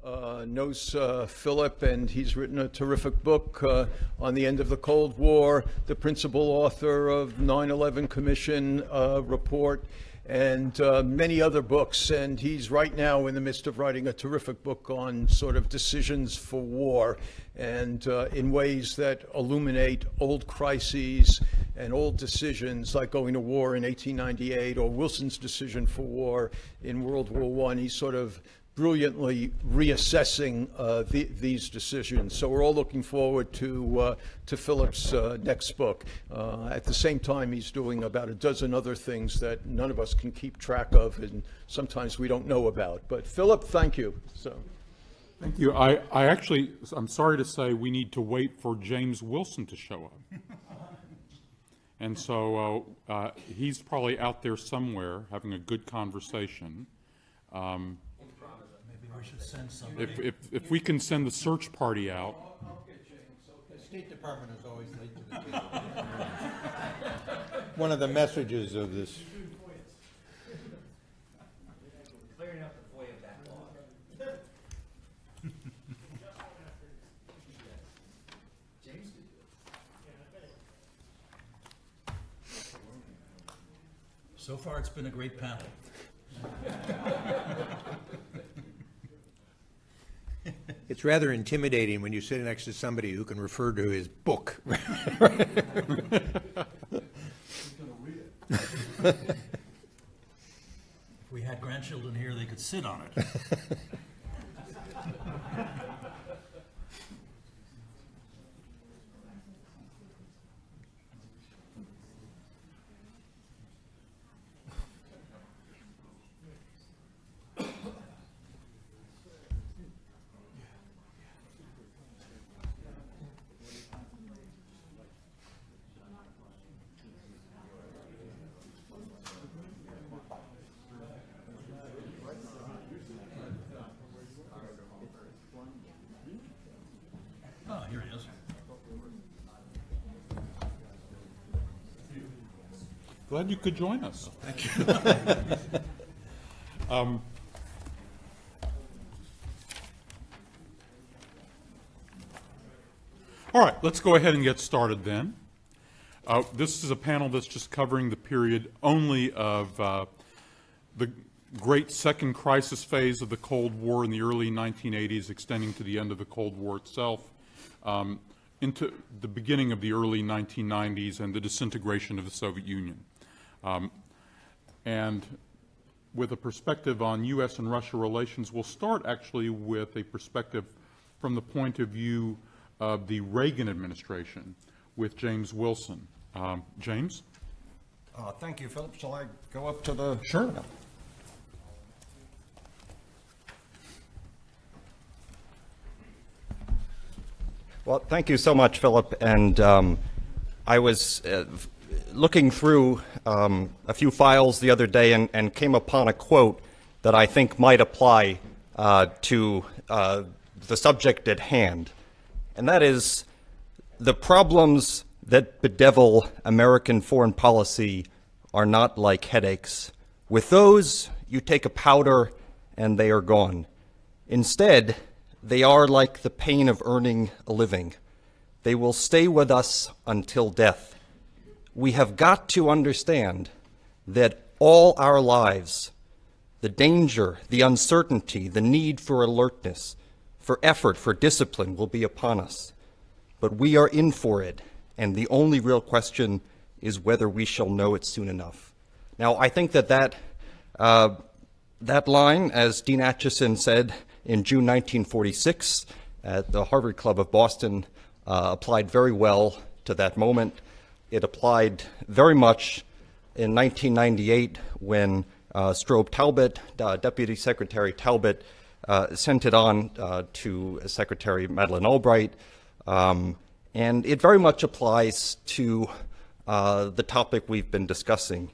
knows Philip, and he's written a terrific book on the end of the Cold War, the principal author of 9/11 Commission report, and many other books. And he's right now in the midst of writing a terrific book on sort of decisions for war, and in ways that illuminate old crises and old decisions, like going to war in 1898 or Wilson's decision for war in World War I. He's sort of brilliantly reassessing these decisions. So we're all looking forward to Philip's next book. At the same time, he's doing about a dozen other things that none of us can keep track of, and sometimes we don't know about. But Philip, thank you. Thank you. I'm sorry to say we need to wait for James Wilson to show up. And so he's probably out there somewhere having a good conversation. We should send somebody. If we can send the search party out. The State Department is always late to the table. One of the messages of this. Clearing out the FOIA backlog. James did it. So far, it's been a great panel. It's rather intimidating when you sit next to somebody who can refer to his book. If we had grandchildren here, they could sit on it. Oh, here he is. Glad you could join us. Thank you. All right, let's go ahead and get started then. This is a panel that's just covering the period only of the great second crisis phase of the Cold War in the early 1980s, extending to the end of the Cold War itself, into the beginning of the early 1990s and the disintegration of the Soviet Union. And with a perspective on U.S. and Russia relations, we'll start actually with a perspective from the point of view of the Reagan administration with James Wilson. James? Thank you, Philip. Shall I go up to the... Sure. No. Well, thank you so much, Philip. And I was looking through a few files the other day and came upon a quote that I think might apply to the subject at hand. And that is, the problems that bedevil American foreign policy are not like headaches. With those, you take a powder and they are gone. Instead, they are like the pain of earning a living. They will stay with us until death. We have got to understand that all our lives, the danger, the uncertainty, the need for alertness, for effort, for discipline will be upon us. But we are in for it, and the only real question is whether we shall know it soon enough. Now, I think that line, as Dean Acheson said in June 1946 at the Harvard Club of Boston, applied very well to that moment. It applied very much in 1998 when Strobe Talbot, Deputy Secretary Talbot, sent it on to Secretary Madeleine Albright. And it very much applies to the topic we've been discussing.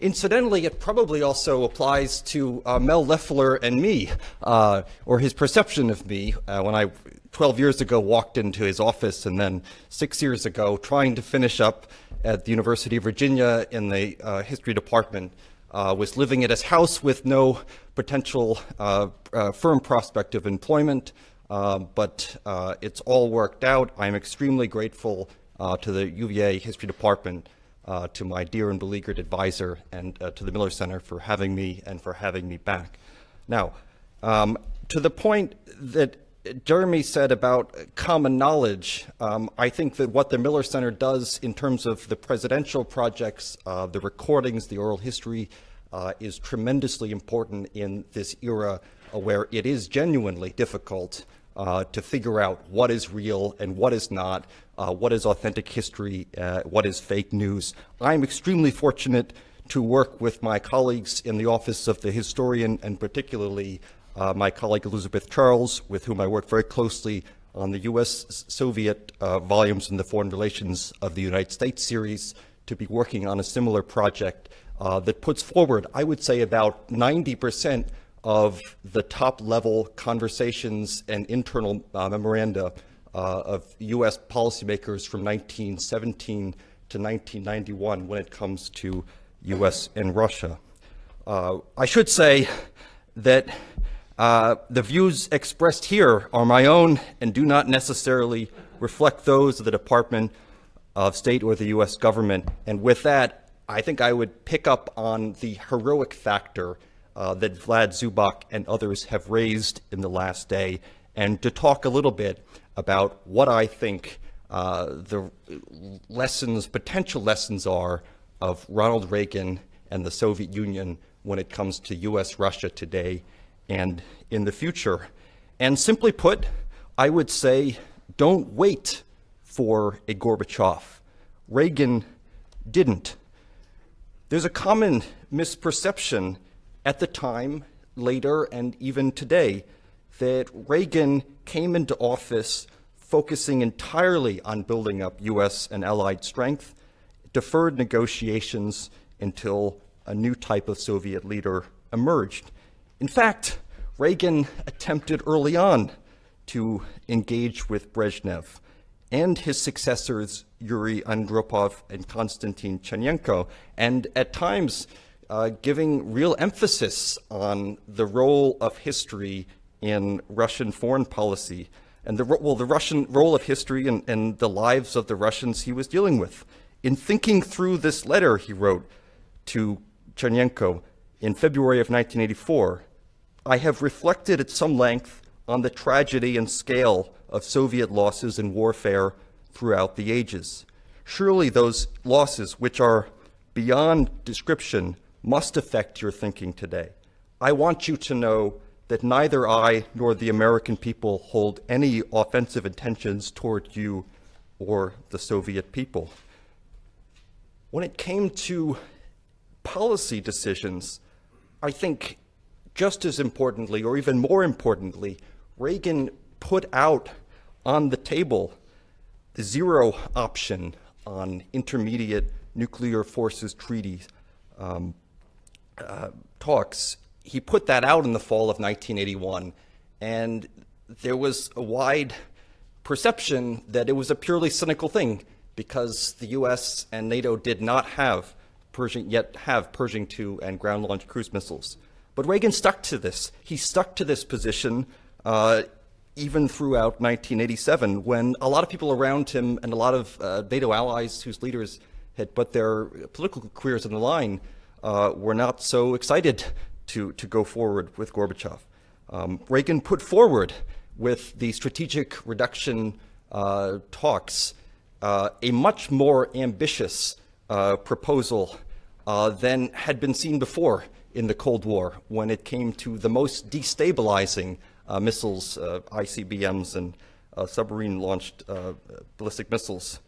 Incidentally, it probably also applies to Mel Leffler and me, or his perception of me, when I 12 years ago walked into his office, and then 6 years ago trying to finish up at the University of Virginia in the history department, was living at his house with no potential firm prospect of employment, but it's all worked out. I'm extremely grateful to the UVA History Department, to my dear and beleaguered advisor, and to the Miller Center for having me and for having me back. Now, to the point that Jeremy said about common knowledge, I think that what the Miller Center does in terms of the presidential projects, the recordings, the oral history, is tremendously important in this era where it is genuinely difficult to figure out what is real and what is not, what is authentic history, what is fake news. I'm extremely fortunate to work with my colleagues in the Office of the Historian, and particularly my colleague Elizabeth Charles, with whom I work very closely on the U.S.-Soviet volumes in the Foreign Relations of the United States series, to be working on a similar project that puts forward, I would say, about 90% of the top-level conversations and internal memoranda of U.S. policymakers from 1917 to 1991 when it comes to U.S. and Russia. I should say that the views expressed here are my own and do not necessarily reflect those of the Department of State or the U.S. government. And with that, I think I would pick up on the heroic factor that Vlad Zubak and others have raised in the last day, and to talk a little bit about what I think the lessons, potential lessons are of Ronald Reagan and the Soviet Union when it comes to U.S.-Russia today and in the future. And simply put, I would say, don't wait for a Gorbachev. Reagan didn't. There's a common misperception at the time, later, and even today, that Reagan came into office focusing entirely on building up U.S. and allied strength, deferred negotiations until a new type of Soviet leader emerged. In fact, Reagan attempted early on to engage with Brezhnev and his successors, Yuri Andropov and Konstantin Chernenko, and at times giving real emphasis on the role of history in Russian foreign policy and the Russian role of history and the lives of the Russians he was dealing with. In thinking through this letter he wrote to Chernenko in February of 1984, I have reflected at some length on the tragedy and scale of Soviet losses in warfare throughout the ages. Surely those losses, which are beyond description, must affect your thinking today. I want you to know that neither I nor the American people hold any offensive intentions toward you or the Soviet people. When it came to policy decisions, I think just as importantly, or even more importantly, Reagan put out on the table the zero option on intermediate nuclear forces treaty talks. He put that out in the fall of 1981, and there was a wide perception that it was a purely cynical thing because the U.S. and NATO did not have Pershing II and ground-launched cruise missiles. But Reagan stuck to this. He stuck to this position even throughout 1987, when a lot of people around him and a lot of NATO allies whose leaders had put their political careers on the line were not so excited to go forward with Gorbachev. Reagan put forward with the strategic reduction talks a much more ambitious proposal than had been seen before in the Cold War when it came to the most destabilizing missiles, ICBMs and submarine-launched ballistic missiles.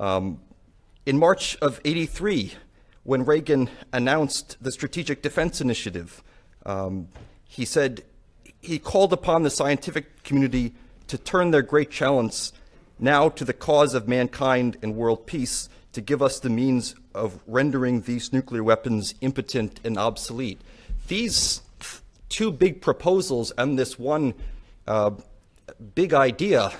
In March of '83, when Reagan announced the Strategic Defense Initiative, he said he called upon the scientific community to turn their great challenge now to the cause of mankind and world peace, to give us the means of rendering these nuclear weapons impotent and obsolete. These two big proposals and this one big idea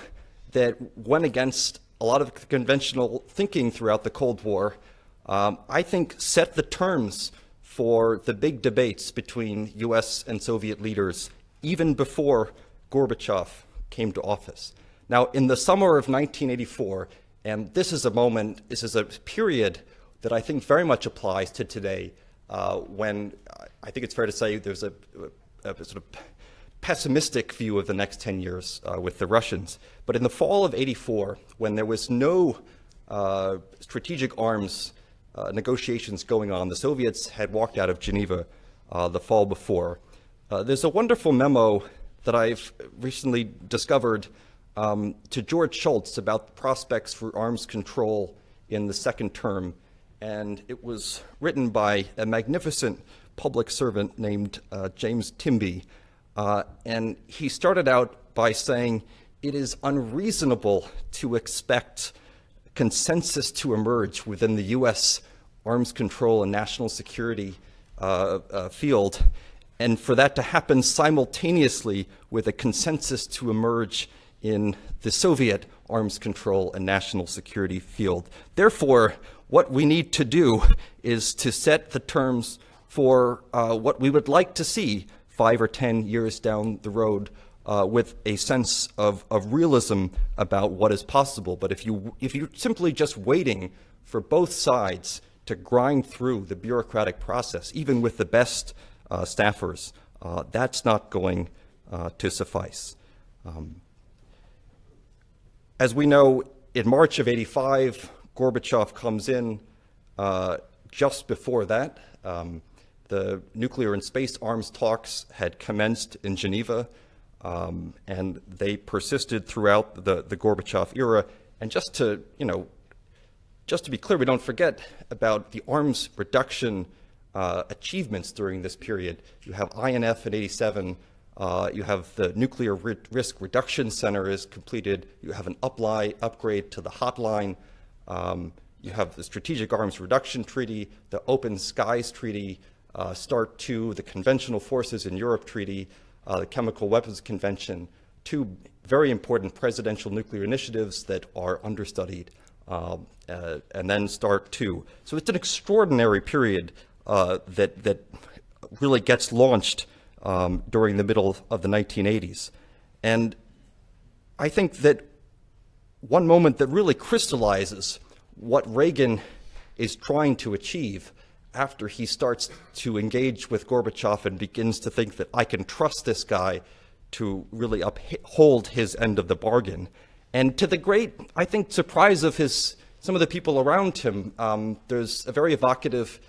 that went against a lot of conventional thinking throughout the Cold War, I think set the terms for the big debates between US and Soviet leaders, even before Gorbachev came to office. Now, in the summer of 1984, and this is a period that I think very much applies to today, when I think it's fair to say there's a sort of pessimistic view of the next 10 years with the Russians. But in the fall of '84, when there was no strategic arms negotiations going on, the Soviets had walked out of Geneva the fall before. There's a wonderful memo that I've recently discovered to George Shultz about the prospects for arms control in the second term. And it was written by a magnificent public servant named James Timby. And he started out by saying, it is unreasonable to expect consensus to emerge within the US arms control and national security field, and for that to happen simultaneously with a consensus to emerge in the Soviet arms control and national security field. Therefore, what we need to do is to set the terms for what we would like to see 5 or 10 years down the road, with a sense of realism about what is possible. But if you're simply just waiting for both sides to grind through the bureaucratic process, even with the best staffers, that's not going to suffice. As we know, in March of '85, Gorbachev comes in. Just before that, the nuclear and space arms talks had commenced in Geneva, and they persisted throughout the Gorbachev era. And just to be clear, we don't forget about the arms reduction achievements during this period. You have INF in '87. You have the Nuclear Risk Reduction Center is completed. You have an upgrade to the hotline. You have the Strategic Arms Reduction Treaty, the Open Skies Treaty, START II, the Conventional Forces in Europe Treaty, the Chemical Weapons Convention, two very important presidential nuclear initiatives that are understudied, and then START II. So it's an extraordinary period that really gets launched during the middle of the 1980s. And I think that one moment that really crystallizes what Reagan is trying to achieve after he starts to engage with Gorbachev and begins to think that I can trust this guy to really uphold his end of the bargain. And to the great, I think, surprise of some of the people around him, there's a very evocative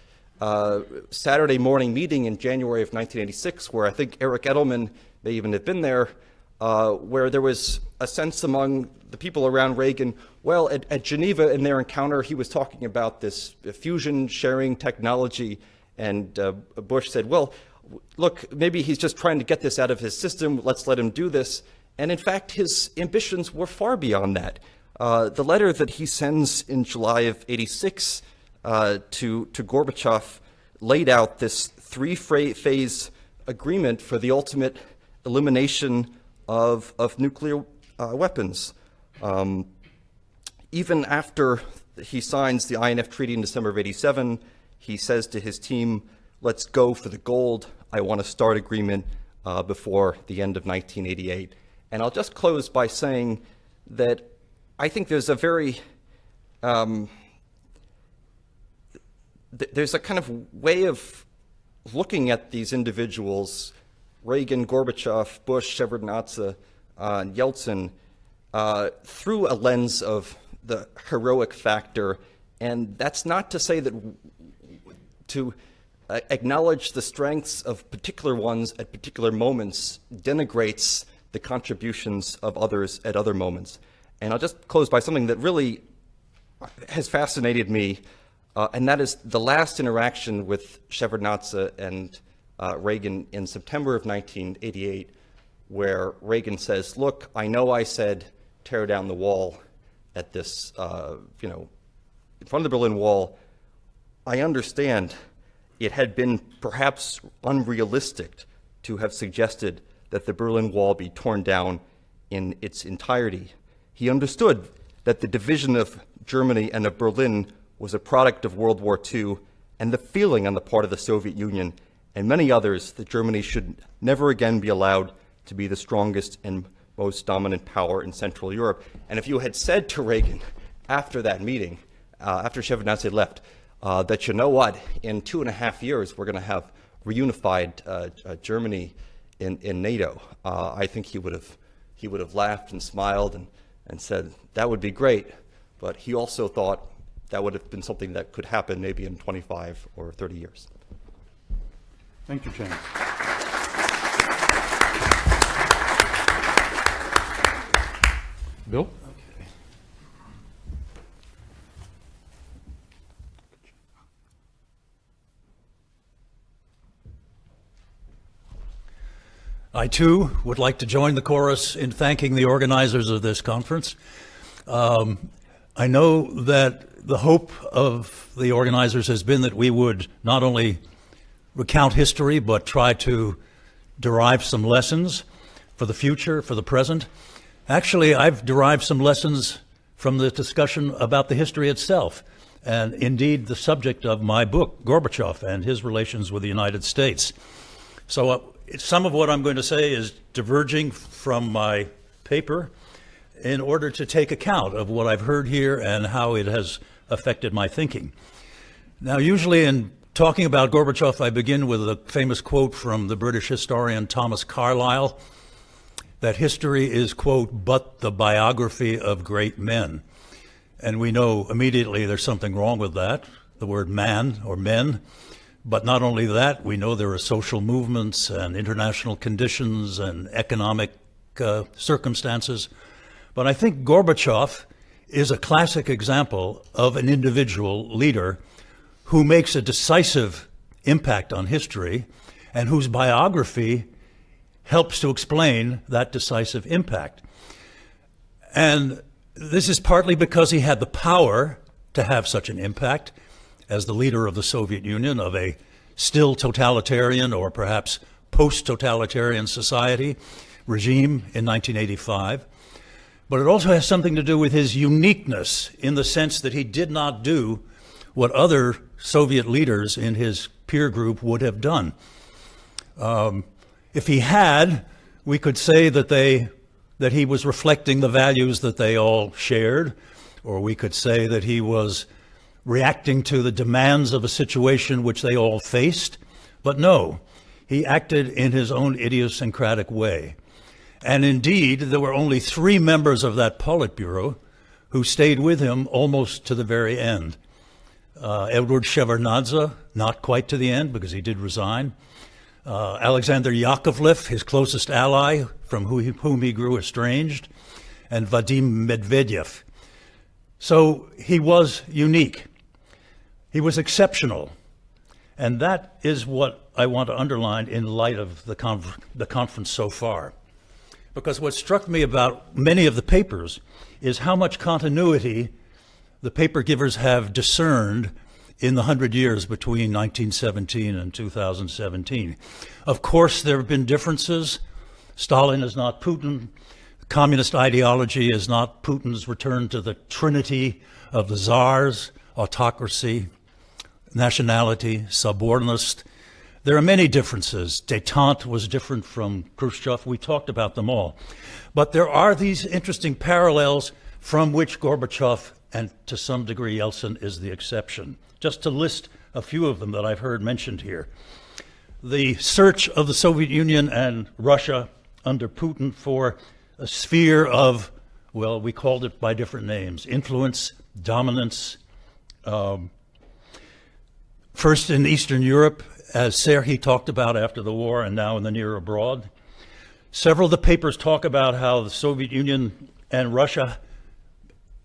Saturday morning meeting in January of 1986 where I think Eric Edelman may even have been there, where there was a sense among the people around Reagan, well, at Geneva in their encounter, he was talking about this fusion sharing technology, and Bush said, well, look, maybe he's just trying to get this out of his system, let's let him do this. And in fact, his ambitions were far beyond that. The letter that he sends in July of '86 to Gorbachev laid out this three-phase agreement for the ultimate elimination of nuclear weapons. Even after he signs the INF Treaty in December of '87, he says to his team, let's go for the gold. I want a START agreement before the end of 1988. And I'll just close by saying that I think there's a very, there's a kind of way of looking at these individuals, Reagan, Gorbachev, Bush, Shevardnadze, and Yeltsin, through a lens of the heroic factor. And that's not to say that to acknowledge the strengths of particular ones at particular moments denigrates the contributions of others at other moments. And I'll just close by something that really has fascinated me, and that is the last interaction with Shevardnadze and Reagan in September of 1988, where Reagan says, look, I know I said tear down the wall at this, in front of the Berlin Wall. I understand it had been perhaps unrealistic to have suggested that the Berlin Wall be torn down in its entirety. He understood that the division of Germany and of Berlin was a product of World War II and the feeling on the part of the Soviet Union and many others that Germany should never again be allowed to be the strongest and most dominant power in Central Europe. And if you had said to Reagan after that meeting, after Shevardnadze had left, that, you know what, in 2.5 years we're going to have reunified Germany in NATO, I think he would have laughed and smiled and said that would be great. But he also thought that would have been something that could happen maybe in 25 or 30 years. Thank you, James. Bill? I, too, would like to join the chorus in thanking the organizers of this conference. I know that the hope of the organizers has been that we would not only recount history, but try to derive some lessons for the future, for the present. Actually, I've derived some lessons from the discussion about the history itself, and indeed the subject of my book, Gorbachev and his relations with the United States. So some of what I'm going to say is diverging from my paper in order to take account of what I've heard here and how it has affected my thinking. Now, usually in talking about Gorbachev, I begin with a famous quote from the British historian Thomas Carlyle, that history is, quote, but the biography of great men. And we know immediately there's something wrong with that, the word man or men. But not only that, we know there are social movements and international conditions and economic circumstances. But I think Gorbachev is a classic example of an individual leader who makes a decisive impact on history and whose biography helps to explain that decisive impact. And this is partly because he had the power to have such an impact as the leader of the Soviet Union, of a still totalitarian or perhaps post-totalitarian society regime in 1985. But it also has something to do with his uniqueness in the sense that he did not do what other Soviet leaders in his peer group would have done. If he had, we could say that he was reflecting the values that they all shared, or we could say that he was reacting to the demands of a situation which they all faced. But no, he acted in his own idiosyncratic way. And indeed, there were only 3 members of that Politburo who stayed with him almost to the very end. Edward Shevardnadze, not quite to the end because he did resign. Alexander Yakovlev, his closest ally, from whom he grew estranged, and Vadim Medvedev. So he was unique. He was exceptional. And that is what I want to underline in light of the conference so far. Because what struck me about many of the papers is how much continuity the paper givers have discerned in the 100 years between 1917 and 2017. Of course, there have been differences. Stalin is not Putin. Communist ideology is not Putin's return to the trinity of the czars, autocracy, nationality, subordinist. There are many differences. Détente was different from Khrushchev. We talked about them all. But there are these interesting parallels from which Gorbachev and to some degree Yeltsin is the exception. Just to list a few of them that I've heard mentioned here. The search of the Soviet Union and Russia under Putin for a sphere of, well, we called it by different names, influence, dominance. First in Eastern Europe, as Serhiy talked about after the war, and now in the near abroad. Several of the papers talk about how the Soviet Union and Russia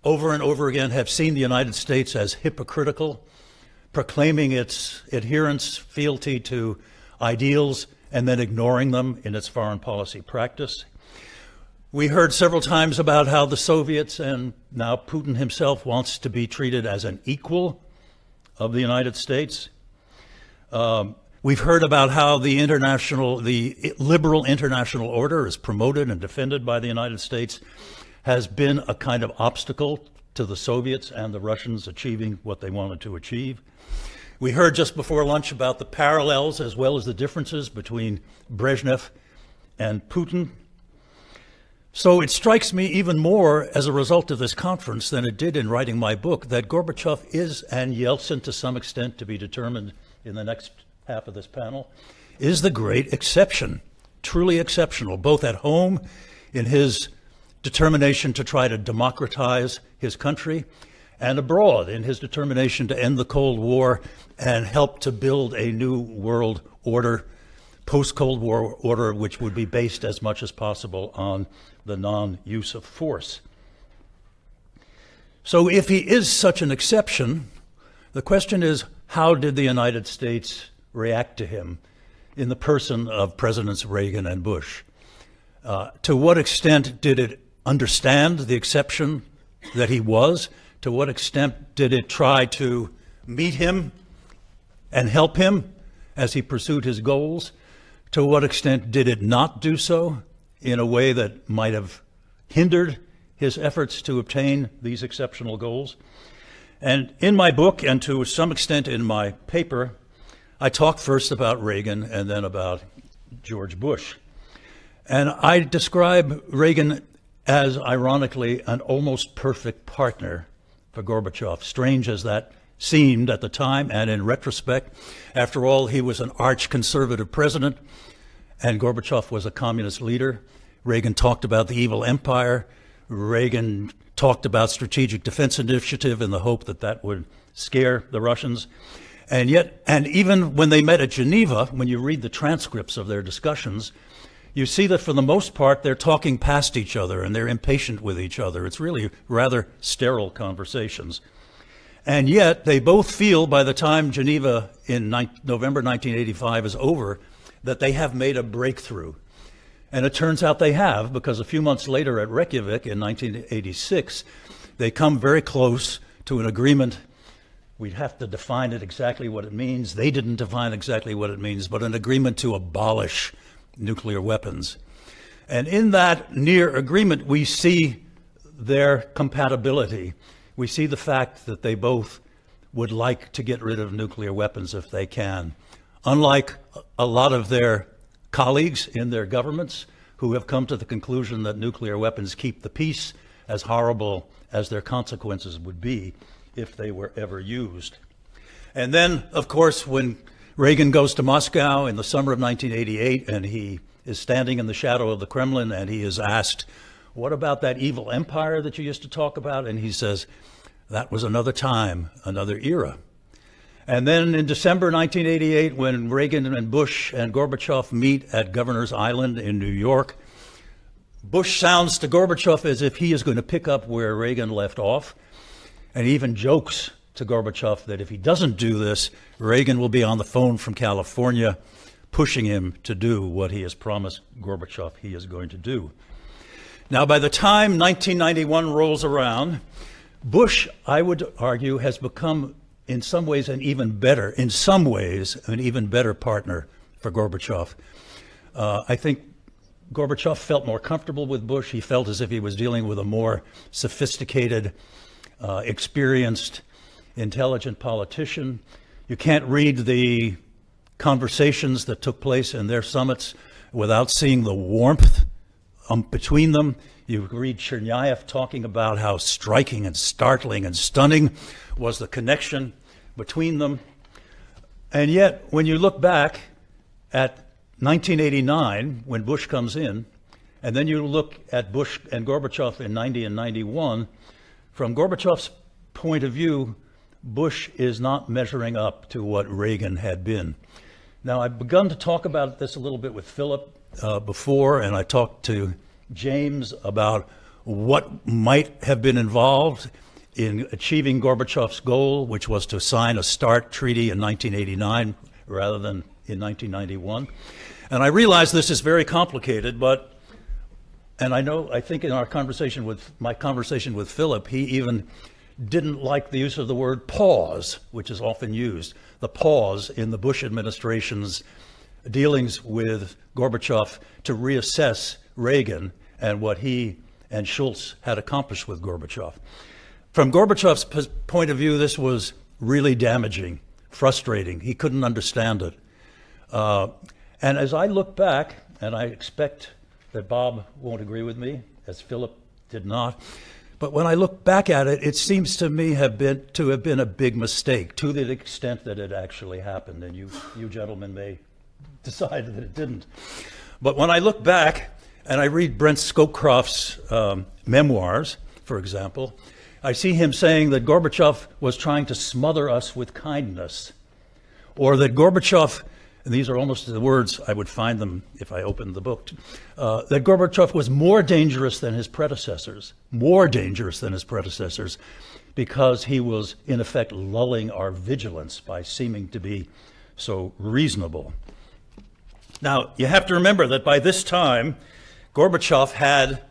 over and over again have seen the United States as hypocritical, proclaiming its adherence, fealty to ideals, and then ignoring them in its foreign policy practice. We heard several times about how the Soviets, and now Putin himself, wants to be treated as an equal of the United States. We've heard about how the liberal international order is promoted and defended by the United States, has been a kind of obstacle to the Soviets and the Russians achieving what they wanted to achieve. We heard just before lunch about the parallels as well as the differences between Brezhnev and Putin. So it strikes me even more as a result of this conference than it did in writing my book that Gorbachev is, and Yeltsin to some extent to be determined in the next half of this panel, is the great exception, truly exceptional, both at home in his determination to try to democratize his country, and abroad in his determination to end the Cold War and help to build a new world order, post-Cold War order, which would be based as much as possible on the non-use of force. So if he is such an exception, the question is, how did the United States react to him in the person of Presidents Reagan and Bush? To what extent did it understand the exception that he was? To what extent did it try to meet him and help him as he pursued his goals? To what extent did it not do so in a way that might have hindered his efforts to obtain these exceptional goals? And in my book, and to some extent in my paper, I talk first about Reagan and then about George Bush. And I describe Reagan as, ironically, an almost perfect partner for Gorbachev, strange as that seemed at the time and in retrospect. After all, he was an arch-conservative president, and Gorbachev was a communist leader. Reagan talked about the evil empire. Reagan talked about strategic defense initiative in the hope that that would scare the Russians. And yet, and even when they met at Geneva, when you read the transcripts of their discussions, you see that for the most part, they're talking past each other and they're impatient with each other. It's really rather sterile conversations. And yet, they both feel by the time Geneva in November 1985 is over, that they have made a breakthrough. And it turns out they have, because a few months later at Reykjavik in 1986, they come very close to an agreement. We'd have to define it exactly what it means. They didn't define exactly what it means, but an agreement to abolish nuclear weapons. And in that near agreement, we see their compatibility. We see the fact that they both would like to get rid of nuclear weapons if they can. Unlike a lot of their colleagues in their governments who have come to the conclusion that nuclear weapons keep the peace, as horrible as their consequences would be if they were ever used. And then, of course, when Reagan goes to Moscow in the summer of 1988 and he is standing in the shadow of the Kremlin and he is asked, what about that evil empire that you used to talk about? And he says, that was another time, another era. And then in December 1988, when Reagan and Bush and Gorbachev meet at Governor's Island in New York, Bush sounds to Gorbachev as if he is going to pick up where Reagan left off, and even jokes to Gorbachev that if he doesn't do this, Reagan will be on the phone from California pushing him to do what he has promised Gorbachev he is going to do. Now, by the time 1991 rolls around, Bush, I would argue, has become in some ways an even better partner for Gorbachev. I think Gorbachev felt more comfortable with Bush. He felt as if he was dealing with a more sophisticated, experienced, intelligent politician. You can't read the conversations that took place in their summits without seeing the warmth between them. You read Chernayev talking about how striking and startling and stunning was the connection between them. And yet, when you look back at 1989, when Bush comes in, and then you look at Bush and Gorbachev in 90 and 91, from Gorbachev's point of view, Bush is not measuring up to what Reagan had been. Now, I've begun to talk about this a little bit with Philip before, and I talked to James about what might have been involved in achieving Gorbachev's goal, which was to sign a START treaty in 1989 rather than in 1991. And I realize this is very complicated, and I think in my conversation with Philip, he even didn't like the use of the word pause, which is often used, the pause in the Bush administration's dealings with Gorbachev to reassess Reagan and what he and Schultz had accomplished with Gorbachev. From Gorbachev's point of view, this was really damaging frustrating. He couldn't understand it. And as I look back, and I expect that Bob won't agree with me, as Philip did not, but when I look back at it, it seems to me to have been a big mistake, to the extent that it actually happened. And you gentlemen may decide that it didn't. But when I look back and I read Brent Scowcroft's memoirs, for example, I see him saying that Gorbachev was trying to smother us with kindness, or that Gorbachev, and these are almost the words, I would find them if I opened the book, that Gorbachev was more dangerous than his predecessors, because he was, in effect, lulling our vigilance by seeming to be so reasonable. Now, you have to remember that by this time, Gorbachev had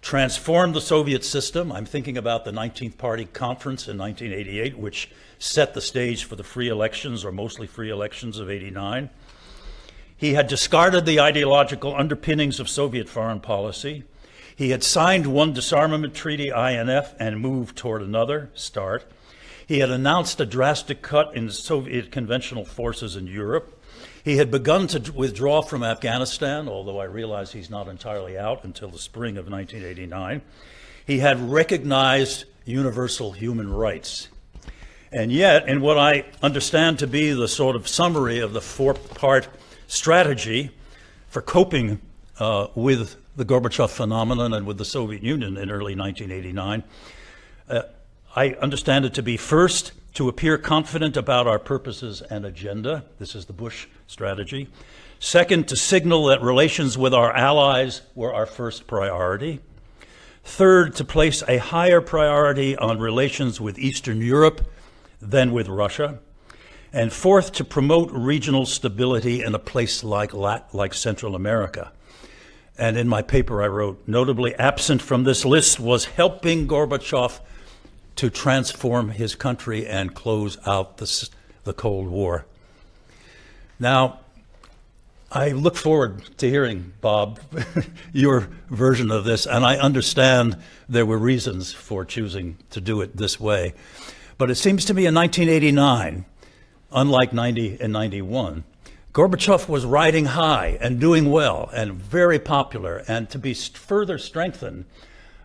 transformed the Soviet system. I'm thinking about the 19th Party Conference in 1988, which set the stage for the free elections, or mostly free elections, of '89. He had discarded the ideological underpinnings of Soviet foreign policy. He had signed one disarmament treaty, INF, and moved toward another, START. He had announced a drastic cut in Soviet conventional forces in Europe. He had begun to withdraw from Afghanistan, although I realize he's not entirely out until the spring of 1989. He had recognized universal human rights. And yet, in what I understand to be the sort of summary of the four-part strategy for coping with the Gorbachev phenomenon and with the Soviet Union in early 1989, I understand it to be, first, to appear confident about our purposes and agenda. This is the Bush strategy. Second, to signal that relations with our allies were our first priority. Third, to place a higher priority on relations with Eastern Europe than with Russia. And fourth, to promote regional stability in a place like Central America. And in my paper I wrote, notably absent from this list was helping Gorbachev to transform his country and close out the Cold War. Now, I look forward to hearing, Bob, your version of this, and I understand there were reasons for choosing to do it this way. But it seems to me in 1989, unlike 90 and 91, Gorbachev was riding high and doing well and very popular, and to be further strengthened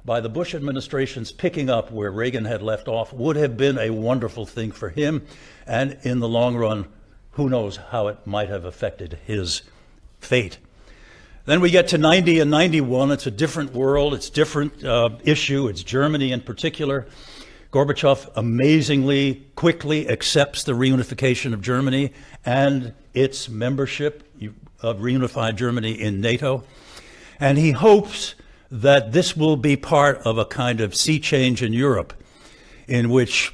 by the Bush administration's picking up where Reagan had left off would have been a wonderful thing for him, and in the long run, who knows how it might have affected his fate. Then we get to 90 and 91. It's a different world. It's a different issue. It's Germany in particular. Gorbachev amazingly quickly accepts the reunification of Germany and its membership of reunified Germany in NATO. And he hopes that this will be part of a kind of sea change in Europe, in which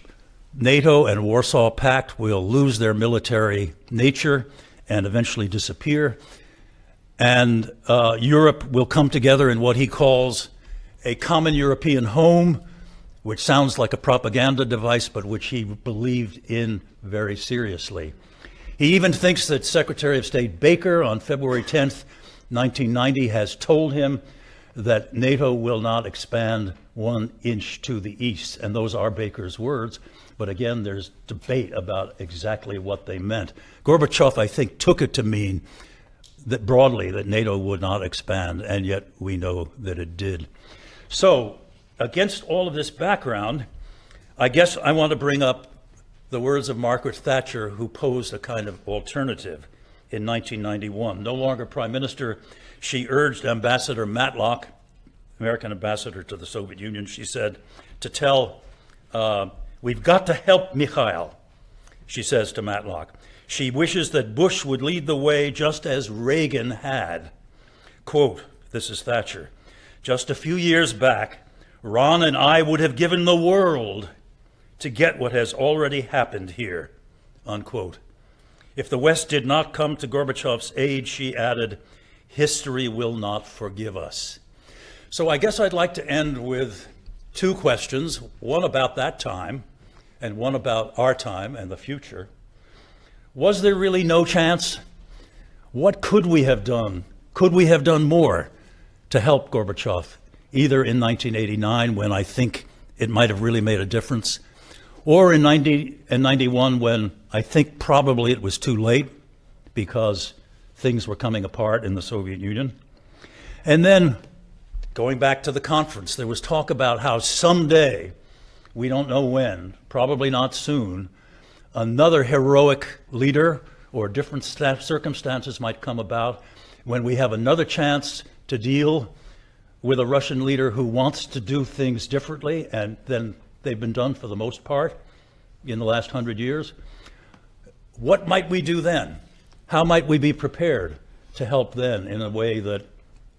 NATO and Warsaw Pact will lose their military nature and eventually disappear. And Europe will come together in what he calls a common European home, which sounds like a propaganda device, but which he believed in very seriously. He even thinks that Secretary of State Baker on February 10th, 1990, has told him that NATO will not expand 1 inch to the east. And those are Baker's words. But again, there's debate about exactly what they meant. Gorbachev, I think, took it to mean that broadly that NATO would not expand, and yet we know that it did. So, against all of this background, I guess I want to bring up the words of Margaret Thatcher, who posed a kind of alternative in 1991. No longer Prime Minister, she urged Ambassador Matlock, American ambassador to the Soviet Union, she said, to tell, we've got to help Mikhail, she says to Matlock. She wishes that Bush would lead the way just as Reagan had. Quote, this is Thatcher, just a few years back, Ron and I would have given the world to get what has already happened here, unquote. If the West did not come to Gorbachev's aid, she added, history will not forgive us. So I guess I'd like to end with two questions, one about that time and one about our time and the future. Was there really no chance? What could we have done? Could we have done more to help Gorbachev, either in 1989, when I think it might have really made a difference, or in 90 and 91 when I think probably it was too late because things were coming apart in the Soviet Union. And then going back to the conference, there was talk about how someday, we don't know when, probably not soon, another heroic leader or different circumstances might come about when we have another chance to deal with a Russian leader who wants to do things differently and than they've been done for the most part in the last 100 years. What might we do then? How might we be prepared to help then in a way that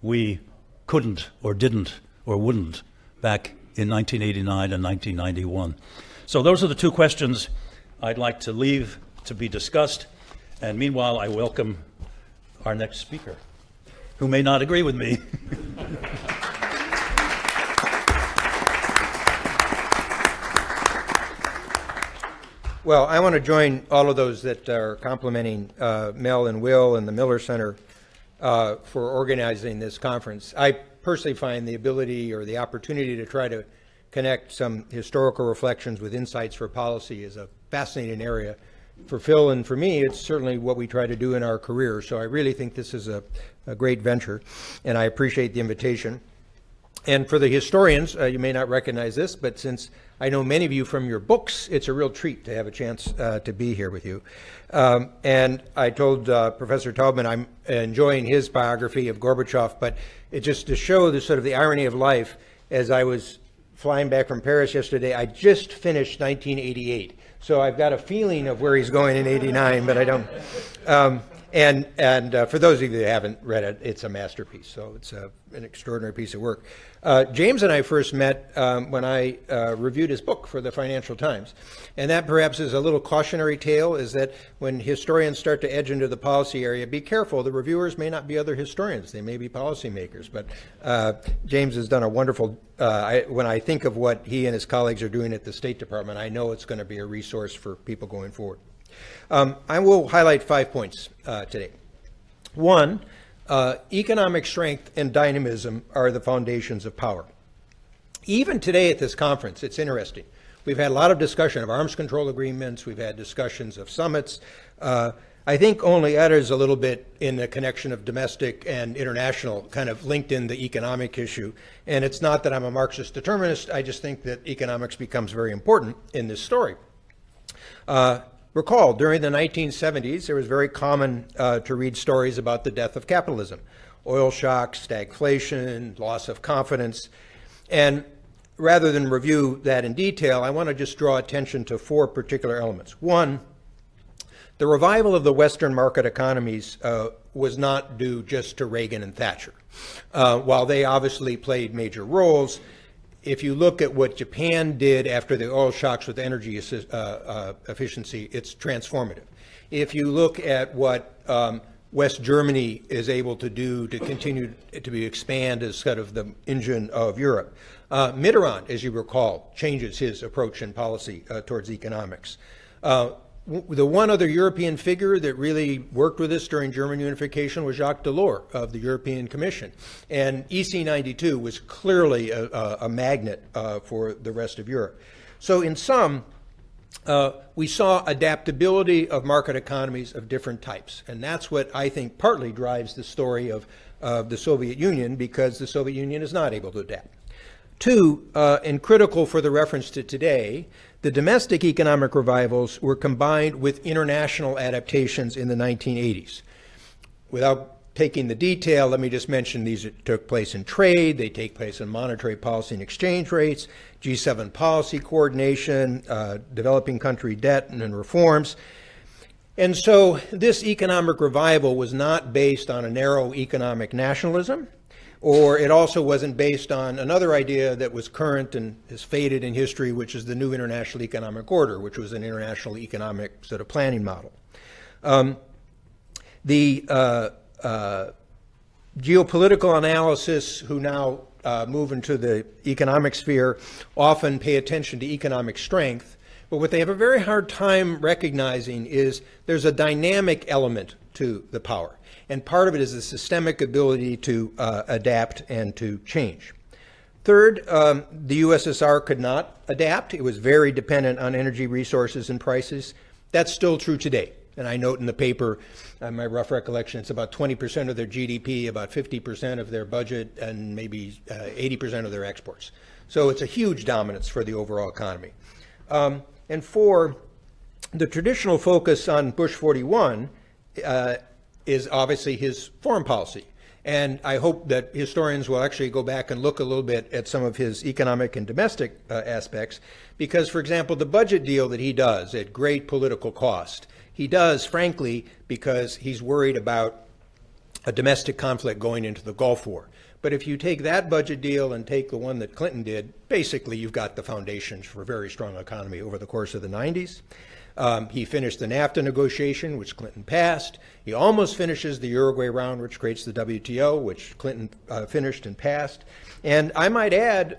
we couldn't or didn't or wouldn't back in 1989 and 1991? So those are the two questions I'd like to leave to be discussed. And meanwhile, I welcome our next speaker, who may not agree with me. Well, I want to join all of those that are complimenting Mel and Will and the Miller Center for organizing this conference. I personally find the ability or the opportunity to try to connect some historical reflections with insights for policy is a fascinating area. For Phil and for me, it's certainly what we try to do in our career. So I really think this is a great venture, and I appreciate the invitation. And for the historians, you may not recognize this, but since I know many of you from your books, it's a real treat to have a chance to be here with you. And I told Professor Taubman I'm enjoying his biography of Gorbachev, but it just to show the sort of the irony of life, as I was flying back from Paris yesterday, I just finished 1988. So I've got a feeling of where he's going in 89, but I don't. And for those of you that haven't read it, it's a masterpiece. So it's an extraordinary piece of work. James and I first met when I reviewed his book for the Financial Times. And that perhaps is a little cautionary tale, is that when historians start to edge into the policy area, be careful. The reviewers may not be other historians. They may be policymakers. But James has done a wonderful, when I think of what he and his colleagues are doing at the State Department, I know it's going to be a resource for people going forward. I will highlight 5 points today. One, economic strength and dynamism are the foundations of power. Even today at this conference, it's interesting. We've had a lot of discussion of arms control agreements. We've had discussions of summits. I think only others a little bit in the connection of domestic and international kind of linked in the economic issue. And it's not that I'm a Marxist determinist. I just think that economics becomes very important in this story. Recall, during the 1970s, it was very common to read stories about the death of capitalism. Oil shocks, stagflation, loss of confidence. And rather than review that in detail, I want to just draw attention to 4 particular elements. One, the revival of the Western market economies was not due just to Reagan and Thatcher. While they obviously played major roles, if you look at what Japan did after the oil shocks with energy efficiency, it's transformative. If you look at what West Germany is able to do to continue to expand as sort of the engine of Europe, Mitterrand, as you recall, changes his approach and policy towards economics. The one other European figure that really worked with us during German unification was Jacques Delors of the European Commission. And EC 92 was clearly a magnet for the rest of Europe. So in sum, we saw adaptability of market economies of different types. And that's what I think partly drives the story of the Soviet Union, because the Soviet Union is not able to adapt. 2, and critical for the reference to today, the domestic economic revivals were combined with international adaptations in the 1980s. Without taking the detail, let me just mention these took place in trade, they take place in monetary policy and exchange rates, G7 policy coordination, developing country debt and reforms. And so this economic revival was not based on a narrow economic nationalism, or it also wasn't based on another idea that was current and has faded in history, which is the new international economic order, which was an international economic sort of planning model. The geopolitical analysis, who now move into the economic sphere, often pay attention to economic strength, but what they have a very hard time recognizing is there's a dynamic element to the power. And part of it is the systemic ability to adapt and to change. Third, the USSR could not adapt. It was very dependent on energy resources and prices. That's still true today. And I note in the paper, my rough recollection, it's about 20% of their GDP, about 50% of their budget, and maybe 80% of their exports. So it's a huge dominance for the overall economy. And four, the traditional focus on Bush 41 is obviously his foreign policy. And I hope that historians will actually go back and look a little bit at some of his economic and domestic aspects, because, for example, the budget deal that he does at great political cost, he does, frankly, because he's worried about a domestic conflict going into the Gulf War. But if you take that budget deal and take the one that Clinton did, basically you've got the foundations for a very strong economy over the course of the 90s. He finished the NAFTA negotiation, which Clinton passed. He almost finishes the Uruguay round, which creates the WTO, which Clinton finished and passed. And I might add,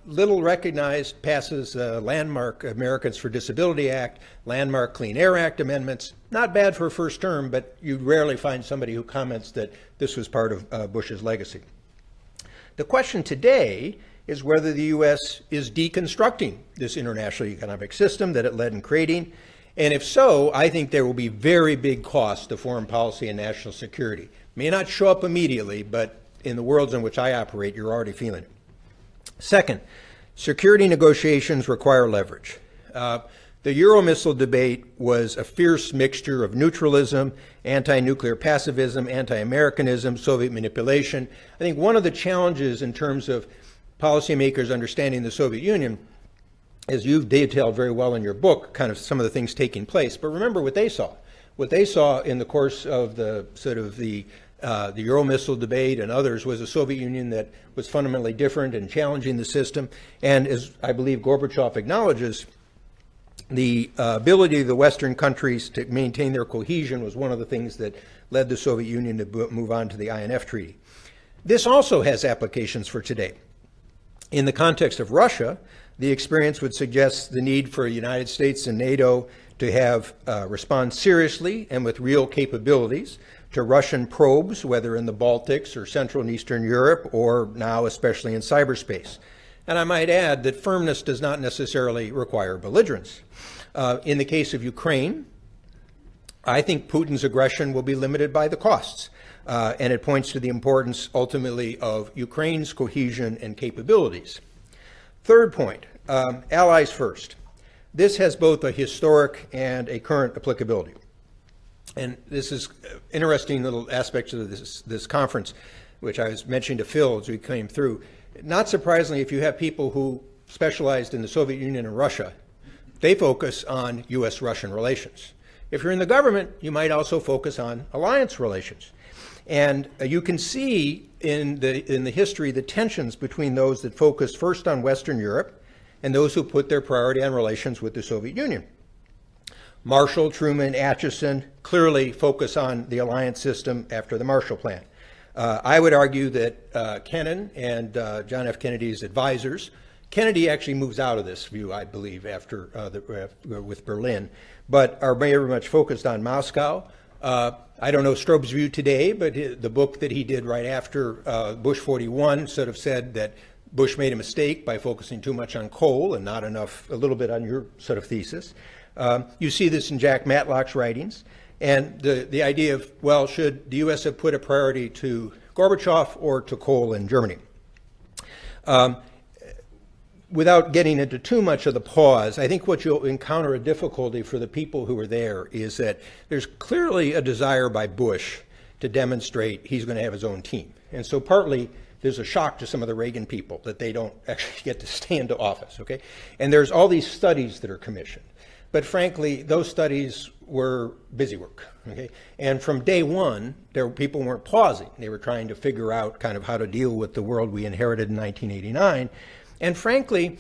little recognized, passes landmark Americans for Disability Act, landmark Clean Air Act amendments. Not bad for a first term, but you rarely find somebody who comments that this was part of Bush's legacy. The question today is whether the U.S. is deconstructing this international economic system that it led in creating. And if so, I think there will be very big costs to foreign policy and national security. May not show up immediately, but in the worlds in which I operate, you're already feeling it. Second, security negotiations require leverage. The Euromissile debate was a fierce mixture of neutralism, anti-nuclear pacifism, anti-Americanism, Soviet manipulation. I think one of the challenges in terms of policymakers understanding the Soviet Union, as you've detailed very well in your book, kind of some of the things taking place. But remember what they saw. What they saw in the course of the sort of the Euromissile debate and others was a Soviet Union that was fundamentally different and challenging the system. And as I believe Gorbachev acknowledges, the ability of the Western countries to maintain their cohesion was one of the things that led the Soviet Union to move on to the INF Treaty. This also has applications for today. In the context of Russia, the experience would suggest the need for the United States and NATO to have respond seriously and with real capabilities to Russian probes, whether in the Baltics or Central and Eastern Europe, or now especially in cyberspace. And I might add that firmness does not necessarily require belligerence. In the case of Ukraine, I think Putin's aggression will be limited by the costs. And it points to the importance, ultimately, of Ukraine's cohesion and capabilities. Third point, allies first. This has both a historic and a current applicability. And this is interesting little aspects of this conference, which I was mentioning to Phil as we came through. Not surprisingly, if you have people who specialized in the Soviet Union and Russia, they focus on U.S.-Russian relations. If you're in the government, you might also focus on alliance relations. And you can see in the history the tensions between those that focus first on Western Europe and those who put their priority on relations with the Soviet Union. Marshall, Truman, Acheson clearly focus on the alliance system after the Marshall Plan. I would argue that Kennan and John F. Kennedy's advisors, Kennedy actually moves out of this view, I believe, after with Berlin, but are very much focused on Moscow. I don't know Strobe's view today, but the book that he did right after Bush 41 sort of said that Bush made a mistake by focusing too much on coal and not enough, a little bit on your sort of thesis. You see this in Jack Matlock's writings. And the idea of, well, should the U.S. have put a priority to Gorbachev or to coal in Germany? Without getting into too much of the pause, I think what you'll encounter a difficulty for the people who are there is that there's clearly a desire by Bush to demonstrate he's going to have his own team. And so partly there's a shock to some of the Reagan people that they don't actually get to stay into office, okay? And there's all these studies that are commissioned. But frankly, those studies were busy work, okay? And from day one, people weren't pausing. They were trying to figure out kind of how to deal with the world we inherited in 1989. And frankly,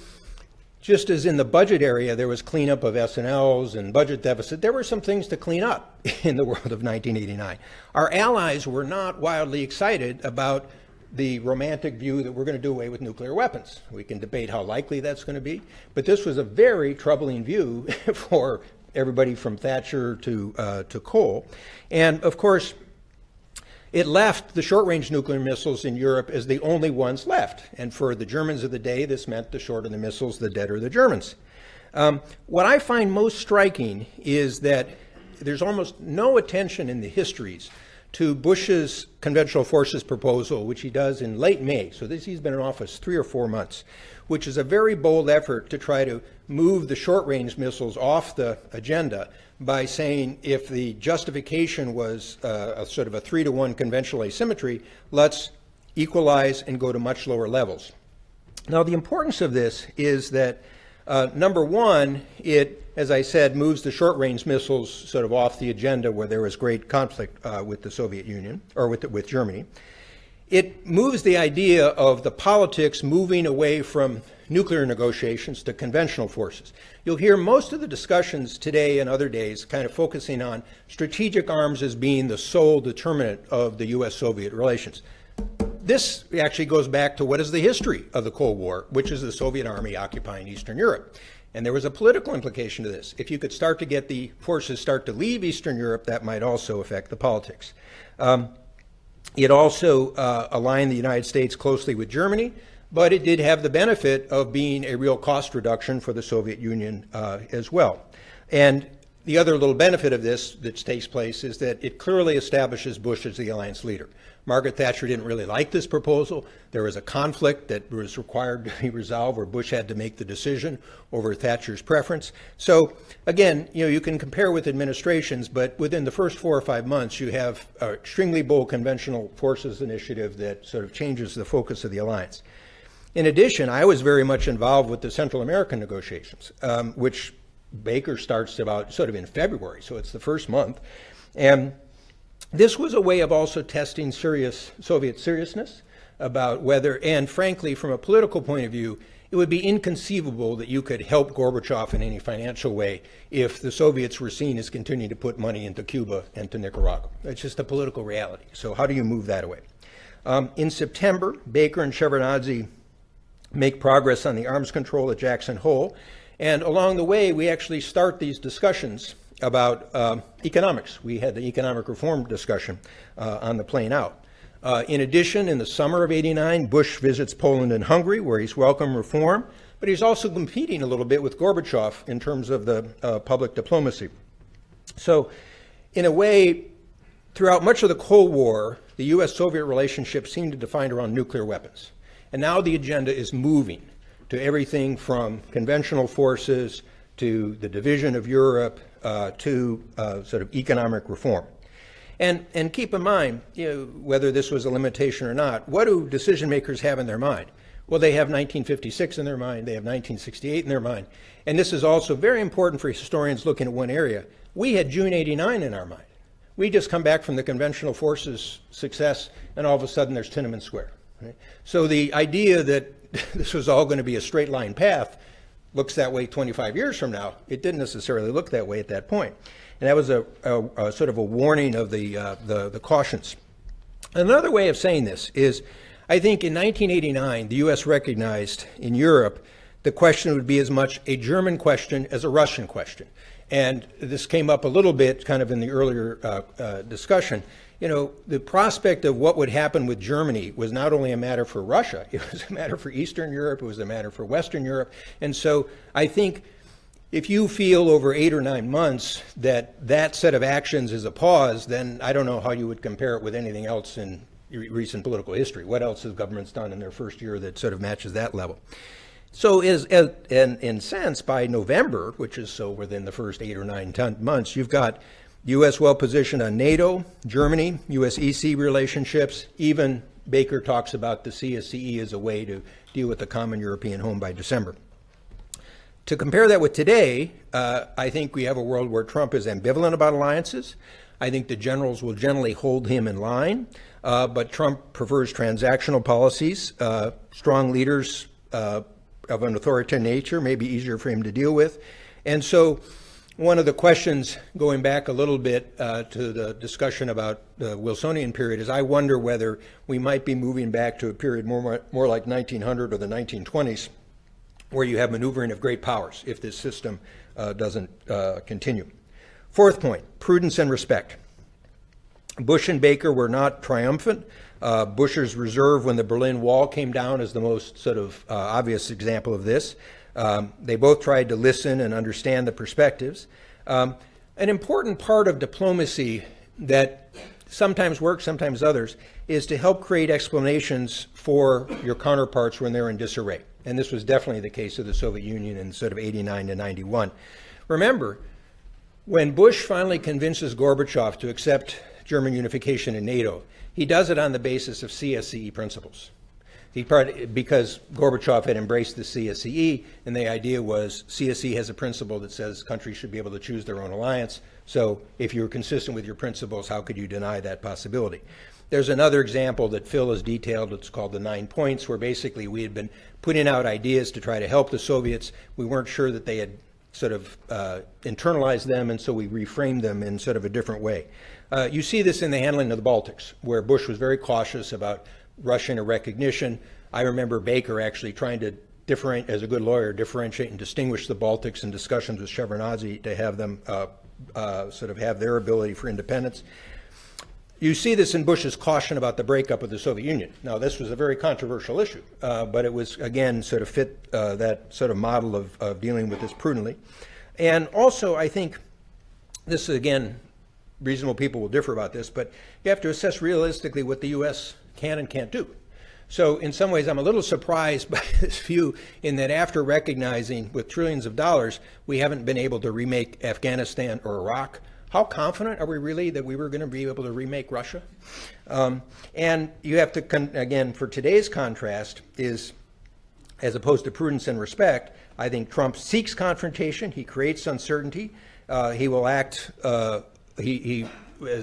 just as in the budget area, there was cleanup of S&Ls and budget deficit, there were some things to clean up in the world of 1989. Our allies were not wildly excited about the romantic view that we're going to do away with nuclear weapons. We can debate how likely that's going to be, but this was a very troubling view for everybody from Thatcher to Kohl. And of course, it left the short-range nuclear missiles in Europe as the only ones left. And for the Germans of the day, this meant the shorter the missiles, the deader the Germans. What I find most striking is that there's almost no attention in the histories to Bush's conventional forces proposal, which he does in late May. So he's been in office 3 or 4 months, which is a very bold effort to try to move the short-range missiles off the agenda by saying if the justification was a sort of a 3-to-1 conventional asymmetry, let's equalize and go to much lower levels. Now, the importance of this is that, number one, it, as I said, moves the short-range missiles sort of off the agenda where there was great conflict with the Soviet Union, or with Germany. It moves the idea of the politics moving away from nuclear negotiations to conventional forces. You'll hear most of the discussions today and other days kind of focusing on strategic arms as being the sole determinant of the U.S.-Soviet relations. This actually goes back to what is the history of the Cold War, which is the Soviet army occupying Eastern Europe. And there was a political implication to this. If you could start to get the forces start to leave Eastern Europe, that might also affect the politics. It also aligned the United States closely with Germany, but it did have the benefit of being a real cost reduction for the Soviet Union as well. And the other little benefit of this that takes place is that it clearly establishes Bush as the alliance leader. Margaret Thatcher didn't really like this proposal. There was a conflict that was required to be resolved where Bush had to make the decision over Thatcher's preference. So again, you can compare with administrations, but within the first 4 or 5 months, you have an extremely bold conventional forces initiative that sort of changes the focus of the alliance. In addition, I was very much involved with the Central American negotiations, which Baker starts about sort of in February, so it's the first month. And this was a way of also testing Soviet seriousness about whether, and frankly, from a political point of view, it would be inconceivable that you could help Gorbachev in any financial way if the Soviets were seen as continuing to put money into Cuba and to Nicaragua. It's just a political reality. So how do you move that away? In September, Baker and Shevardnadze make progress on the arms control at Jackson Hole. And along the way, we actually start these discussions about economics. We had the economic reform discussion on the plane out. In addition, in the summer of '89, Bush visits Poland and Hungary, where he's welcomed reform, but he's also competing a little bit with Gorbachev in terms of the public diplomacy. So, in a way, throughout much of the Cold War, the U.S.-Soviet relationship seemed to define around nuclear weapons. And now the agenda is moving to everything from conventional forces to the division of Europe to sort of economic reform. And keep in mind, whether this was a limitation or not, what do decision makers have in their mind? Well, they have 1956 in their mind, they have 1968 in their mind. And this is also very important for historians looking at one area. We had June '89 in our mind. We just come back from the conventional forces success, and all of a sudden there's Tiananmen Square. Right? So the idea that this was all going to be a straight line path looks that way 25 years from now. It didn't necessarily look that way at that point. And that was a sort of a warning of the cautions. Another way of saying this is, I think in 1989, the U.S. recognized in Europe the question would be as much a German question as a Russian question. And this came up a little bit kind of in the earlier discussion. The prospect of what would happen with Germany was not only a matter for Russia, it was a matter for Eastern Europe, it was a matter for Western Europe. And so I think if you feel over 8 or 9 months that that set of actions is a pause, then I don't know how you would compare it with anything else in recent political history. What else have governments done in their first year that sort of matches that level? So in sense, by November, which is so within the first 8 or 9 months, you've got U.S. well positioned on NATO, Germany, U.S. EC relationships. Even Baker talks about the CSCE as a way to deal with the common European home by December. To compare that with today, I think we have a world where Trump is ambivalent about alliances. I think the generals will generally hold him in line, but Trump prefers transactional policies. Strong leaders of an authoritarian nature may be easier for him to deal with. And so one of the questions, going back a little bit to the discussion about the Wilsonian period, is I wonder whether we might be moving back to a period more like 1900 or the 1920s, where you have maneuvering of great powers if this system doesn't continue. Fourth point, prudence and respect. Bush and Baker were not triumphant. Bush's reserve when the Berlin Wall came down is the most sort of obvious example of this. They both tried to listen and understand the perspectives. An important part of diplomacy that sometimes works, sometimes others, is to help create explanations for your counterparts when they're in disarray. And this was definitely the case of the Soviet Union in sort of 89 to 91. Remember, when Bush finally convinces Gorbachev to accept German unification in NATO, he does it on the basis of CSCE principles. Because Gorbachev had embraced the CSCE, and the idea was CSCE has a principle that says countries should be able to choose their own alliance. So if you're consistent with your principles, how could you deny that possibility? There's another example that Phil has detailed. It's called the 9 points, where basically we had been putting out ideas to try to help the Soviets. We weren't sure that they had sort of internalized them, and so we reframed them in sort of a different way. You see this in the handling of the Baltics, where Bush was very cautious about Russian recognition. I remember Baker actually trying to differentiate, as a good lawyer, differentiate and distinguish the Baltics in discussions with Shevardnadze to have them sort of have their ability for independence. You see this in Bush's caution about the breakup of the Soviet Union. Now, this was a very controversial issue, but it was, again, sort of fit that sort of model of dealing with this prudently. And also, I think this is, again, reasonable people will differ about this, but you have to assess realistically what the U.S. can and can't do. So in some ways, I'm a little surprised by this view in that after recognizing with trillions of dollars, we haven't been able to remake Afghanistan or Iraq. How confident are we really that we were going to be able to remake Russia? And you have to, again, for today's contrast is, as opposed to prudence and respect, I think Trump seeks confrontation. He creates uncertainty. He will act he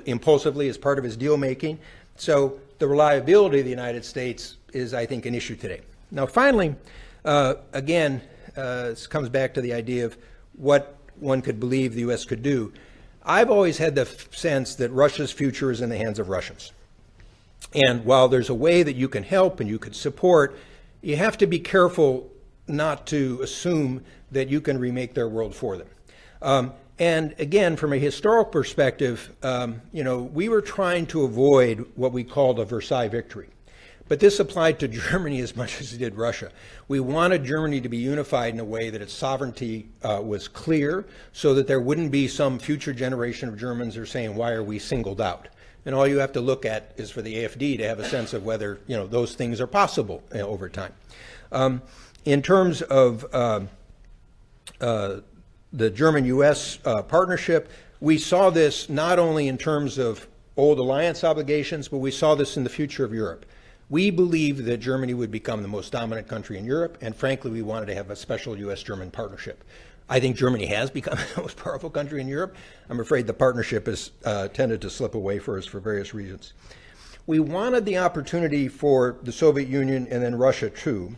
impulsively as part of his deal making. So the reliability of the United States is, I think, an issue today. Now, finally, again, this comes back to the idea of what one could believe the U.S. could do. I've always had the sense that Russia's future is in the hands of Russians. And while there's a way that you can help and you can support, you have to be careful not to assume that you can remake their world for them. And again, from a historical perspective, we were trying to avoid what we called a Versailles victory. But this applied to Germany as much as it did Russia. We wanted Germany to be unified in a way that its sovereignty was clear, so that there wouldn't be some future generation of Germans who are saying, why are we singled out? And all you have to look at is for the AfD to have a sense of whether those things are possible over time. In terms of the German-U.S. partnership, we saw this not only in terms of old alliance obligations, but we saw this in the future of Europe. We believed that Germany would become the most dominant country in Europe, and frankly, we wanted to have a special U.S.-German partnership. I think Germany has become the most powerful country in Europe. I'm afraid the partnership has tended to slip away for us for various reasons. We wanted the opportunity for the Soviet Union and then Russia too,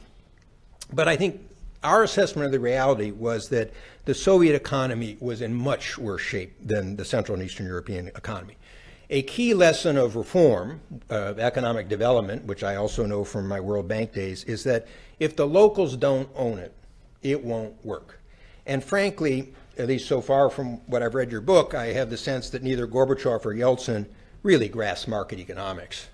but I think our assessment of the reality was that the Soviet economy was in much worse shape than the Central and Eastern European economy. A key lesson of reform, economic development, which I also know from my World Bank days, is that if the locals don't own it, it won't work. And frankly, at least so far from what I've read your book, I have the sense that neither Gorbachev or Yeltsin really grasped market economics.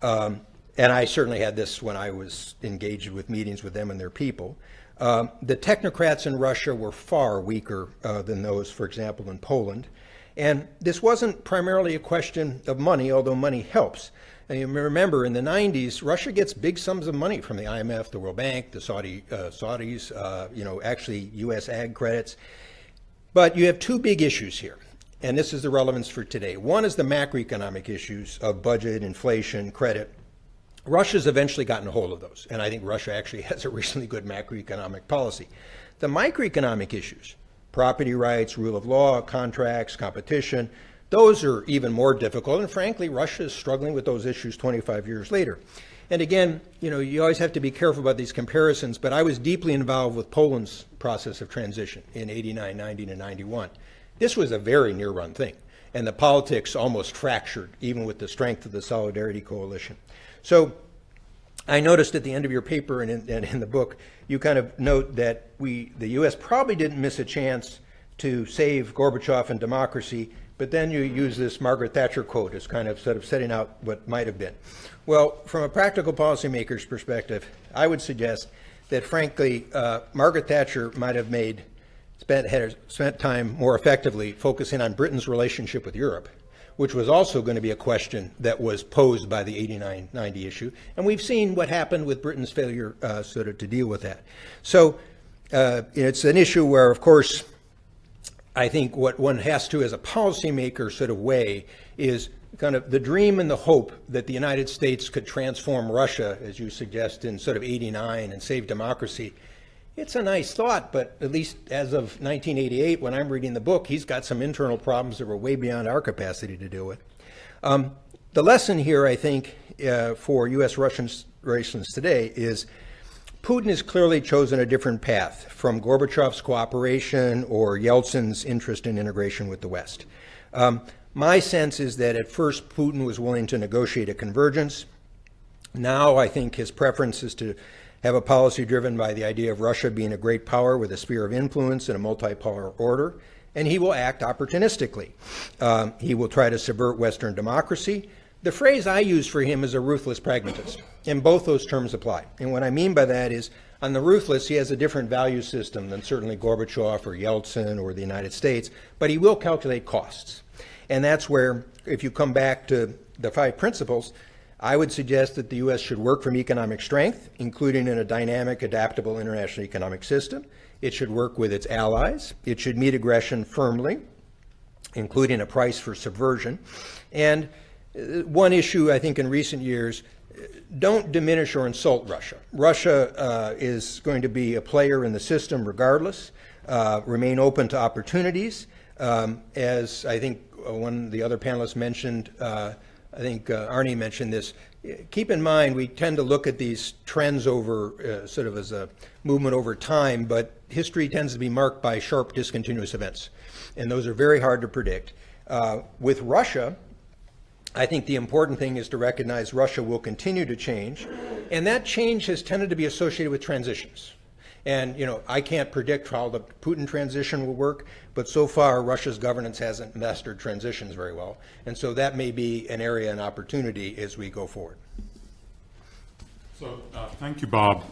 And I certainly had this when I was engaged with meetings with them and their people. The technocrats in Russia were far weaker than those, for example, in Poland. And this wasn't primarily a question of money, although money helps. And you remember in the 90s, Russia gets big sums of money from the IMF, the World Bank, the Saudis, actually U.S. ag credits. But you have two big issues here, and this is the relevance for today. One is the macroeconomic issues of budget, inflation, credit. Russia's eventually gotten a hold of those, and I think Russia actually has a reasonably good macroeconomic policy. The microeconomic issues, property rights, rule of law, contracts, competition, those are even more difficult, and frankly, Russia is struggling with those issues 25 years later. And again, you always have to be careful about these comparisons, but I was deeply involved with Poland's process of transition in 89, 90, and 91. This was a very near-run thing, and the politics almost fractured, even with the strength of the Solidarity Coalition. So I noticed at the end of your paper and in the book, you kind of note that the U.S. probably didn't miss a chance to save Gorbachev and democracy, but then you use this Margaret Thatcher quote as kind of sort of setting out what might have been. Well, from a practical policymaker's perspective, I would suggest that, frankly, Margaret Thatcher might have spent time more effectively focusing on Britain's relationship with Europe, which was also going to be a question that was posed by the 89-90 issue. And we've seen what happened with Britain's failure sort of to deal with that. So it's an issue where, of course, I think what one has to, as a policymaker, sort of weigh is kind of the dream and the hope that the United States could transform Russia, as you suggest, in sort of 89 and save democracy. It's a nice thought, but at least as of 1988, when I'm reading the book, he's got some internal problems that were way beyond our capacity to deal with. The lesson here, I think, for U.S.-Russian relations today is Putin has clearly chosen a different path from Gorbachev's cooperation or Yeltsin's interest in integration with the West. My sense is that at first Putin was willing to negotiate a convergence. Now I think his preference is to have a policy driven by the idea of Russia being a great power with a sphere of influence in a multipolar order, and he will act opportunistically. He will try to subvert Western democracy. The phrase I use for him is a ruthless pragmatist, and both those terms apply. And what I mean by that is, on the ruthless, he has a different value system than certainly Gorbachev or Yeltsin or the United States, but he will calculate costs. And that's where, if you come back to the 5 principles, I would suggest that the U.S. should work from economic strength, including in a dynamic, adaptable international economic system. It should work with its allies. It should meet aggression firmly, including a price for subversion. And one issue, I think, in recent years, don't diminish or insult Russia. Russia is going to be a player in the system regardless, remain open to opportunities. As I think one of the other panelists mentioned, I think Arnie mentioned this. Keep in mind, we tend to look at these trends over sort of as a movement over time, but history tends to be marked by sharp discontinuous events, and those are very hard to predict. With Russia, I think the important thing is to recognize Russia will continue to change, and that change has tended to be associated with transitions. And, you know, I can't predict how the Putin transition will work, but so far Russia's governance hasn't mastered transitions very well. And so that may be an area and opportunity as we go forward. So thank you, Bob.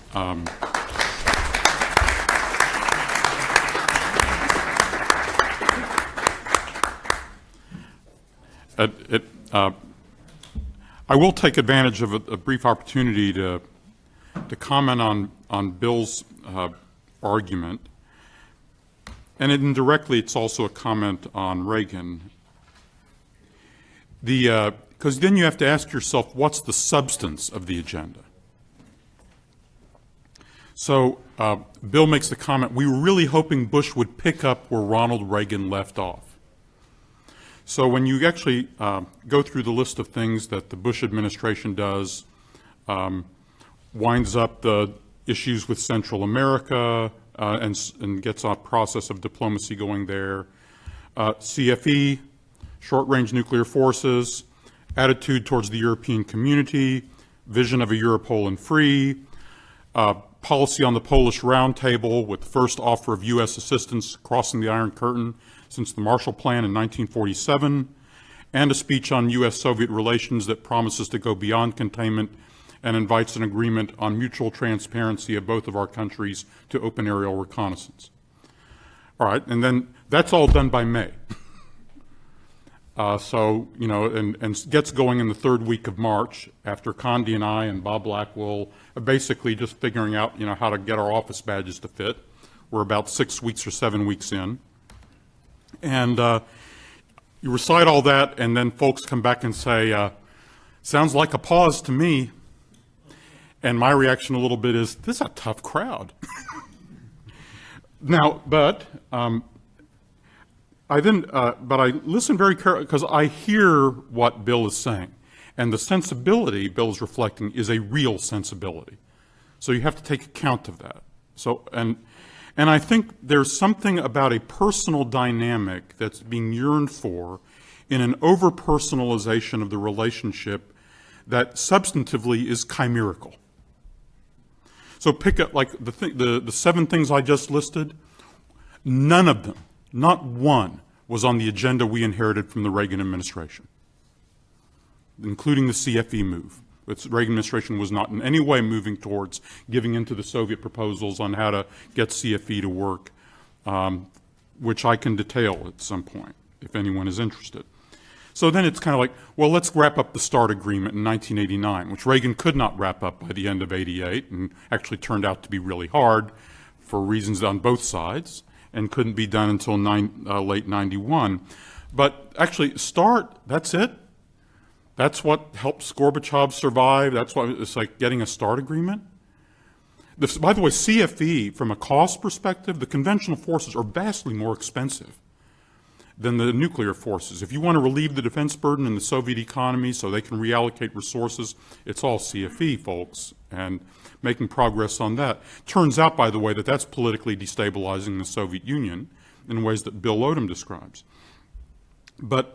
I will take advantage of a brief opportunity to comment on Bill's argument, and indirectly it's also a comment on Reagan. Because then you have to ask yourself, what's the substance of the agenda? So Bill makes the comment, we were really hoping Bush would pick up where Ronald Reagan left off. So when you actually go through the list of things that the Bush administration does, winds up the issues with Central America and gets a process of diplomacy going there, CFE, short-range nuclear forces, attitude towards the European community, vision of a Europe whole and free, policy on the Polish Roundtable with the first offer of U.S. assistance crossing the Iron Curtain since the Marshall Plan in 1947, and a speech on U.S.-Soviet relations that promises to go beyond containment and invites an agreement on mutual transparency of both of our countries to open aerial reconnaissance. All right, and then that's all done by May. So, you know, and gets going in the 3rd week of March after Condi and I and Bob Blackwell are basically just figuring out, you know, how to get our office badges to fit. We're about 6 weeks or 7 weeks in. And you recite all that, and then folks come back and say, sounds like a pause to me. And my reaction a little bit is, this is a tough crowd. Now, but I listen very carefully because I hear what Bill is saying. And the sensibility Bill is reflecting is a real sensibility. So you have to take account of that. So, and I think there's something about a personal dynamic that's being yearned for in an over-personalization of the relationship that substantively is chimerical. So pick up, like, the 7 things I just listed, none of them, not one, was on the agenda we inherited from the Reagan administration, including the CFE move. The Reagan administration was not in any way moving towards giving in to the Soviet proposals on how to get CFE to work, which I can detail at some point if anyone is interested. So then it's kind of like, well, let's wrap up the START agreement in 1989, which Reagan could not wrap up by the end of '88 and actually turned out to be really hard for reasons on both sides and couldn't be done until late 91. But actually, START, that's it. That's what helps Gorbachev survive. That's why it's like getting a START agreement. By the way, CFE, from a cost perspective, the conventional forces are vastly more expensive than the nuclear forces. If you want to relieve the defense burden in the Soviet economy so they can reallocate resources, it's all CFE, folks, and making progress on that. Turns out, by the way, that that's politically destabilizing the Soviet Union in ways that Bill Odom describes. But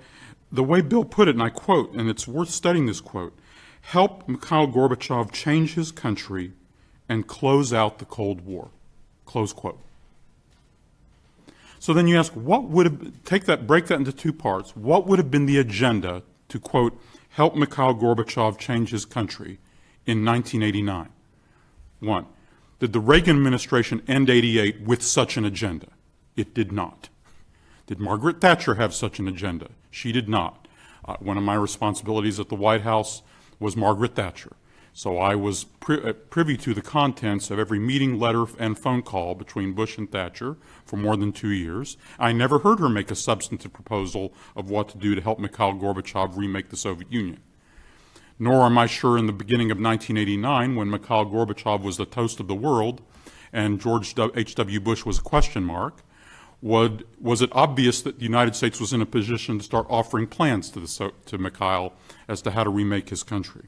the way Bill put it, and I quote, and it's worth studying this quote, help Mikhail Gorbachev change his country and close out the Cold War, close quote. So then you ask, what would have, break that into two parts. What would have been the agenda to, quote, help Mikhail Gorbachev change his country in 1989? One, did the Reagan administration end '88 with such an agenda? It did not. Did Margaret Thatcher have such an agenda? She did not. One of my responsibilities at the White House was Margaret Thatcher. So I was privy to the contents of every meeting, letter, and phone call between Bush and Thatcher for more than 2 years. I never heard her make a substantive proposal of what to do to help Mikhail Gorbachev remake the Soviet Union. Nor am I sure in the beginning of 1989, when Mikhail Gorbachev was the toast of the world and George H.W. Bush was a question mark, was it obvious that the United States was in a position to start offering plans to Mikhail as to how to remake his country.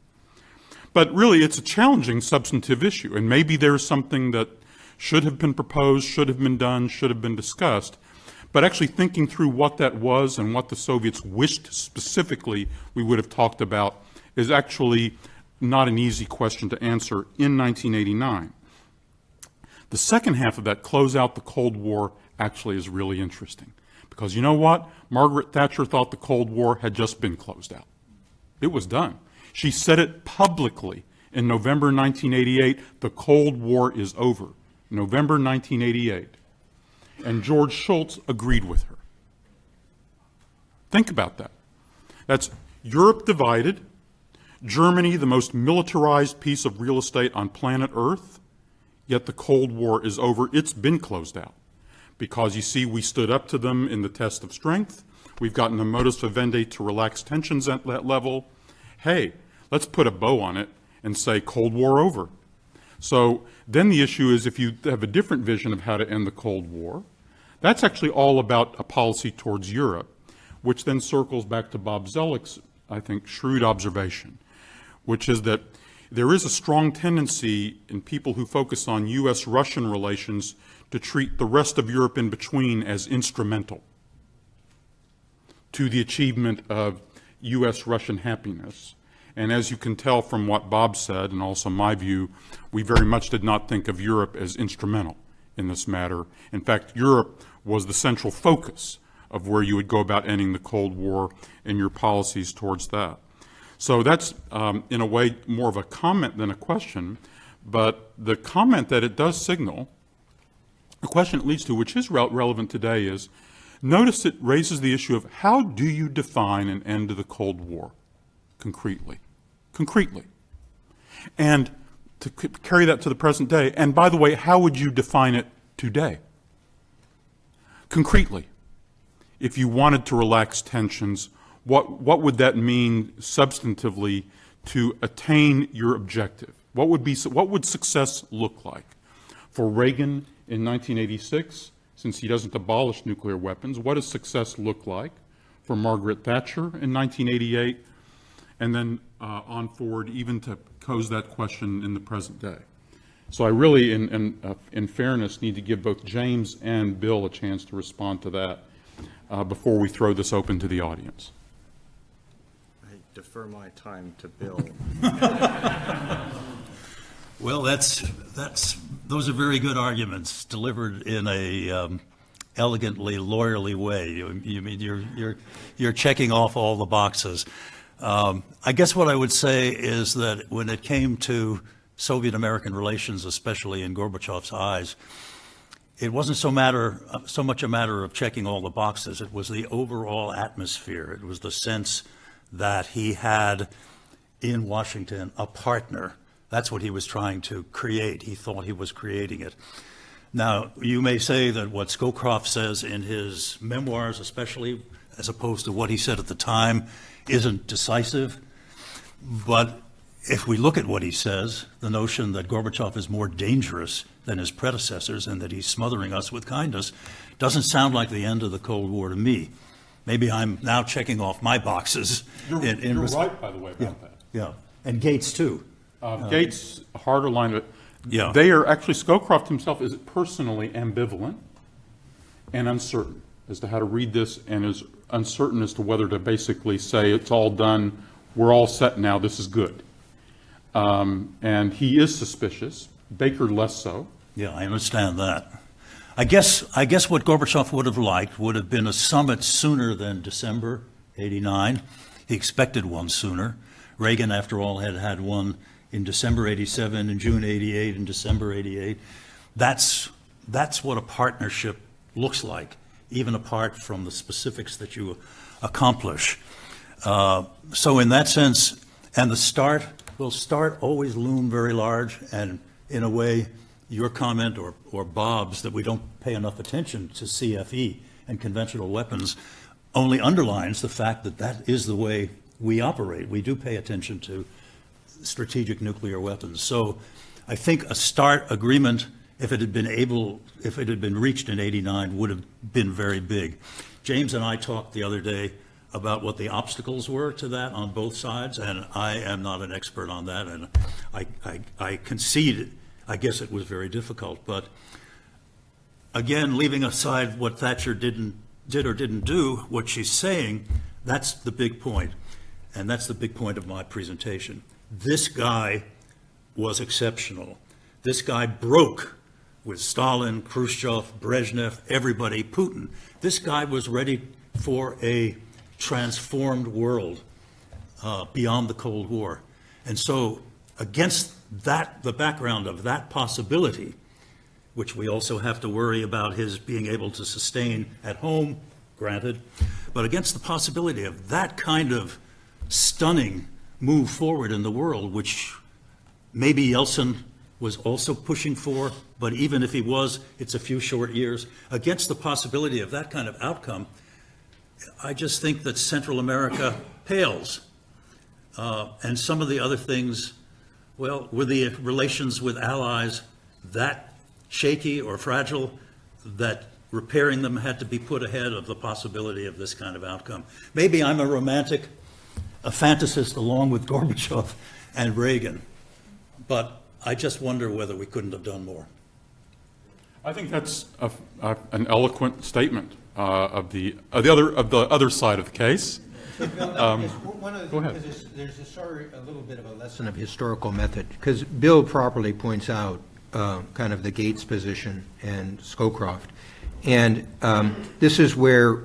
But really, it's a challenging substantive issue, and maybe there's something that should have been proposed, should have been done, should have been discussed. But actually thinking through what that was and what the Soviets wished specifically we would have talked about is actually not an easy question to answer in 1989. The second half of that, close out the Cold War, actually is really interesting. Because you know what? Margaret Thatcher thought the Cold War had just been closed out. It was done. She said it publicly in November 1988, the Cold War is over. November 1988. And George Shultz agreed with her. Think about that. That's Europe divided, Germany the most militarized piece of real estate on planet Earth, yet the Cold War is over. It's been closed out. Because you see, we stood up to them in the test of strength. We've gotten a modus vivendi to relax tensions at that level. Hey, let's put a bow on it and say Cold War over. So then the issue is, if you have a different vision of how to end the Cold War, that's actually all about a policy towards Europe, which then circles back to Bob Zellick's, I think, shrewd observation, which is that there is a strong tendency in people who focus on U.S.-Russian relations to treat the rest of Europe in between as instrumental to the achievement of U.S.-Russian happiness. And as you can tell from what Bob said, and also my view, we very much did not think of Europe as instrumental in this matter. In fact, Europe was the central focus of where you would go about ending the Cold War and your policies towards that. So that's, in a way, more of a comment than a question, but the comment that it does signal, the question it leads to, which is relevant today, is notice it raises the issue of how do you define an end to the Cold War concretely? Concretely. And to carry that to the present day, and by the way, how would you define it today? Concretely. If you wanted to relax tensions, what would that mean substantively to attain your objective? What would success look like? For Reagan in 1986, since he doesn't abolish nuclear weapons, what does success look like? For Margaret Thatcher in 1988, and then on forward, even to pose that question in the present day. So I really, in fairness, need to give both James and Bill a chance to respond to that before we throw this open to the audience. I defer my time to Bill. Well, those are very good arguments delivered in a elegantly, lawyerly way. You mean you're checking off all the boxes. I guess what I would say is that when it came to Soviet-American relations, especially in Gorbachev's eyes, it wasn't so much a matter of checking all the boxes. It was the overall atmosphere. It was the sense that he had in Washington a partner. That's what he was trying to create. He thought he was creating it. Now, you may say that what Scowcroft says in his memoirs, especially, as opposed to what he said at the time, isn't decisive. But if we look at what he says, the notion that Gorbachev is more dangerous than his predecessors and that he's smothering us with kindness doesn't sound like the end of the Cold War to me. Maybe I'm now checking off my boxes. You're right, by the way, about that. Yeah, and Gates too. Gates, harder line, but Yeah. they are actually, Scowcroft himself is personally ambivalent and uncertain as to how to read this, and is uncertain as to whether to basically say it's all done, we're all set now, this is good. And he is suspicious, Baker less so. Yeah, I understand that. I guess what Gorbachev would have liked would have been a summit sooner than December '89. He expected one sooner. Reagan, after all, had had one in December '87, in June '88, in December '88. That's what a partnership looks like, even apart from the specifics that you accomplish. So in that sense, and the start always loom very large, and in a way, your comment or Bob's that we don't pay enough attention to CFE and conventional weapons only underlines the fact that that is the way we operate. We do pay attention to strategic nuclear weapons. So I think a START agreement, if it had been reached in '89, would have been very big. James and I talked the other day about what the obstacles were to that on both sides, and I am not an expert on that, and I concede, I guess it was very difficult. But again, leaving aside what Thatcher did or didn't do, what she's saying, that's the big point, and that's the big point of my presentation. This guy was exceptional. This guy broke with Stalin, Khrushchev, Brezhnev, everybody, Putin. This guy was ready for a transformed world beyond the Cold War. And so against that, the background of that possibility, which we also have to worry about his being able to sustain at home, granted, but against the possibility of that kind of stunning move forward in the world, which maybe Yeltsin was also pushing for, but even if he was, it's a few short years. Against the possibility of that kind of outcome, I just think that Central America pales. And some of the other things, well, were the relations with allies that shaky or fragile that repairing them had to be put ahead of the possibility of this kind of outcome? Maybe I'm a romantic, a fantasist along with Gorbachev and Reagan, but I just wonder whether we couldn't have done more. I think that's an eloquent statement of the other side of the case. Go ahead. There's a little bit of a lesson of historical method, because Bill properly points out kind of the Gates position and Scowcroft. And this is where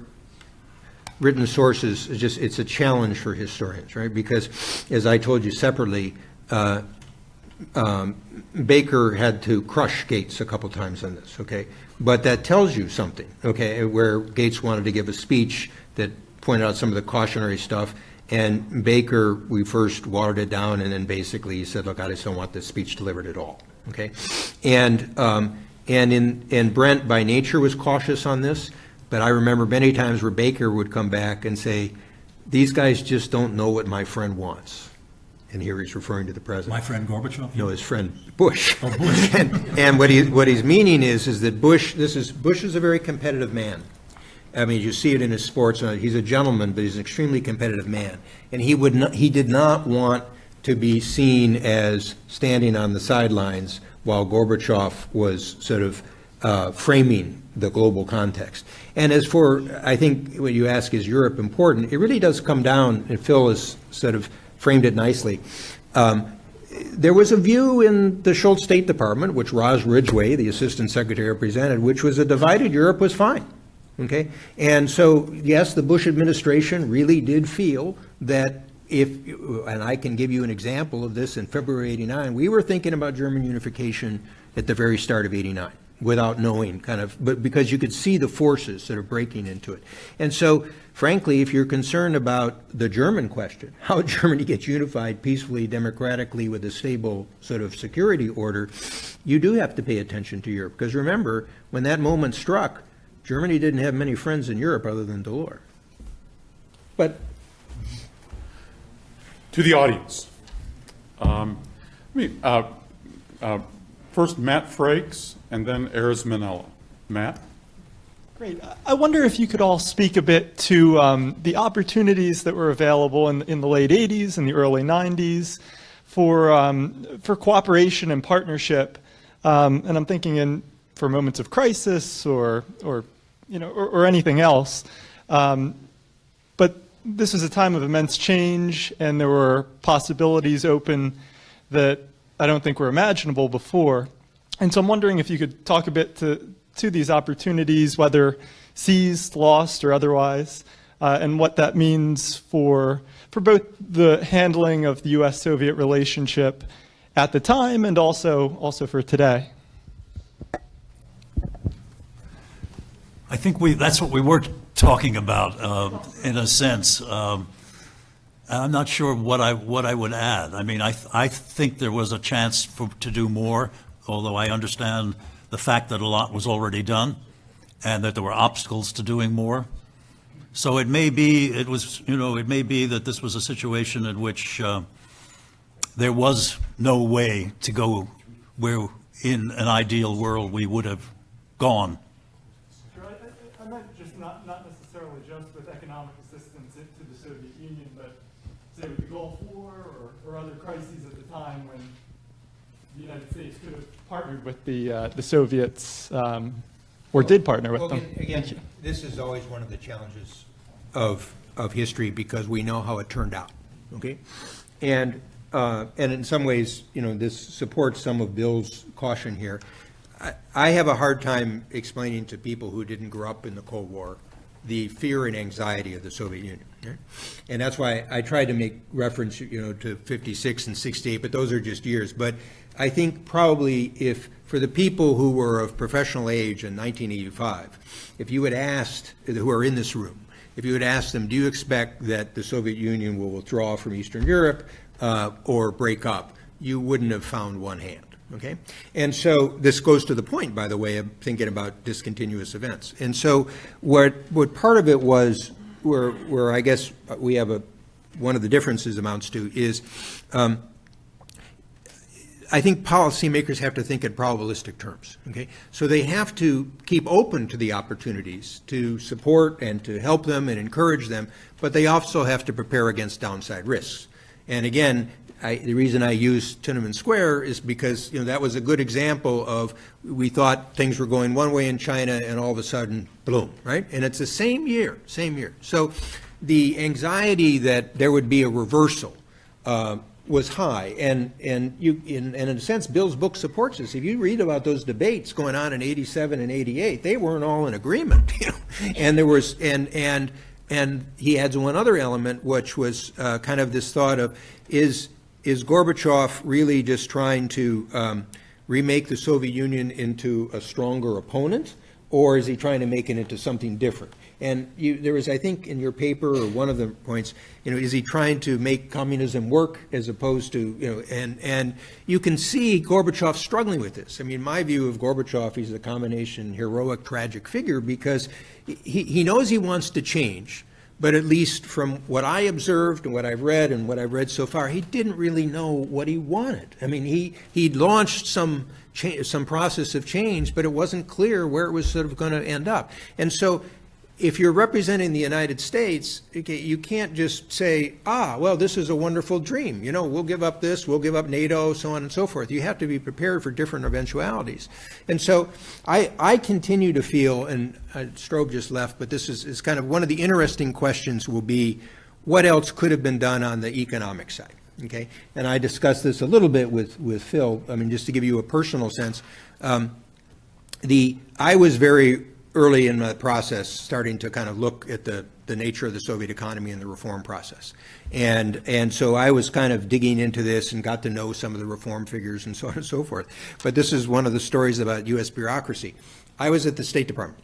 written sources, it's a challenge for historians, right? Because as I told you separately, Baker had to crush Gates a couple times on this, okay? But that tells you something, okay, where Gates wanted to give a speech that pointed out some of the cautionary stuff, and Baker, we first watered it down, and then basically he said, look, I just don't want this speech delivered at all, okay? And Brent, by nature, was cautious on this, but I remember many times where Baker would come back and say, these guys just don't know what my friend wants. And here he's referring to the president. My friend Gorbachev? No, his friend Bush. Oh, Bush. and what he's meaning is that Bush is a very competitive man. I mean, you see it in his sports. He's a gentleman, but he's an extremely competitive man. And he did not want to be seen as standing on the sidelines while Gorbachev was sort of framing the global context. And as for, I think what you ask, is Europe important? It really does come down, and Phil has sort of framed it nicely. There was a view in the Schultz State Department, which Roz Ridgway, the Assistant Secretary, represented, which was a divided Europe was fine. Okay? And so, yes, the Bush administration really did feel that and I can give you an example of this in February '89, we were thinking about German unification at the very start of '89 without knowing but because you could see the forces that are breaking into it. And so, frankly, if you're concerned about the German question, how Germany gets unified peacefully, democratically with a stable sort of security order, you do have to pay attention to Europe. Because remember, when that moment struck, Germany didn't have many friends in Europe other than Delors. But to the audience, first Matt Frakes and then Erez Manella. Matt? Great. I wonder if you could all speak a bit to the opportunities that were available in the late 80s and the early 90s for cooperation and partnership. And I'm thinking for moments of crisis or anything else. But this was a time of immense change, and there were possibilities open that I don't think were imaginable before. And so I'm wondering if you could talk a bit to these opportunities, whether seized, lost, or otherwise, and what that means for both the handling of the U.S.-Soviet relationship at the time and also for today. I think that's what we were talking about, in a sense. I'm not sure what I would add. I mean, I think there was a chance to do more, although I understand the fact that a lot was already done, and that there were obstacles to doing more. So it may be that this was a situation in which there was no way to go where, in an ideal world, we would have gone. I meant just not necessarily just with economic assistance to the Soviet Union, but say with the Gulf War or other crises at the time when the United States could have partnered with the Soviets or did partner with them. Again, this is always one of the challenges of history because we know how it turned out. Okay, and in some ways, this supports some of Bill's caution here. I have a hard time explaining to people who didn't grow up in the Cold War the fear and anxiety of the Soviet Union. Right? And that's why I tried to make reference, to 56 and 68, but those are just years. But I think probably for the people who were of professional age in 1985, if you had asked, who are in this room, if you had asked them, do you expect that the Soviet Union will withdraw from Eastern Europe or break up, you wouldn't have found one hand. Okay, and so this goes to the point, by the way, of thinking about discontinuous events. And so what part of it was, where I guess we have one of the differences amounts to is, I think policymakers have to think in probabilistic terms. Okay, so they have to keep open to the opportunities to support and to help them and encourage them, but they also have to prepare against downside risks. And again, the reason I use Tiananmen Square is because that was a good example of we thought things were going one way in China and all of a sudden, boom, right? And it's the same year. So the anxiety that there would be a reversal was high, and in a sense, Bill's book supports this. If you read about those debates going on in '87 and '88, they weren't all in agreement, and there was and he adds one other element, which was kind of this thought of is Gorbachev really just trying to remake the Soviet Union into a stronger opponent, or is he trying to make it into something different? And there was, I think, in your paper, or one of the points, is he trying to make communism work as opposed to, and you can see Gorbachev struggling with this. I mean, my view of Gorbachev, he's a combination heroic, tragic figure because he knows he wants to change. But at least from what I observed and what I've read and what I've read so far, he didn't really know what he wanted. I mean, he'd launched some process of change, but it wasn't clear where it was sort of going to end up. And so if you're representing the United States, you can't just say, well, this is a wonderful dream. We'll give up this, we'll give up NATO, so on and so forth. You have to be prepared for different eventualities. And so I continue to feel, and Strobe just left, but this is kind of one of the interesting questions will be, what else could have been done on the economic side? Okay, and I discussed this a little bit with Phil. I mean, just to give you a personal sense, I was very early in the process, starting to kind of look at the nature of the Soviet economy and the reform process. And so I was kind of digging into this and got to know some of the reform figures and so on and so forth. But this is one of the stories about U.S. bureaucracy. I was at the State Department.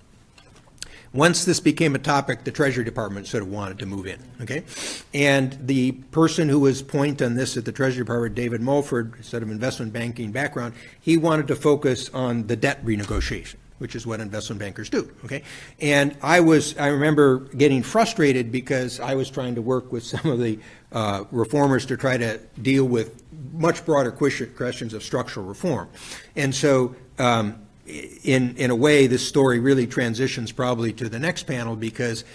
Once this became a topic, the Treasury Department sort of wanted to move in, okay? And the person who was point on this at the Treasury Department, David Mulford, sort of investment banking background, he wanted to focus on the debt renegotiation, which is what investment bankers do, okay? And I remember getting frustrated because I was trying to work with some of the reformers to try to deal with much broader questions of structural reform. And so in a way, this story really transitions probably to the next panel because,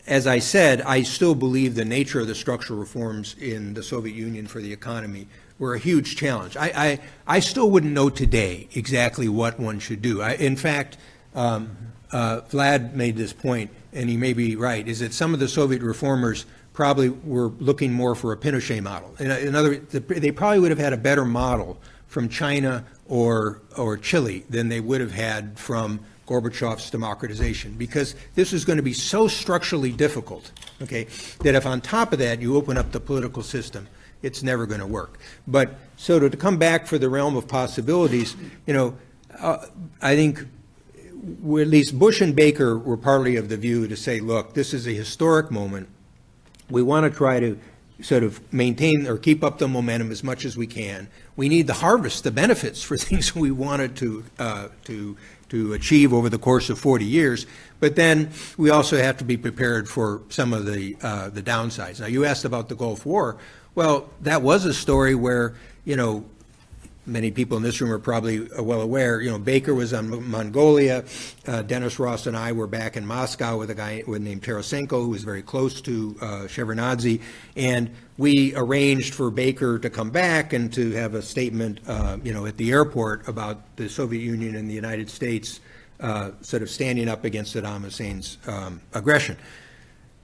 as I said, I still believe the nature of the structural reforms in the Soviet Union for the economy were a huge challenge. I still wouldn't know today exactly what one should do. In fact, Vlad made this point, and he may be right, is that some of the Soviet reformers probably were looking more for a Pinochet model. In other words, they probably would have had a better model from China or Chile than they would have had from Gorbachev's democratization, because this is going to be so structurally difficult, okay, that if on top of that you open up the political system, it's never going to work. But so to come back for the realm of possibilities, I think at least Bush and Baker were partly of the view to say, look, this is a historic moment. We want to try to sort of maintain or keep up the momentum as much as we can. We need to harvest the benefits for things we wanted to achieve over the course of 40 years. But then we also have to be prepared for some of the downsides. Now, you asked about the Gulf War. Well, that was a story where, many people in this room are probably well aware, Baker was on Mongolia. Dennis Ross and I were back in Moscow with a guy named Tarasenko, who was very close to Shevardnadze. And we arranged for Baker to come back and to have a statement, at the airport about the Soviet Union and the United States sort of standing up against Saddam Hussein's aggression.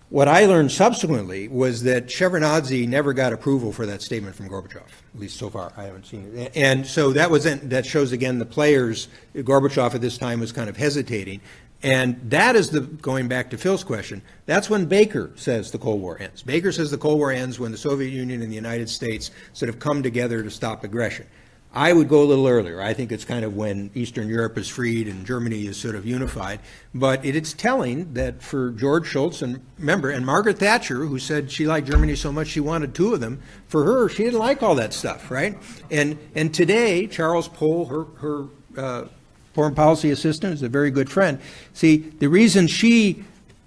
What I learned subsequently was that Shevardnadze never got approval for that statement from Gorbachev, at least so far. I haven't seen it. And so that shows again the players. Gorbachev at this time was kind of hesitating. And that is going back to Phil's question, that's when Baker says the Cold War ends. Baker says the Cold War ends when the Soviet Union and the United States sort of come together to stop aggression. I would go a little earlier. I think it's kind of when Eastern Europe is freed and Germany is sort of unified. But it's telling that for George Shultz and Margaret Thatcher, who said she liked Germany so much she wanted two of them, for her, she didn't like all that stuff, right? And today, Charles Pohl, her foreign policy assistant, is a very good friend. See, the reason she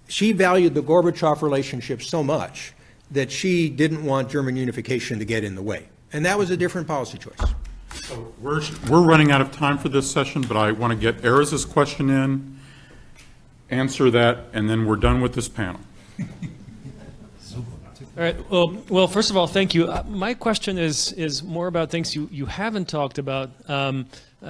valued the Gorbachev relationship so much that she didn't want German unification to get in the way. And that was a different policy choice. So we're running out of time for this session, but I want to get Erez's question in, answer that, and then we're done with this panel. All right. Well, first of all, thank you. My question is more about things you haven't talked about.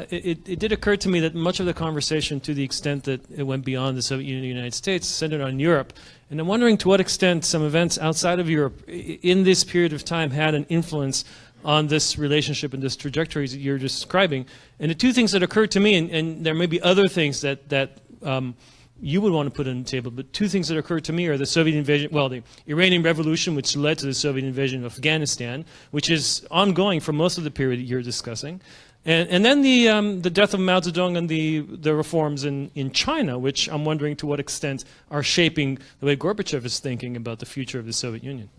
It did occur to me that much of the conversation, to the extent that it went beyond the Soviet Union and the United States, centered on Europe. And I'm wondering to what extent some events outside of Europe in this period of time had an influence on this relationship and this trajectory that you're describing. And the two things that occurred to me, and there may be other things that you would want to put on the table, but two things that occurred to me are the Soviet invasion, the Iranian Revolution, which led to the Soviet invasion of Afghanistan, which is ongoing for most of the period that you're discussing. And then the death of Mao Zedong and the reforms in China, which I'm wondering to what extent are shaping the way Gorbachev is thinking about the future of the Soviet Union.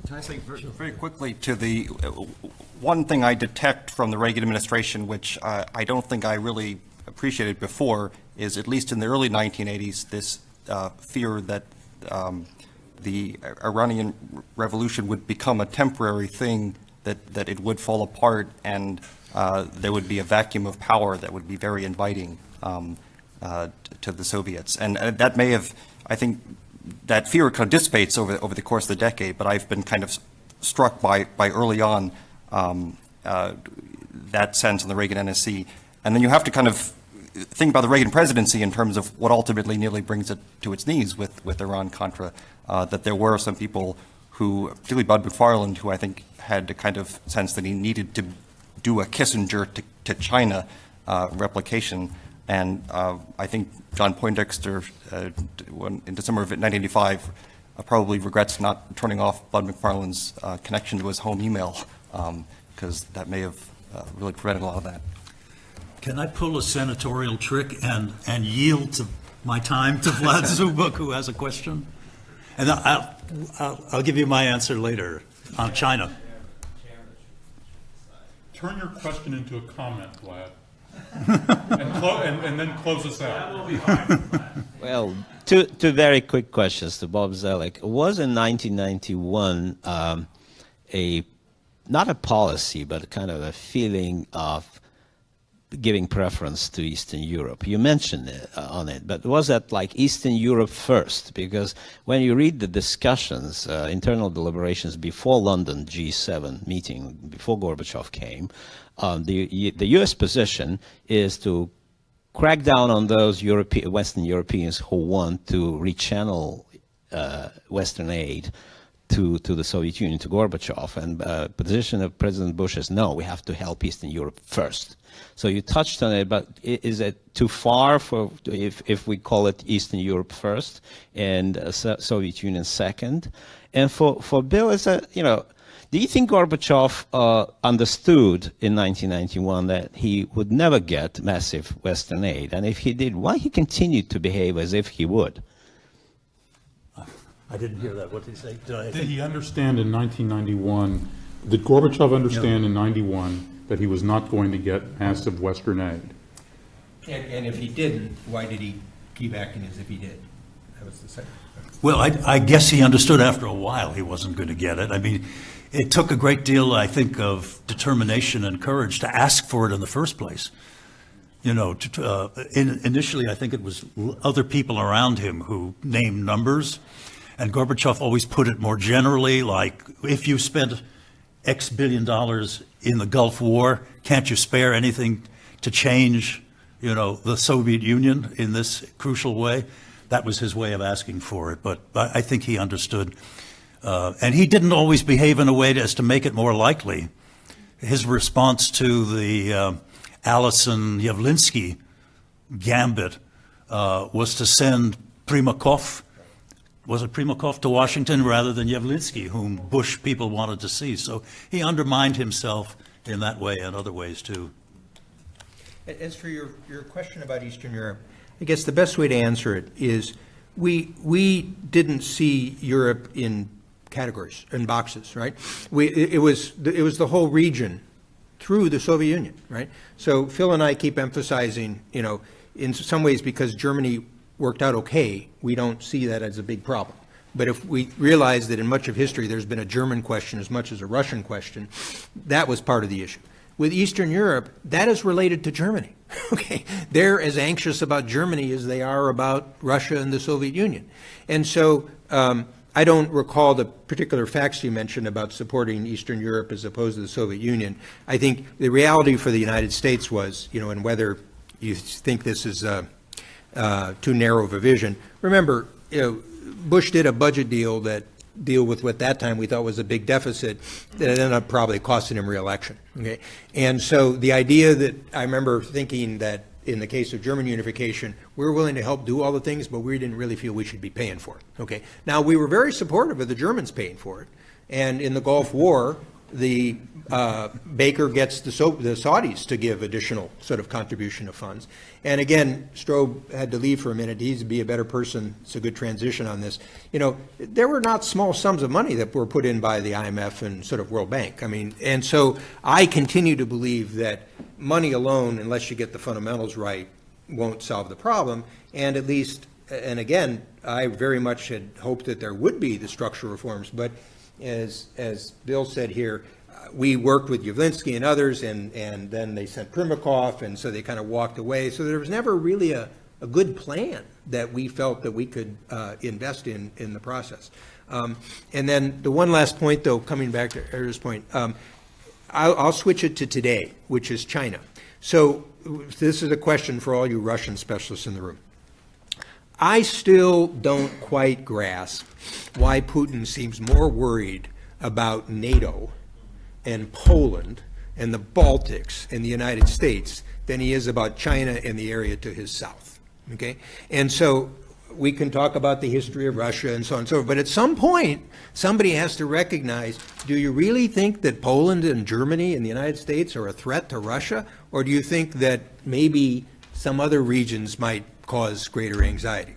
Can I say very quickly to the one thing I detect from the Reagan administration, which I don't think I really appreciated before, is at least in the early 1980s, this fear that the Iranian Revolution would become a temporary thing, that it would fall apart, and there would be a vacuum of power that would be very inviting to the Soviets. And that may have, I think, that fear kind of dissipates over the course of the decade, but I've been kind of struck by early on that sense in the Reagan NSC. And then you have to kind of think about the Reagan presidency in terms of what ultimately nearly brings it to its knees with Iran-Contra, that there were some people who, particularly Bud McFarland, who I think had the kind of sense that he needed to do a Kissinger to China replication. And I think John Poindexter, in December of 1985, probably regrets not turning off Bud McFarlane's connection to his home email, because that may have really prevented a lot of that. Can I pull a senatorial trick and yield to my time to Vlad Zubuk, who has a question? And I'll give you my answer later on China. Turn your question into a comment, Vlad. and then close us out. Well, two very quick questions to Bob Zellick. Was in 1991 not a policy, but kind of a feeling of giving preference to Eastern Europe? You mentioned it, on it, but was that like Eastern Europe first? Because when you read the discussions, internal deliberations before London G7 meeting, before Gorbachev came, the U.S. position is to crack down on those Western Europeans who want to rechannel Western aid to the Soviet Union, to Gorbachev. And position of President Bush is, no, we have to help Eastern Europe first. So you touched on it, but is it too far for if we call it Eastern Europe first and Soviet Union second? And for Bill, is that, do you think Gorbachev understood in 1991 that he would never get massive Western aid? And if he did, why he continued to behave as if he would? I didn't hear that. What did he say? Did he understand in 1991, did Gorbachev understand in 91 that he was not going to get massive Western aid? And if he didn't, why did he keep acting as if he did? That was the second. Well, I guess he understood after a while he wasn't going to get it. I mean, it took a great deal, I think, of determination and courage to ask for it in the first place. Initially, I think it was other people around him who named numbers. And Gorbachev always put it more generally, like, if you spent X billion dollars in the Gulf War, can't you spare anything to change, the Soviet Union in this crucial way? That was his way of asking for it. But I think he understood. And he didn't always behave in a way as to make it more likely. His response to the Allison-Yavlinsky gambit was to send Primakov. Was it Primakov to Washington rather than Yavlinsky, whom Bush people wanted to see? So he undermined himself in that way and other ways, too. As for your question about Eastern Europe, I guess the best way to answer it is we didn't see Europe in categories, in boxes, right? It was the whole region through the Soviet Union, right? So Phil and I keep emphasizing, in some ways because Germany worked out okay, we don't see that as a big problem. But if we realize that in much of history there's been a German question as much as a Russian question, that was part of the issue. With Eastern Europe, that is related to Germany. Okay, they're as anxious about Germany as they are about Russia and the Soviet Union. And so I don't recall the particular facts you mentioned about supporting Eastern Europe as opposed to the Soviet Union. I think the reality for the United States was, and whether you think this is too narrow of a vision. Remember, Bush did a budget deal with what that time we thought was a big deficit that ended up probably costing him re-election. Okay, and so the idea that I remember thinking that in the case of German unification, we were willing to help do all the things, but we didn't really feel we should be paying for it. Okay, now we were very supportive of the Germans paying for it, and in the Gulf War, the Baker gets the Saudis to give additional sort of contribution of funds. And again, Strobe had to leave for a minute. He's to be a better person. It's a good transition on this. There were not small sums of money that were put in by the IMF and sort of World Bank. I mean, and so I continue to believe that money alone, unless you get the fundamentals right, won't solve the problem. And at least, and again, I very much had hoped that there would be the structural reforms, but as Bill said here, we worked with Yavlinsky and others, and then they sent Primakov, and so they kind of walked away. So there was never really a good plan that we felt that we could invest in the process. And then the one last point, though, coming back to Eric's point, I'll switch it to today, which is China. So this is a question for all you Russian specialists in the room. I still don't quite grasp why Putin seems more worried about NATO and Poland and the Baltics and the United States than he is about China and the area to his south. Okay? And so we can talk about the history of Russia and so on and so forth, but at some point, somebody has to recognize, do you really think that Poland and Germany and the United States are a threat to Russia? Or do you think that maybe some other regions might cause greater anxiety?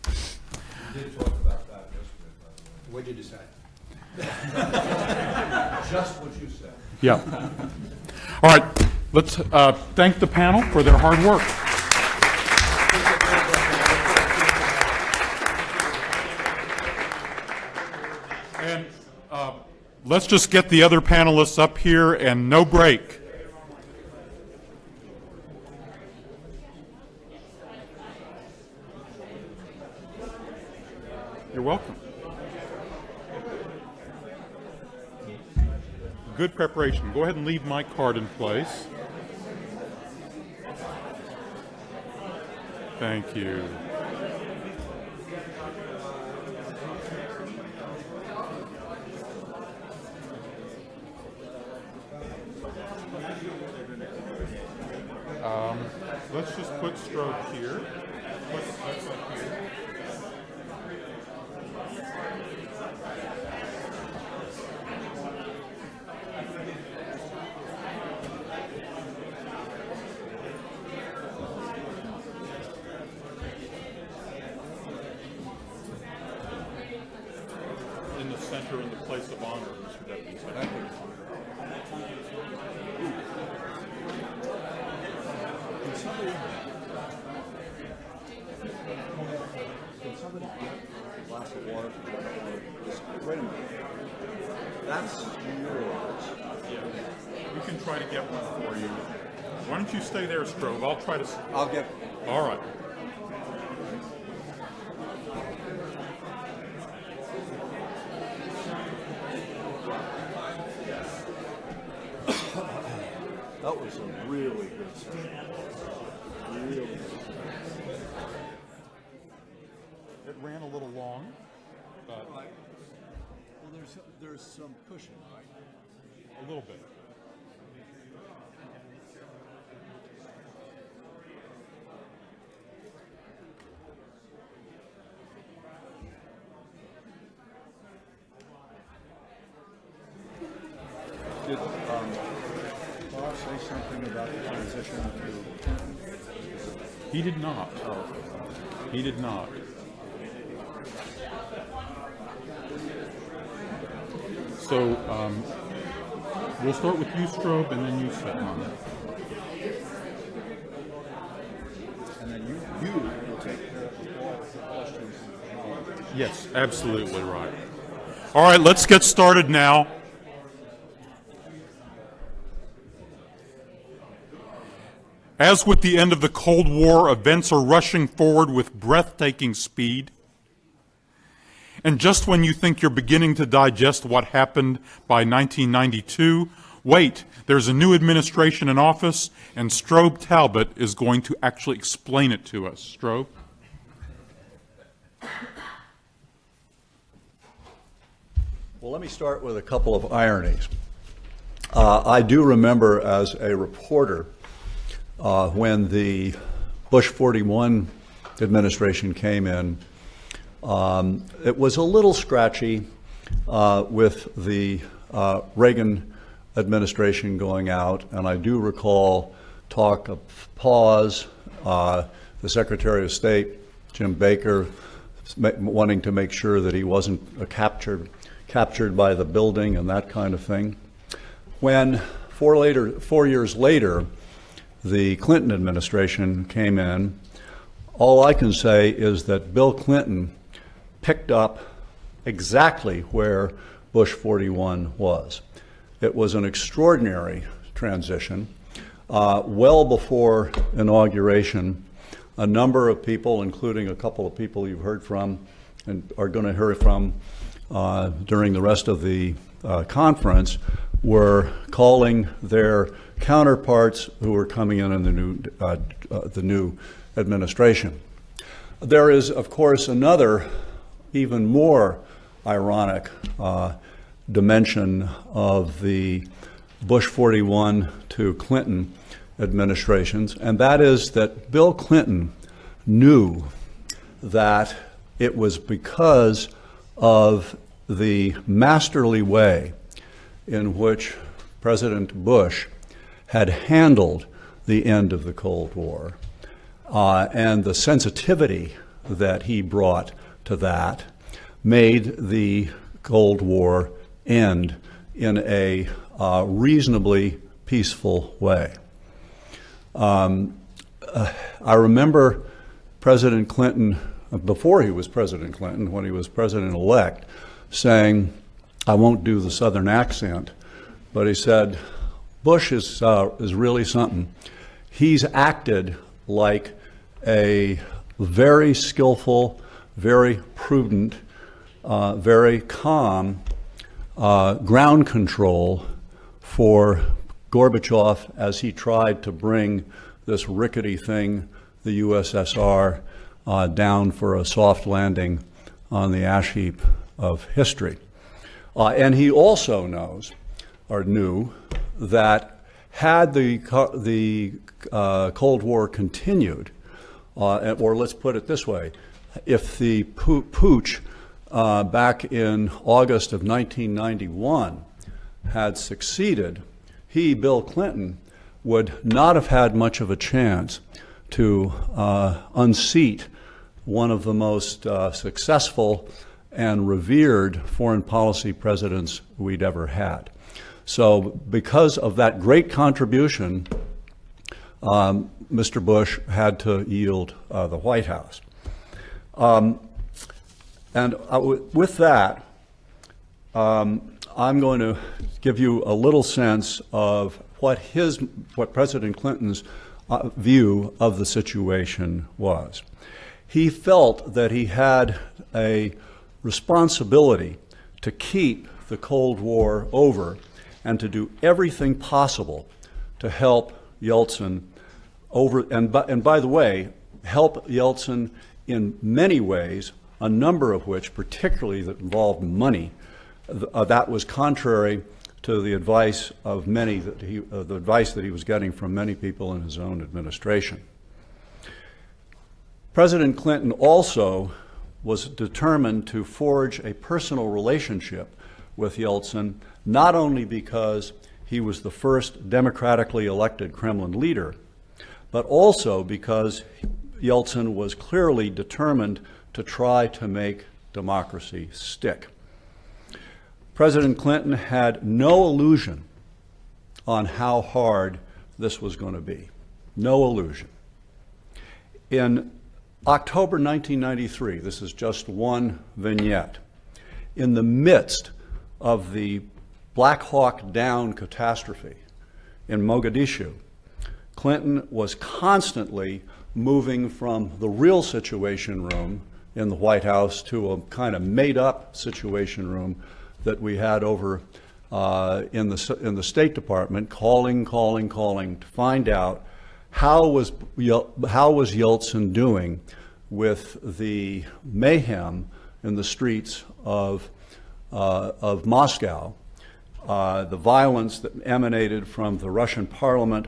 We did talk about that yesterday, by the way. What did you decide? Just what you said. Yeah. All right, let's thank the panel for their hard work. And let's just get the other panelists up here and no break. You're welcome. Good preparation. Go ahead and leave my card in place. Thank you. Let's just put stroke here. Let's up here. In the center, in the place of honor, Mr. Deputy Secretary. Can somebody get a glass of water? Wait a minute. That's yours. Yeah. We can try to get one for you. Why don't you stay there, Strove? I'll try to... I'll get... All right. That was a really good session. Really good. It ran a little long, but... Well, there's some cushion, right? A little bit. Did Bob say something about the transition to... He did not. Oh. He did not. So we'll start with you, Strobe, and then you, Svetlana. And then you will take all the questions. Yes, absolutely right. All right, let's get started now. As with the end of the Cold War, events are rushing forward with breathtaking speed. And just when you think you're beginning to digest what happened by 1992, wait, there's a new administration in office, and Strobe Talbot is going to actually explain it to us. Strobe? Well, let me start with a couple of ironies. I do remember as a reporter when the Bush 41 administration came in, it was a little scratchy with the Reagan administration going out, and I do recall talk of pause, the Secretary of State, Jim Baker, wanting to make sure that he wasn't captured by the building and that kind of thing. When 4 years later, the Clinton administration came in, all I can say is that Bill Clinton picked up exactly where Bush 41 was. It was an extraordinary transition. Well before inauguration, a number of people, including a couple of people you've heard from and are going to hear from during the rest of the conference, were calling their counterparts who were coming in the new administration. There is, of course, another even more ironic dimension of the Bush 41 to Clinton administrations, and that is that Bill Clinton knew that it was because of the masterly way in which President Bush had handled the end of the Cold War and the sensitivity that he brought to that made the Cold War end in a reasonably peaceful way. I remember President Clinton, before he was President Clinton, when he was president-elect, saying, I won't do the Southern accent, but he said, Bush is really something. He's acted like a very skillful, very prudent, very calm ground control for Gorbachev as he tried to bring this rickety thing, the USSR, down for a soft landing on the ash heap of history. And he also knows, or knew, that had the Cold War continued, or let's put it this way, if the putsch back in August of 1991 had succeeded, he, Bill Clinton, would not have had much of a chance to unseat one of the most successful and revered foreign policy presidents we'd ever had. So because of that great contribution, Mr. Bush had to yield the White House. With that, I'm going to give you a little sense of what President Clinton's view of the situation was. He felt that he had a responsibility to keep the Cold War over and to do everything possible to help Yeltsin over, and by the way, help Yeltsin in many ways, a number of which, particularly that involved money, that was contrary to the advice of many the advice that he was getting from many people in his own administration. President Clinton also was determined to forge a personal relationship with Yeltsin, not only because he was the first democratically elected Kremlin leader, but also because Yeltsin was clearly determined to try to make democracy stick. President Clinton had no illusion on how hard this was going to be. No illusion. In October 1993, this is just one vignette, in the midst of the Black Hawk Down catastrophe in Mogadishu, Clinton was constantly moving from the real Situation Room in the White House to a kind of made-up Situation Room that we had over in the State Department, calling to find out how was Yeltsin doing with the mayhem in the streets of Moscow, the violence that emanated from the Russian parliament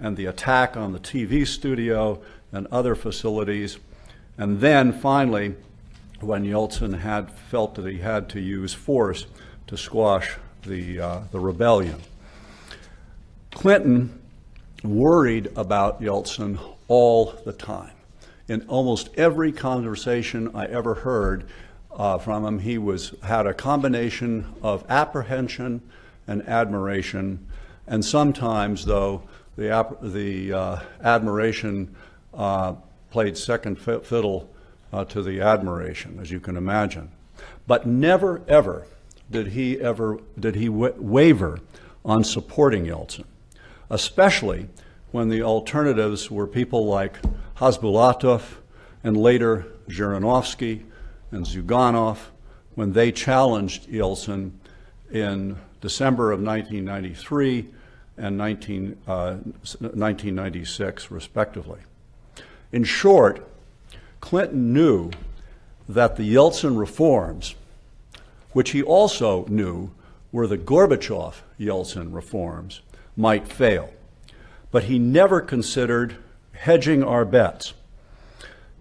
and the attack on the TV studio and other facilities. And then finally, when Yeltsin had felt that he had to use force to squash the rebellion. Clinton worried about Yeltsin all the time. In almost every conversation I ever heard from him, he had a combination of apprehension and admiration, and sometimes, though, the admiration played second fiddle to the admiration, as you can imagine. But never, ever did he waver on supporting Yeltsin, especially when the alternatives were people like Hasbulatov and later Zhirinovsky and Zyuganov, when they challenged Yeltsin in December of 1993 and 1996, respectively. In short, Clinton knew that the Yeltsin reforms, which he also knew were the Gorbachev-Yeltsin reforms might fail. But he never considered hedging our bets,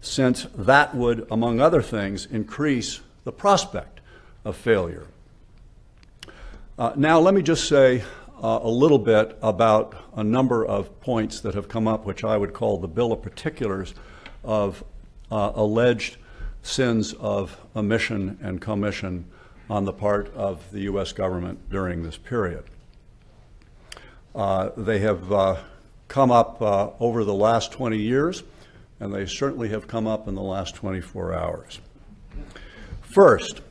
since that would, among other things, increase the prospect of failure. Now, let me just say a little bit about a number of points that have come up, which I would call the bill of particulars of alleged sins of omission and commission on the part of the U.S. government during this period. They have come up over the last 20 years, and they certainly have come up in the last 24 hours. First,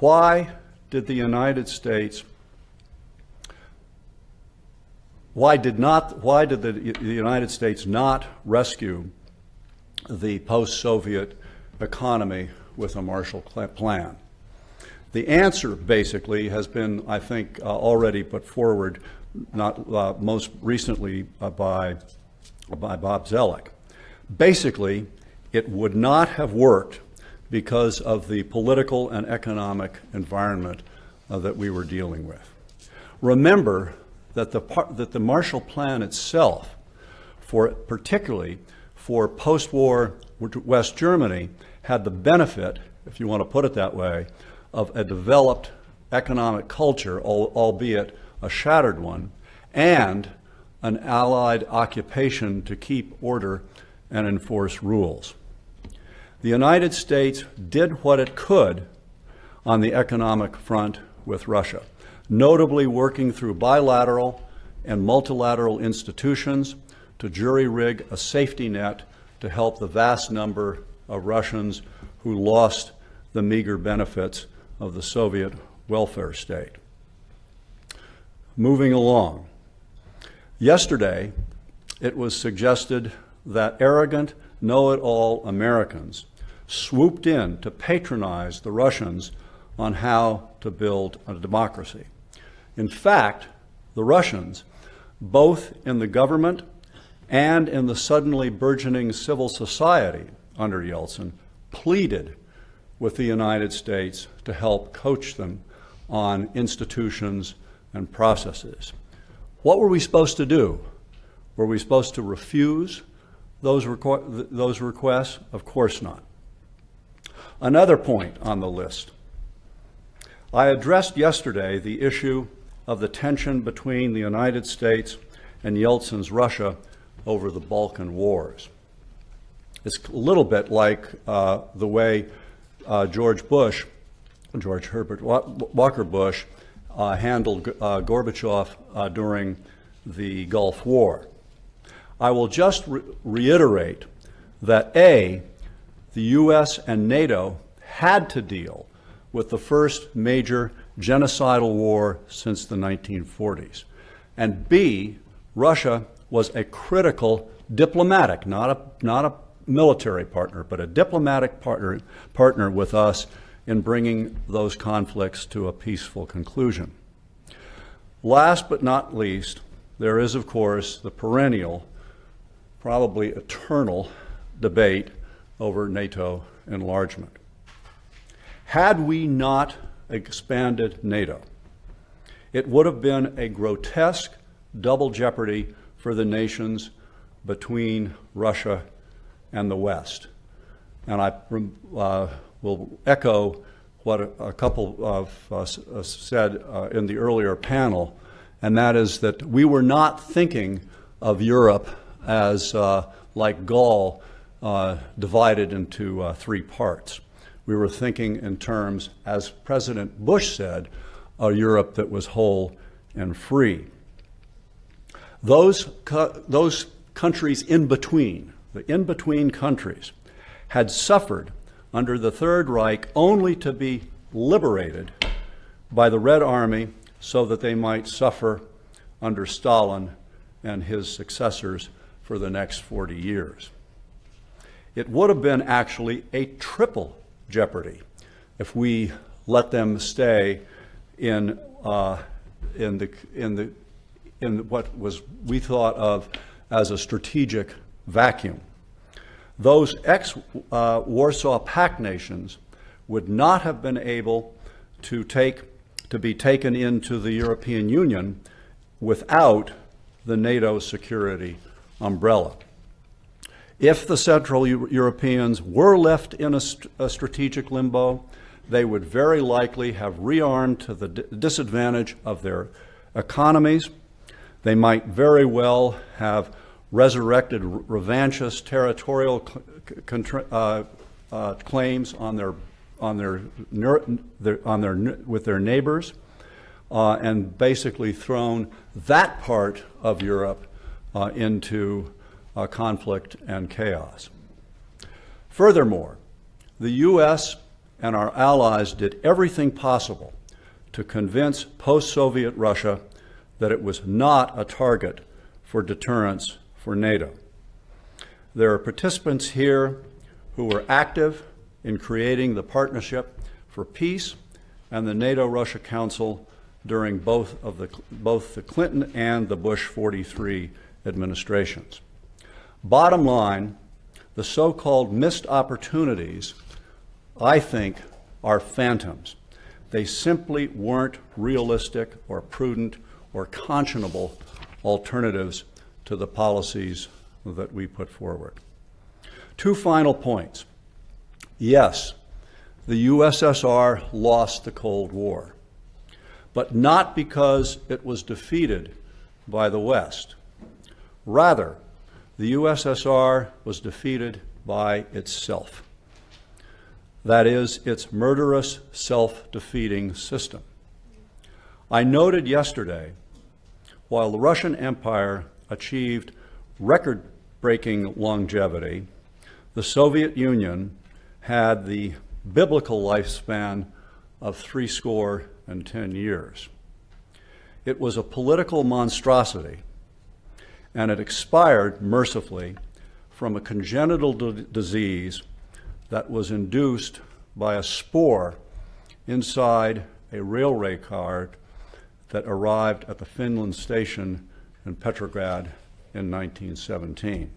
why did the United States, why did the United States not rescue the post-Soviet economy with a Marshall Plan? The answer, basically, has been, I think, already put forward, not most recently by Bob Zellick. Basically, it would not have worked because of the political and economic environment that we were dealing with. Remember that the Marshall Plan itself, particularly for post-war West Germany, had the benefit, if you want to put it that way, of a developed economic culture, albeit a shattered one, and an Allied occupation to keep order and enforce rules. The United States did what it could on the economic front with Russia, notably working through bilateral and multilateral institutions to jury-rig a safety net to help the vast number of Russians who lost the meager benefits of the Soviet welfare state. Moving along. Yesterday, it was suggested that arrogant, know-it-all Americans swooped in to patronize the Russians on how to build a democracy. In fact, the Russians, both in the government and in the suddenly burgeoning civil society under Yeltsin, pleaded with the United States to help coach them on institutions and processes. What were we supposed to do? Were we supposed to refuse those requests? Of course not. Another point on the list. I addressed yesterday the issue of the tension between the United States and Yeltsin's Russia over the Balkan Wars. It's a little bit like the way George Herbert Walker Bush handled Gorbachev during the Gulf War. I will just reiterate that A, the U.S. and NATO had to deal with the first major genocidal war since the 1940s. And B, Russia was a critical diplomatic, not a military partner, but a diplomatic partner with us in bringing those conflicts to a peaceful conclusion. Last but not least, there is, of course, the perennial, probably eternal, debate over NATO enlargement. Had we not expanded NATO, it would have been a grotesque double jeopardy for the nations between Russia and the West. And I will echo what a couple of us said in the earlier panel, and that is that we were not thinking of Europe as like Gaul divided into three parts. We were thinking in terms, as President Bush said, a Europe that was whole and free. Those countries in between, the in-between countries, had suffered under the Third Reich only to be liberated by the Red Army so that they might suffer under Stalin and his successors for the next 40 years. It would have been actually a triple jeopardy if we let them stay in what was we thought of as a strategic vacuum. Those ex-Warsaw Pact nations would not have been able to take to be taken into the European Union without the NATO security umbrella. If the Central Europeans were left in a strategic limbo, they would very likely have rearmed to the disadvantage of their economies. They might very well have resurrected revanchist territorial claims with their neighbors, and basically thrown that part of Europe into conflict and chaos. Furthermore, the U.S. and our allies did everything possible to convince post-Soviet Russia that it was not a target for deterrence for NATO. There are participants here who were active in creating the Partnership for Peace and the NATO-Russia Council during both the Clinton and the Bush 43 administrations. Bottom line, the so-called missed opportunities, I think, are phantoms. They simply weren't realistic or prudent or conscionable alternatives to the policies that we put forward. Two final points. Yes, the USSR lost the Cold War, but not because it was defeated by the West. Rather, the USSR was defeated by itself. That is, its murderous, self-defeating system. I noted yesterday, while the Russian Empire achieved record-breaking longevity, the Soviet Union had the biblical lifespan of 70 years. It was a political monstrosity, and it expired mercifully from a congenital disease that was induced by a spore inside a railway car that arrived at the Finland station in Petrograd in 1917.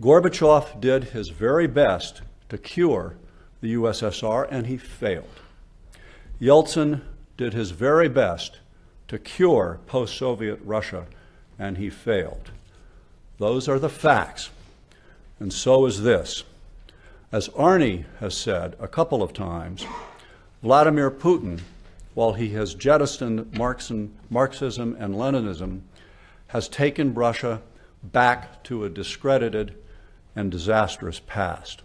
Gorbachev did his very best to cure the USSR, and he failed. Yeltsin did his very best to cure post-Soviet Russia, and he failed. Those are the facts, and so is this. As Arnie has said a couple of times, Vladimir Putin, while he has jettisoned Marxism and Leninism, has taken Russia back to a discredited and disastrous past.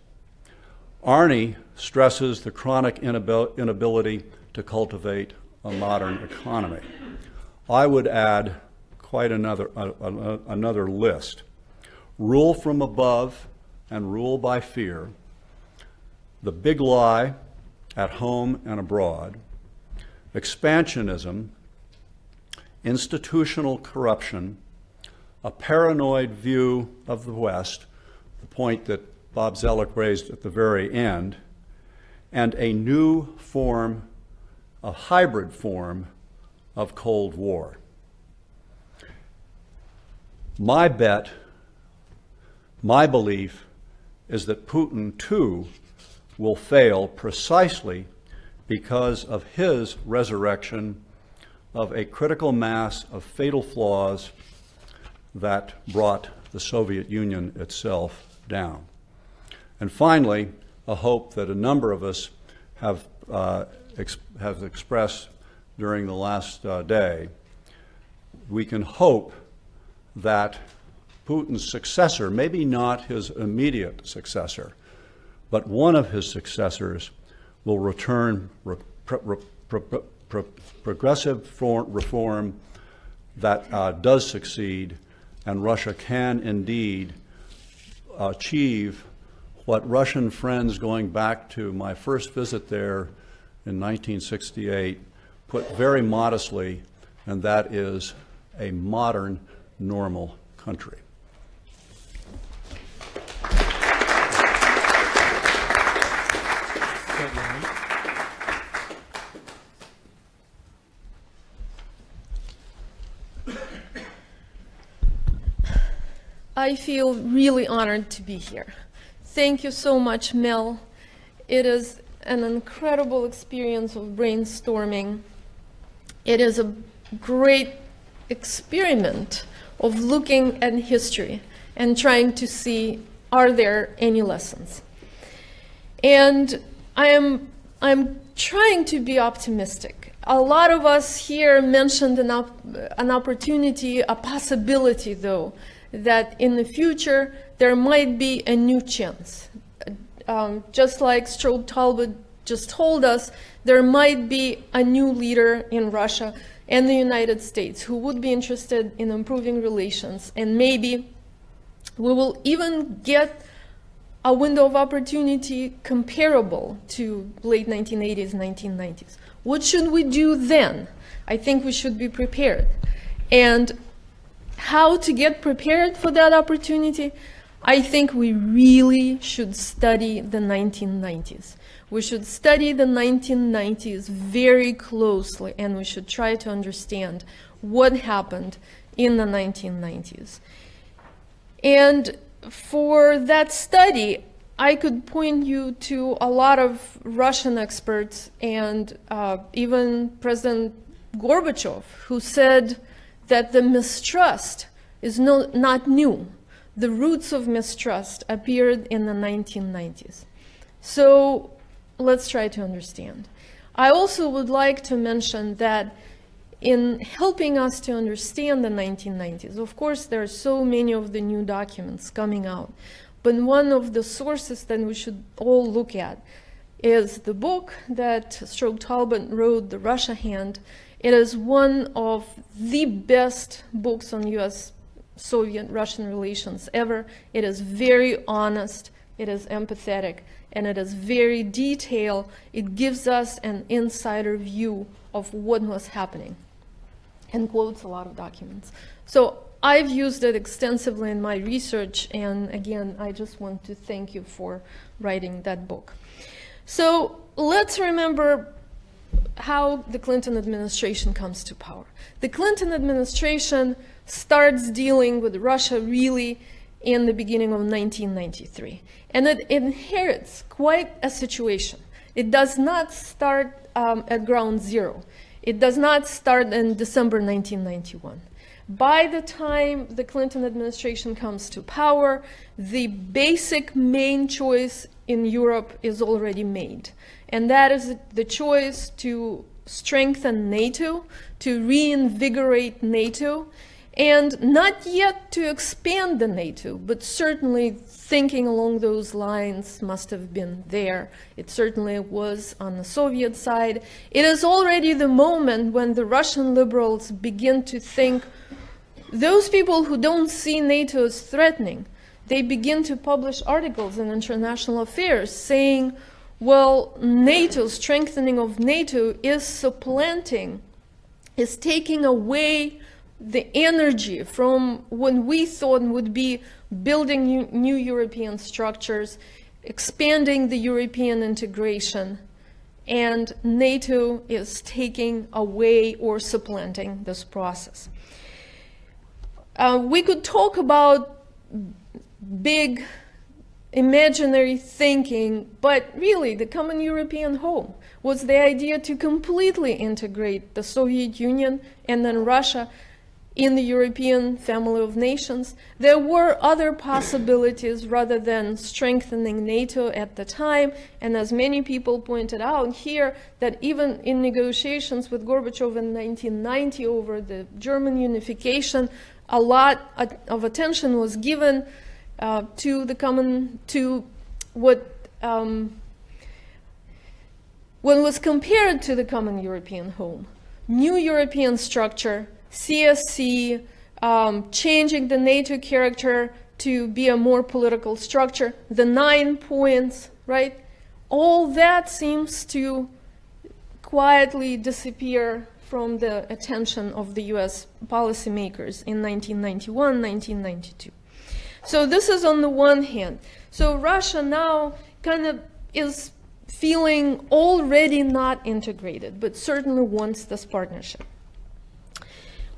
Arnie stresses the chronic inability to cultivate a modern economy. I would add quite another list. Rule from above and rule by fear, the big lie at home and abroad, expansionism, institutional corruption, a paranoid view of the West, the point that Bob Zellick raised at the very end, and a new form, a hybrid form of Cold War. My bet, my belief, is that Putin, too, will fail precisely because of his resurrection of a critical mass of fatal flaws that brought the Soviet Union itself down. And finally, a hope that a number of us have expressed during the last day. We can hope that Putin's successor, maybe not his immediate successor, but one of his successors will return progressive reform that does succeed, and Russia can indeed achieve what Russian friends going back to my first visit there in 1968 put very modestly, and that is a modern, normal country. I feel really honored to be here. Thank you so much, Mel. It is an incredible experience of brainstorming. It is a great experiment of looking at history and trying to see, are there any lessons? And I'm trying to be optimistic. A lot of us here mentioned an opportunity, a possibility though, that in the future there might be a new chance. Just like Strobe Talbot just told us, there might be a new leader in Russia and the United States who would be interested in improving relations, and maybe we will even get a window of opportunity comparable to late 1980s, 1990s. What should we do then? I think we should be prepared. And how to get prepared for that opportunity? I think we really should study the 1990s. We should study the 1990s very closely, and we should try to understand what happened in the 1990s. And for that study, I could point you to a lot of Russian experts and even President Gorbachev, who said that the mistrust is not new. The roots of mistrust appeared in the 1990s. So let's try to understand. I also would like to mention that in helping us to understand the 1990s, of course, there are so many of the new documents coming out, but one of the sources that we should all look at is the book that Strobe Talbot wrote, The Russia Hand. It is one of the best books on U.S.-Soviet-Russian relations ever. It is very honest, it is empathetic, and it is very detailed. It gives us an insider view of what was happening and quotes a lot of documents. So I've used it extensively in my research, and again, I just want to thank you for writing that book. So let's remember how the Clinton administration comes to power. The Clinton administration starts dealing with Russia really in the beginning of 1993, and it inherits quite a situation. It does not start at ground zero. It does not start in December 1991. By the time the Clinton administration comes to power, the basic main choice in Europe is already made. And that is the choice to strengthen NATO, to reinvigorate NATO, and not yet to expand the NATO, but certainly thinking along those lines must have been there. It certainly was on the Soviet side. It is already the moment when the Russian liberals begin to think, those people who don't see NATO as threatening, they begin to publish articles in international affairs saying, well, NATO, strengthening of NATO is supplanting, is taking away the energy from what we thought would be building new European structures, expanding the European integration, and NATO is taking away or supplanting this process. We could talk about big imaginary thinking, but really the common European home was the idea to completely integrate the Soviet Union and then Russia in the European family of nations. There were other possibilities rather than strengthening NATO at the time, and as many people pointed out here, that even in negotiations with Gorbachev in 1990 over the German unification, a lot of attention was given to what was compared to the common European home. New European structure, CSC, changing the NATO character to be a more political structure, the 9 points, right? All that seems to quietly disappear from the attention of the US policymakers in 1991, 1992. So this is on the one hand. So Russia now kind of is feeling already not integrated, but certainly wants this partnership.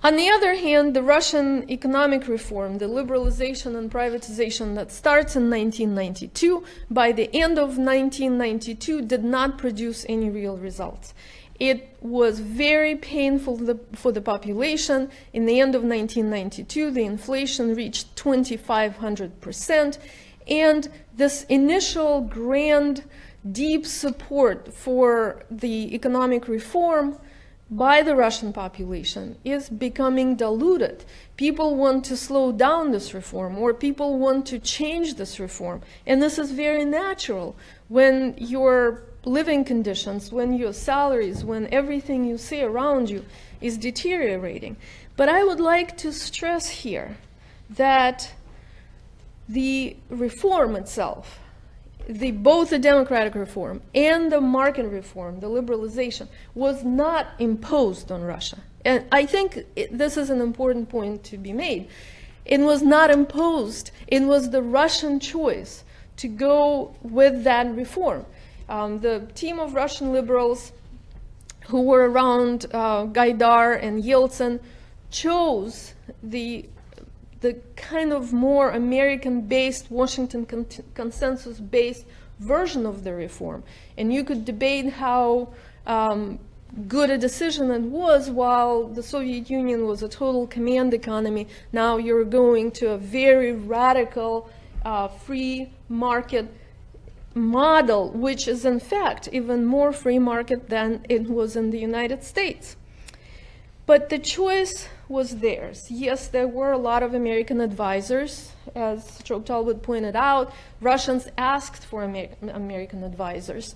On the other hand, the Russian economic reform, the liberalization and privatization that starts in 1992, by the end of 1992 did not produce any real results. It was very painful for the population. In the end of 1992, the inflation reached 2,500%, and this initial grand, deep support for the economic reform by the Russian population is becoming diluted. People want to slow down this reform, or people want to change this reform. And this is very natural when your living conditions, when your salaries, when everything you see around you is deteriorating. But I would like to stress here that the reform itself, both the democratic reform and the market reform, the liberalization, was not imposed on Russia. And I think this is an important point to be made. It was not imposed. It was the Russian choice to go with that reform. The team of Russian liberals who were around Gaidar and Yeltsin chose the kind of more American-based, Washington consensus-based version of the reform. And you could debate how good a decision it was. While the Soviet Union was a total command economy, now you're going to a very radical free market model, which is in fact even more free market than it was in the United States. But the choice was theirs. Yes, there were a lot of American advisors. As Stroke Talbot pointed out, Russians asked for American advisors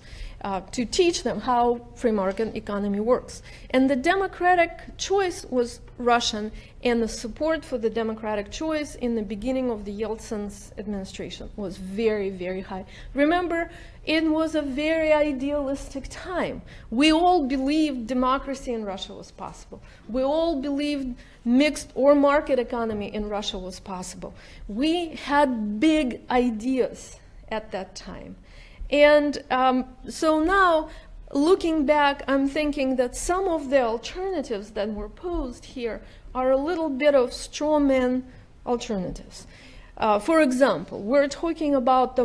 to teach them how free market economy works. And the democratic choice was Russian, and the support for the democratic choice in the beginning of the Yeltsin's administration was very, very high. Remember, it was a very idealistic time. We all believed democracy in Russia was possible. We all believed mixed or market economy in Russia was possible. We had big ideas at that time. And so now, looking back, I'm thinking that some of the alternatives that were posed here are a little bit of straw man alternatives. For example, we're talking about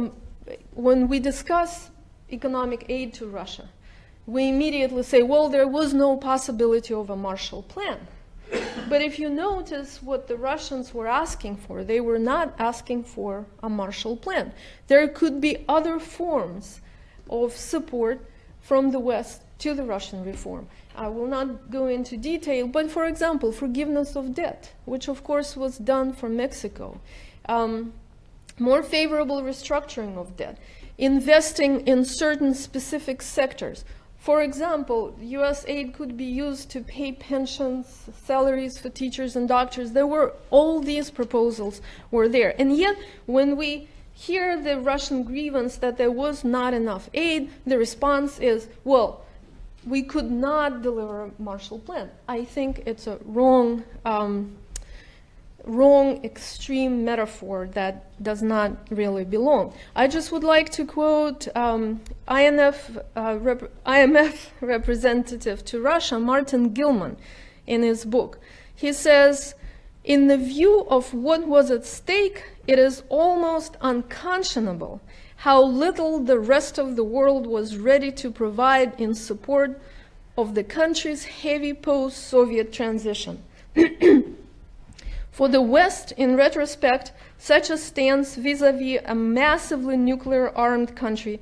when we discuss economic aid to Russia, we immediately say, well, there was no possibility of a Marshall Plan. But if you notice what the Russians were asking for, they were not asking for a Marshall Plan. There could be other forms of support from the West to the Russian reform. I will not go into detail, but for example, forgiveness of debt, which of course was done for Mexico. More favorable restructuring of debt, investing in certain specific sectors. For example, U.S. aid could be used to pay pensions, salaries for teachers and doctors. There were all these proposals were there. And yet, when we hear the Russian grievance that there was not enough aid, the response is, well, we could not deliver a Marshall Plan. I think it's a wrong extreme metaphor that does not really belong. I just would like to quote IMF representative to Russia, Martin Gilman, in his book. He says, in the view of what was at stake, it is almost unconscionable how little the rest of the world was ready to provide in support of the country's heavy post-Soviet transition. For the West, in retrospect, such a stance vis-à-vis a massively nuclear-armed country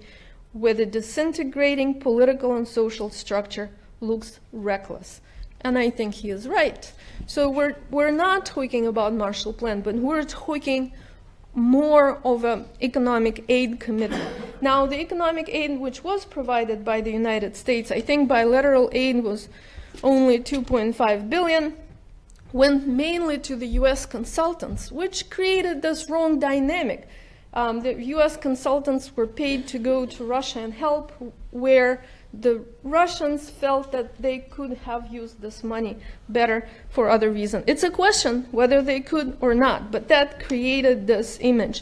with a disintegrating political and social structure looks reckless. And I think he is right. So we're not talking about Marshall Plan, but we're talking more of an economic aid commitment. Now, the economic aid which was provided by the United States, I think bilateral aid was only $2.5 billion, went mainly to the U.S. consultants, which created this wrong dynamic. The U.S. consultants were paid to go to Russia and help, where the Russians felt that they could have used this money better for other reasons. It's a question whether they could or not, but that created this image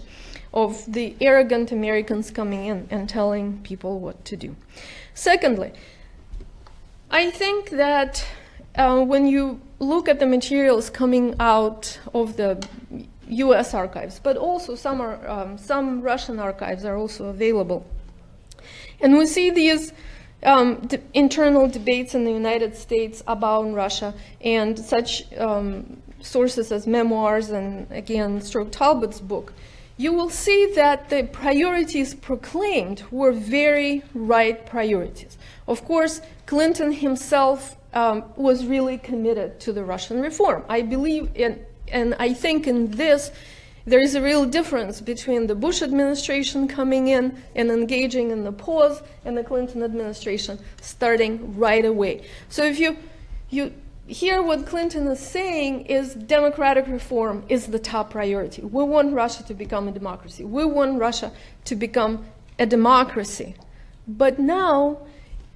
of the arrogant Americans coming in and telling people what to do. Secondly, I think that when you look at the materials coming out of the U.S. archives, but also some Russian archives are also available. And we see these internal debates in the United States about Russia, and such sources as memoirs and, again, Stroke Talbot's book. You will see that the priorities proclaimed were very right priorities. Of course, Clinton himself was really committed to the Russian reform. I believe in, and I think in this, there is a real difference between the Bush administration coming in and engaging in the pause and the Clinton administration starting right away. So if you hear what Clinton is saying is democratic reform is the top priority. We want Russia to become a democracy. We want Russia to become a democracy. But now,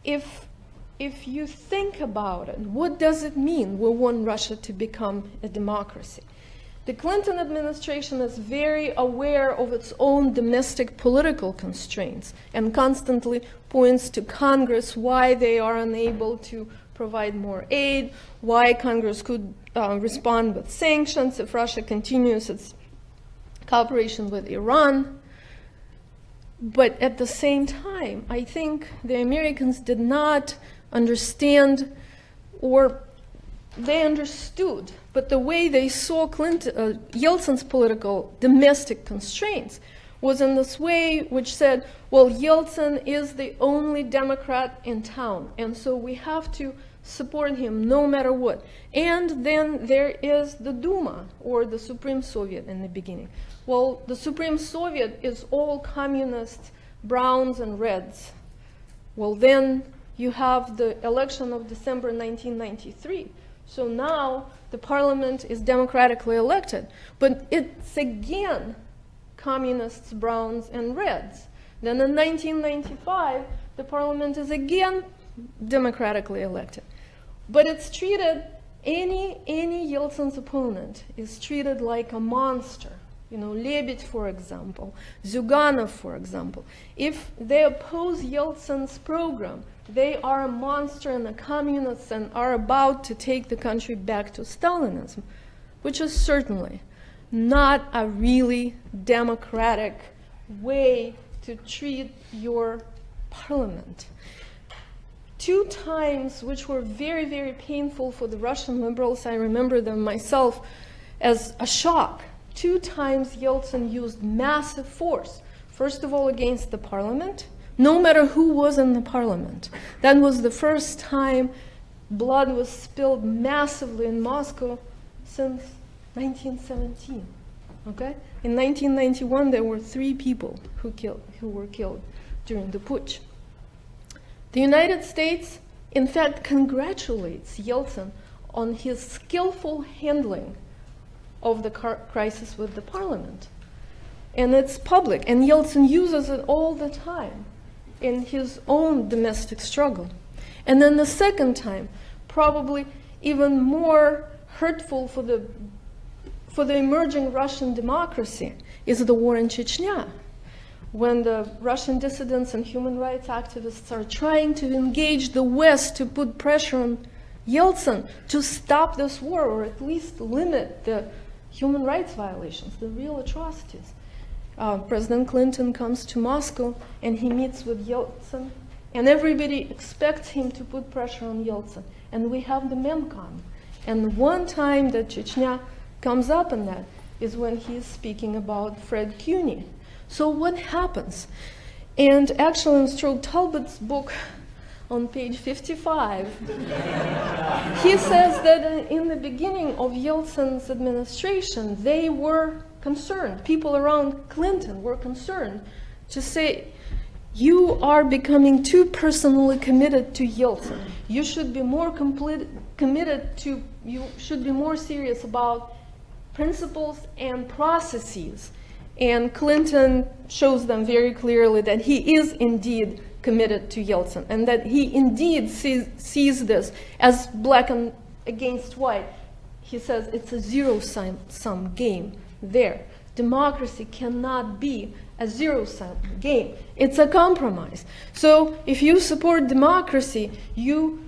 if you think about it, what does it mean we want Russia to become a democracy? The Clinton administration is very aware of its own domestic political constraints and constantly points to Congress why they are unable to provide more aid, why Congress could respond with sanctions if Russia continues its cooperation with Iran. But at the same time, I think the Americans did not understand, or they understood, but the way they saw Yeltsin's political domestic constraints was in this way which said, well, Yeltsin is the only Democrat in town, and so we have to support him no matter what. And then there is the Duma, or the Supreme Soviet in the beginning. Well, the Supreme Soviet is all communists, browns and reds. Well, then you have the election of December 1993. So now the parliament is democratically elected, but it's again communists, browns, and reds. Then in 1995, the parliament is again democratically elected. But it's treated, any Yeltsin's opponent is treated like a monster. You know, Lebed, for example, Zyuganov, for example. If they oppose Yeltsin's program, they are a monster and a communist and are about to take the country back to Stalinism, which is certainly not a really democratic way to treat your parliament. 2 times, which were very, very painful for the Russian liberals, I remember them myself as a shock. 2 times Yeltsin used massive force, first of all against the parliament, no matter who was in the parliament. That was the first time blood was spilled massively in Moscow since 1917. Okay? In 1991, there were 3 people who were killed during the putsch. The United States, in fact, congratulates Yeltsin on his skillful handling of the crisis with the parliament. And it's public, and Yeltsin uses it all the time in his own domestic struggle. And then the second time, probably even more hurtful for the emerging Russian democracy, is the war in Chechnya, when the Russian dissidents and human rights activists are trying to engage the West to put pressure on Yeltsin to stop this war, or at least limit the human rights violations, the real atrocities. President Clinton comes to Moscow and he meets with Yeltsin, and everybody expects him to put pressure on Yeltsin. And we have the Memcon. And one time that Chechnya comes up in that is when he's speaking about Fred Cuny. So what happens? And actually in Stroke Talbot's book on page 55, he says that in the beginning of Yeltsin's administration, they were concerned, people around Clinton were concerned to say, you are becoming too personally committed to Yeltsin. You should be more committed to, you should be more serious about principles and processes. And Clinton shows them very clearly that he is indeed committed to Yeltsin, and that he indeed sees this as black and against white. He says it's a zero-sum game there. Democracy cannot be a zero-sum game. It's a compromise. So if you support democracy, you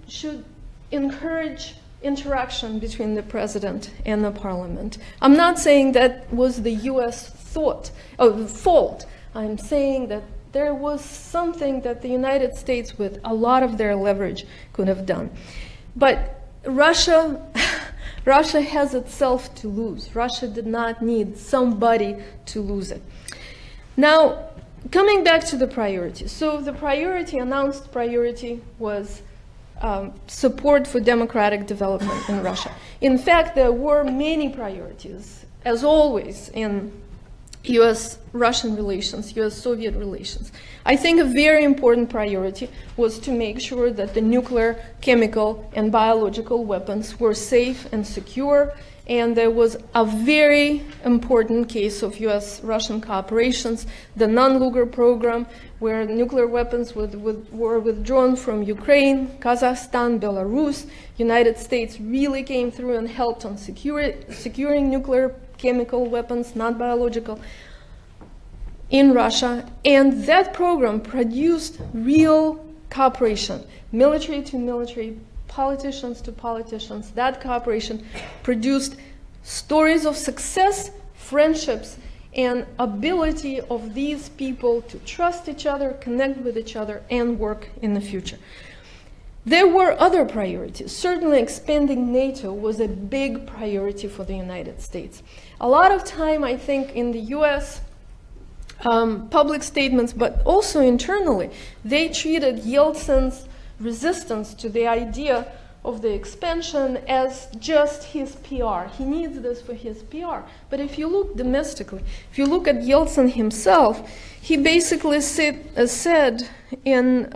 should encourage interaction between the president and the parliament. I'm not saying that was the U.S. fault. I'm saying that there was something that the United States, with a lot of their leverage, could have done. But Russia has itself to lose. Russia did not need somebody to lose it. Now, coming back to the priorities. So the announced priority was support for democratic development in Russia. In fact, there were many priorities, as always, in U.S.-Russian relations, U.S.-Soviet relations. I think a very important priority was to make sure that the nuclear, chemical, and biological weapons were safe and secure. And there was a very important case of U.S.-Russian cooperations, the non-Lugar program, where nuclear weapons were withdrawn from Ukraine, Kazakhstan, Belarus. United States really came through and helped on securing nuclear, chemical weapons, not biological, in Russia. And that program produced real cooperation, military to military, politicians to politicians. That cooperation produced stories of success, friendships, and ability of these people to trust each other, connect with each other, and work in the future. There were other priorities. Certainly expanding NATO was a big priority for the United States. A lot of time, I think, in the US public statements, but also internally, they treated Yeltsin's resistance to the idea of the expansion as just his PR. He needs this for his PR. But if you look domestically, if you look at Yeltsin himself, he basically said in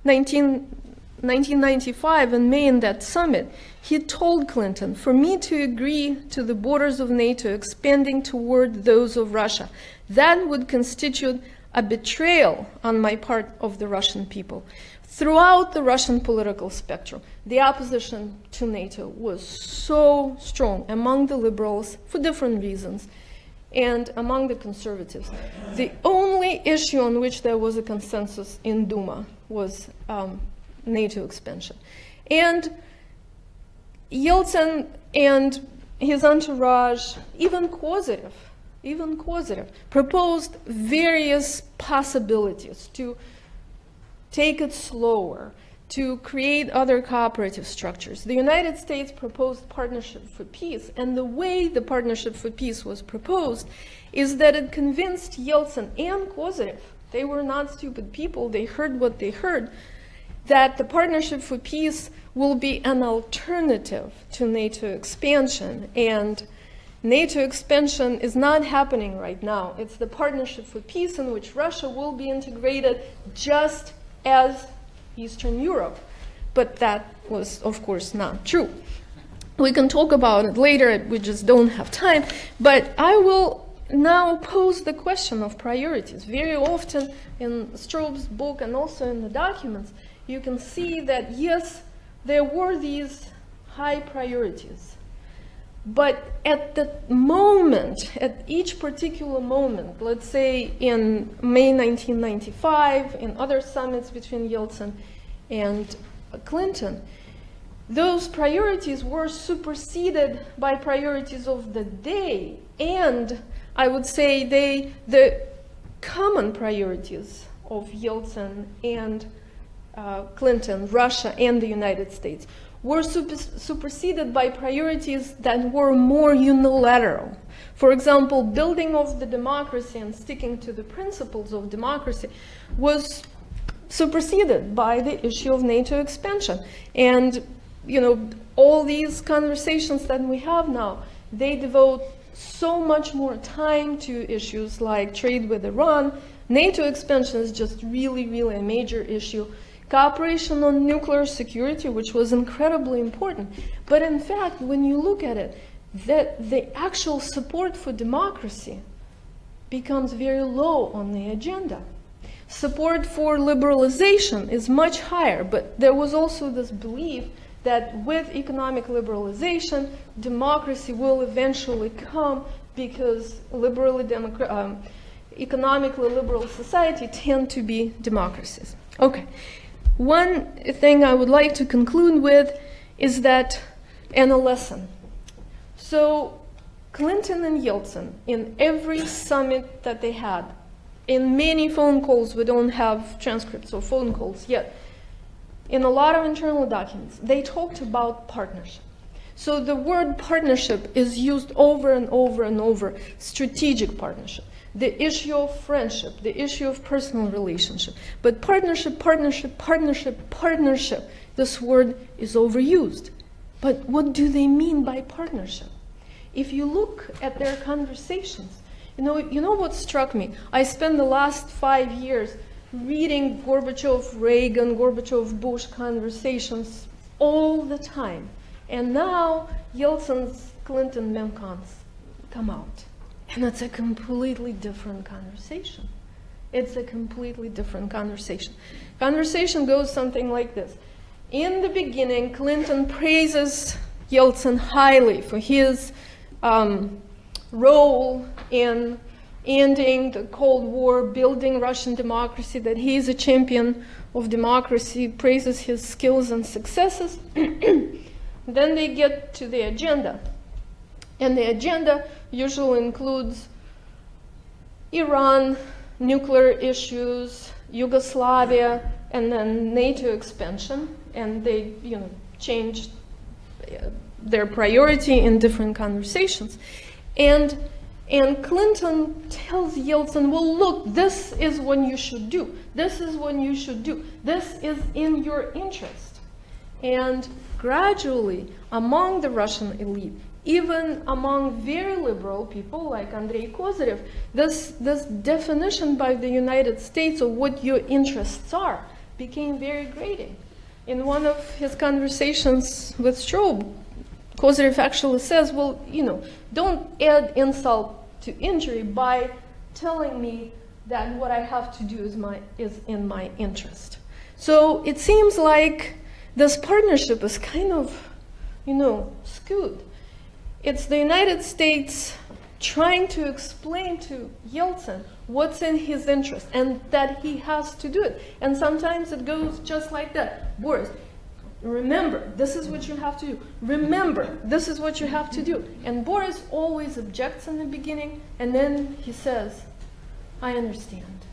1995 in May in that summit, he told Clinton, for me to agree to the borders of NATO expanding toward those of Russia, that would constitute a betrayal on my part of the Russian people. Throughout the Russian political spectrum, the opposition to NATO was so strong among the liberals for different reasons and among the conservatives. The only issue on which there was a consensus in Duma was NATO expansion. And Yeltsin and his entourage, even Kozyrev, proposed various possibilities to take it slower, to create other cooperative structures. The United States proposed Partnership for Peace, and the way the Partnership for Peace was proposed is that it convinced Yeltsin and Kozyrev, they were not stupid people, they heard what they heard, that the Partnership for Peace will be an alternative to NATO expansion. And NATO expansion is not happening right now. It's the Partnership for Peace in which Russia will be integrated just as Eastern Europe. But that was, of course, not true. We can talk about it later, we just don't have time. But I will now pose the question of priorities. Very often in Strobe's book and also in the documents, you can see that, yes, there were these high priorities. But at the moment, at each particular moment, let's say in May 1995, in other summits between Yeltsin and Clinton, those priorities were superseded by priorities of the day, and I would say the common priorities of Yeltsin and Clinton, Russia, and the United States were superseded by priorities that were more unilateral. For example, building of the democracy and sticking to the principles of democracy was superseded by the issue of NATO expansion. And, you know, all these conversations that we have now, they devote so much more time to issues like trade with Iran. NATO expansion is just really, really a major issue. Cooperation on nuclear security, which was incredibly important. But in fact, when you look at it, the actual support for democracy becomes very low on the agenda. Support for liberalization is much higher, but there was also this belief that with economic liberalization, democracy will eventually come because economically liberal society tend to be democracies. Okay. one thing I would like to conclude with is that, and a lesson. So Clinton and Yeltsin, in every summit that they had, in many phone calls, we don't have transcripts of phone calls yet, in a lot of internal documents, they talked about partnership. So the word partnership is used over and over and over, strategic partnership, the issue of friendship, the issue of personal relationship. But partnership, partnership, partnership, partnership, this word is overused. But what do they mean by partnership? If you look at their conversations, you know what struck me? I spent the last 5 years reading Gorbachev-Reagan, Gorbachev-Bush conversations all the time. And now Yeltsin's Clinton mem-cons come out. And it's a completely different conversation. It's a completely different conversation. Conversation goes something like this. In the beginning, Clinton praises Yeltsin highly for his role in ending the Cold War, building Russian democracy, that he is a champion of democracy, praises his skills and successes. Then they get to the agenda. And the agenda usually includes Iran, nuclear issues, Yugoslavia, and then NATO expansion. And they, changed their priority in different conversations. And Clinton tells Yeltsin, well, look, this is what you should do. This is what you should do. This is in your interest. And gradually, among the Russian elite, even among very liberal people like Andrei Kozyrev, this definition by the United States of what your interests are became very grating. In one of his conversations with Straub, Kozyrev actually says, well, don't add insult to injury by telling me that what I have to do is in my interest. So it seems like this partnership is kind of, skewed. It's the United States trying to explain to Yeltsin what's in his interest and that he has to do it. And sometimes it goes just like that. Boris, remember, this is what you have to do. Remember, this is what you have to do. And Boris always objects in the beginning, and then he says, I understand.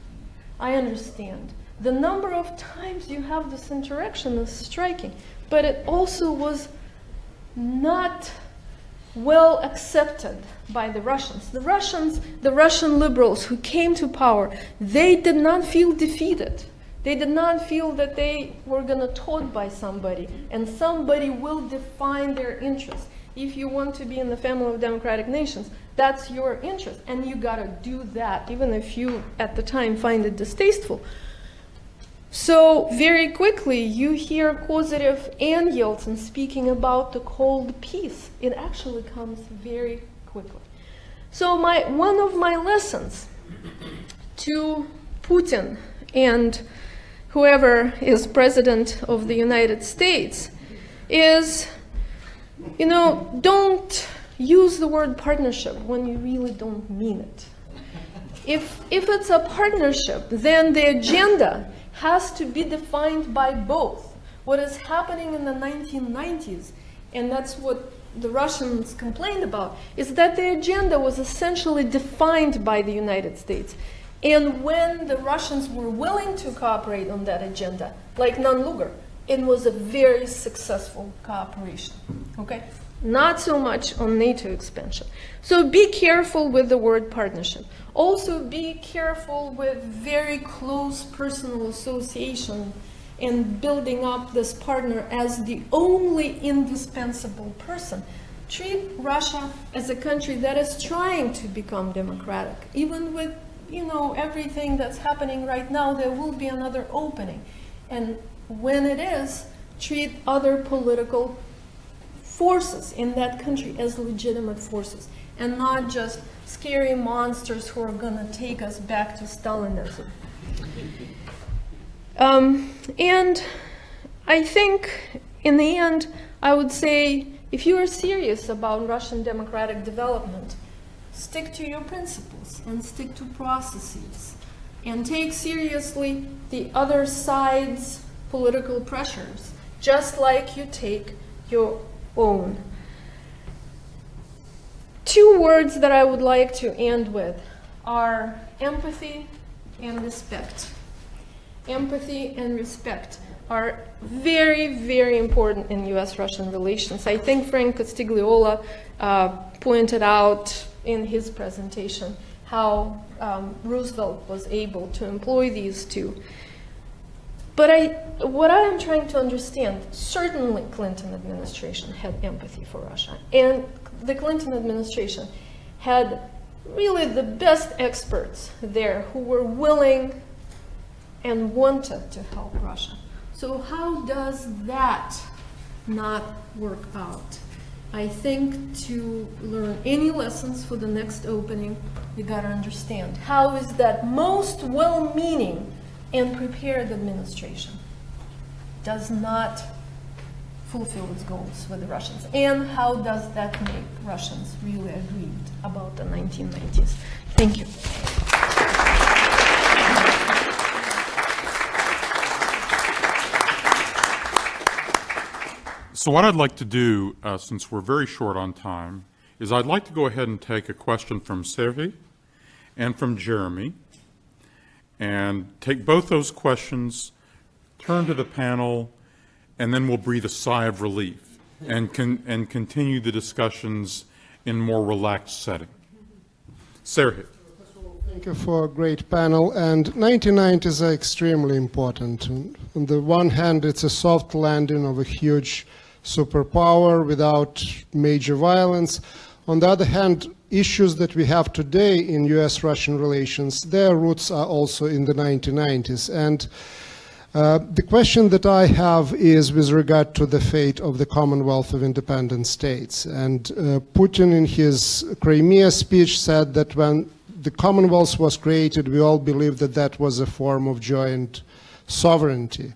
I understand. The number of times you have this interaction is striking, but it also was not well accepted by the Russians. The Russian liberals who came to power, they did not feel defeated. They did not feel that they were going to taught by somebody, and somebody will define their interests. If you want to be in the family of democratic nations, that's your interest, and you got to do that, even if you, at the time, find it distasteful. So very quickly, you hear Kozyrev and Yeltsin speaking about the cold peace. It actually comes very quickly. So one of my lessons to Putin and whoever is president of the United States is, don't use the word partnership when you really don't mean it. If it's a partnership, then the agenda has to be defined by both. What is happening in the 1990s, and that's what the Russians complained about, is that the agenda was essentially defined by the United States. And when the Russians were willing to cooperate on that agenda, like non-Lugar, it was a very successful cooperation, okay? Not so much on NATO expansion. So be careful with the word partnership. Also be careful with very close personal association and building up this partner as the only indispensable person. Treat Russia as a country that is trying to become democratic. Even with, everything that's happening right now, there will be another opening. And when it is, treat other political forces in that country as legitimate forces and not just scary monsters who are going to take us back to Stalinism. And I think in the end, I would say, if you are serious about Russian democratic development, stick to your principles and stick to processes and take seriously the other side's political pressures, just like you take your own. Two words that I would like to end with are empathy and respect. Empathy and respect are very, very important in US-Russian relations. I think Frank Castigliola pointed out in his presentation how Roosevelt was able to employ these two. But what I am trying to understand, certainly Clinton administration had empathy for Russia, and the Clinton administration had really the best experts there who were willing and wanted to help Russia. So how does that not work out? I think to learn any lessons for the next opening, you gotta understand how is that most well-meaning and prepared administration does not fulfill its goals with the Russians, and how does that make Russians really aggrieved about the 1990s? Thank you. So what I'd like to do, since we're very short on time, is I'd like to go ahead and take a question from Sergey and from Jeremy, and take both those questions, turn to the panel, and then we'll breathe a sigh of relief and continue the discussions in more relaxed setting. Sergey. Thank you for a great panel. And 1990s are extremely important. On the one hand, it's a soft landing of a huge superpower without major violence. On the other hand, issues that we have today in US-Russian relations, their roots are also in the 1990s. And the question that I have is with regard to the fate of the Commonwealth of Independent States. And Putin in his Crimea speech said that when the Commonwealth was created, we all believed that that was a form of joint sovereignty.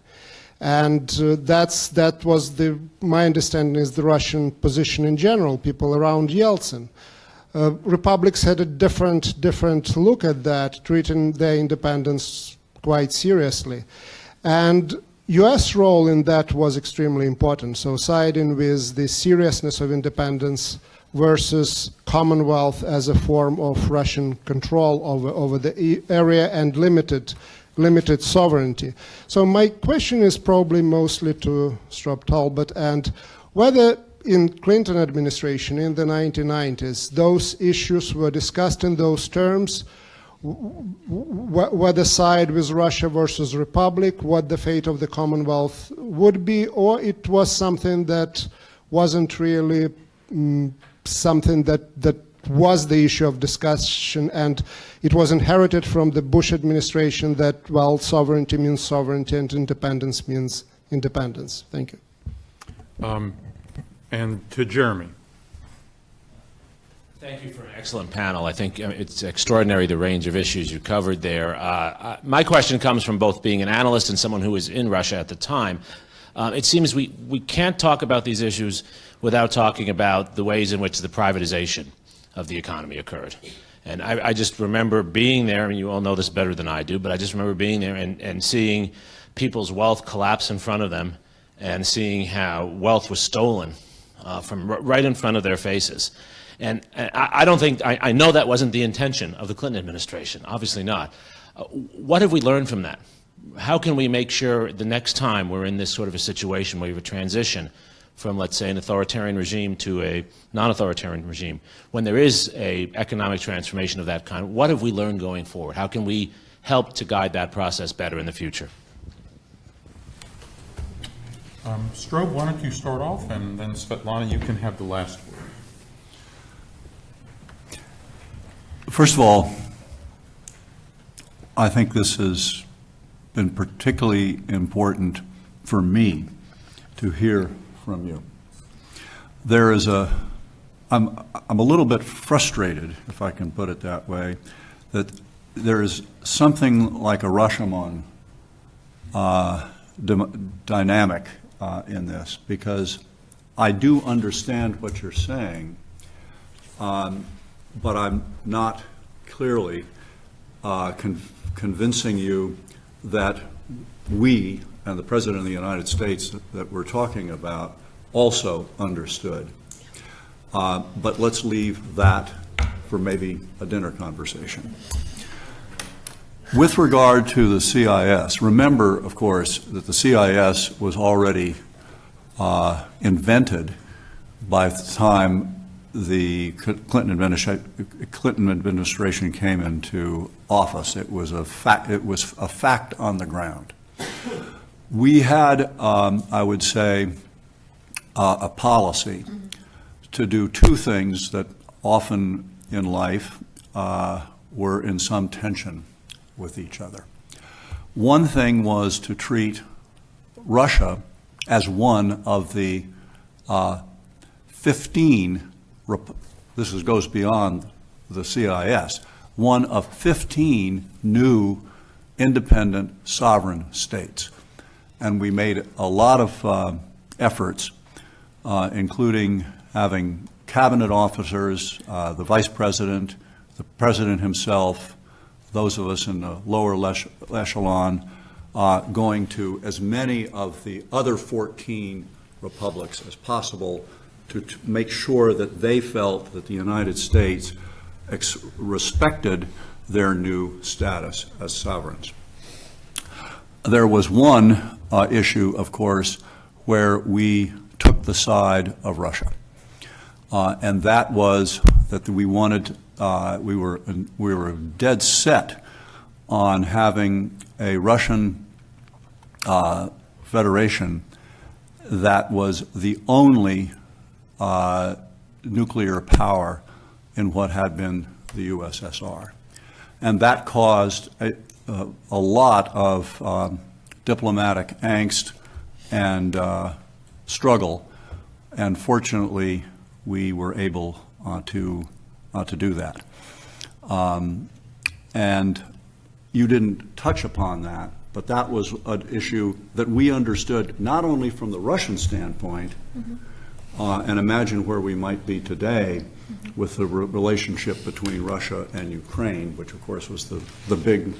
And that was my understanding is the Russian position in general, people around Yeltsin. Republics had a different look at that, treating their independence quite seriously. And US role in that was extremely important. So siding with the seriousness of independence versus Commonwealth as a form of Russian control over the area and limited sovereignty. So my question is probably mostly to Strobe Talbot, and whether in Clinton administration in the 1990s, those issues were discussed in those terms, whether side with Russia versus Republic, what the fate of the Commonwealth would be, or it was something that wasn't really something that was the issue of discussion, and it was inherited from the Bush administration that, well, sovereignty means sovereignty and independence means independence. Thank you. And to Jeremy. Thank you for an excellent panel. I think it's extraordinary the range of issues you covered there. My question comes from both being an analyst and someone who was in Russia at the time. It seems we can't talk about these issues without talking about the ways in which the privatization of the economy occurred. And I just remember being there, I mean, you all know this better than I do, but I just remember being there and seeing people's wealth collapse in front of them and seeing how wealth was stolen from right in front of their faces. And I don't think, I know that wasn't the intention of the Clinton administration, obviously not. What have we learned from that? How can we make sure the next time we're in this sort of a situation where you have a transition from, let's say, an authoritarian regime to a non-authoritarian regime, when there is an economic transformation of that kind, what have we learned going forward? How can we help to guide that process better in the future? Strobe, why don't you start off, and then Svetlana, you can have the last word. First of all, I think this has been particularly important for me to hear from you. There is I'm a little bit frustrated, if I can put it that way, that there is something like a Rashomon dynamic in this, because I do understand what you're saying, but I'm not clearly convincing you that we, and the President of the United States that we're talking about also understood. But let's leave that for maybe a dinner conversation. With regard to the CIS, remember, of course, that the CIS was already invented by the time the Clinton administration came into office. It was a fact on the ground. We had, I would say, a policy to do two things that often in life were in some tension with each other. One thing was to treat Russia as one of the 15, this goes beyond the CIS, one of 15 new independent sovereign states. And we made a lot of efforts, including having cabinet officers, the vice president, the president himself, those of us in the lower echelon, going to as many of the other 14 republics as possible to make sure that they felt that the United States respected their new status as sovereigns. There was one issue, of course, where we took the side of Russia, and that was that we wanted, we were dead set on having a Russian Federation that was the only nuclear power in what had been the USSR. And that caused a lot of diplomatic angst and struggle, and fortunately we were able to do that. And you didn't touch upon that, but that was an issue that we understood not only from the Russian standpoint, and imagine where we might be today with the relationship between Russia and Ukraine, which of course was the big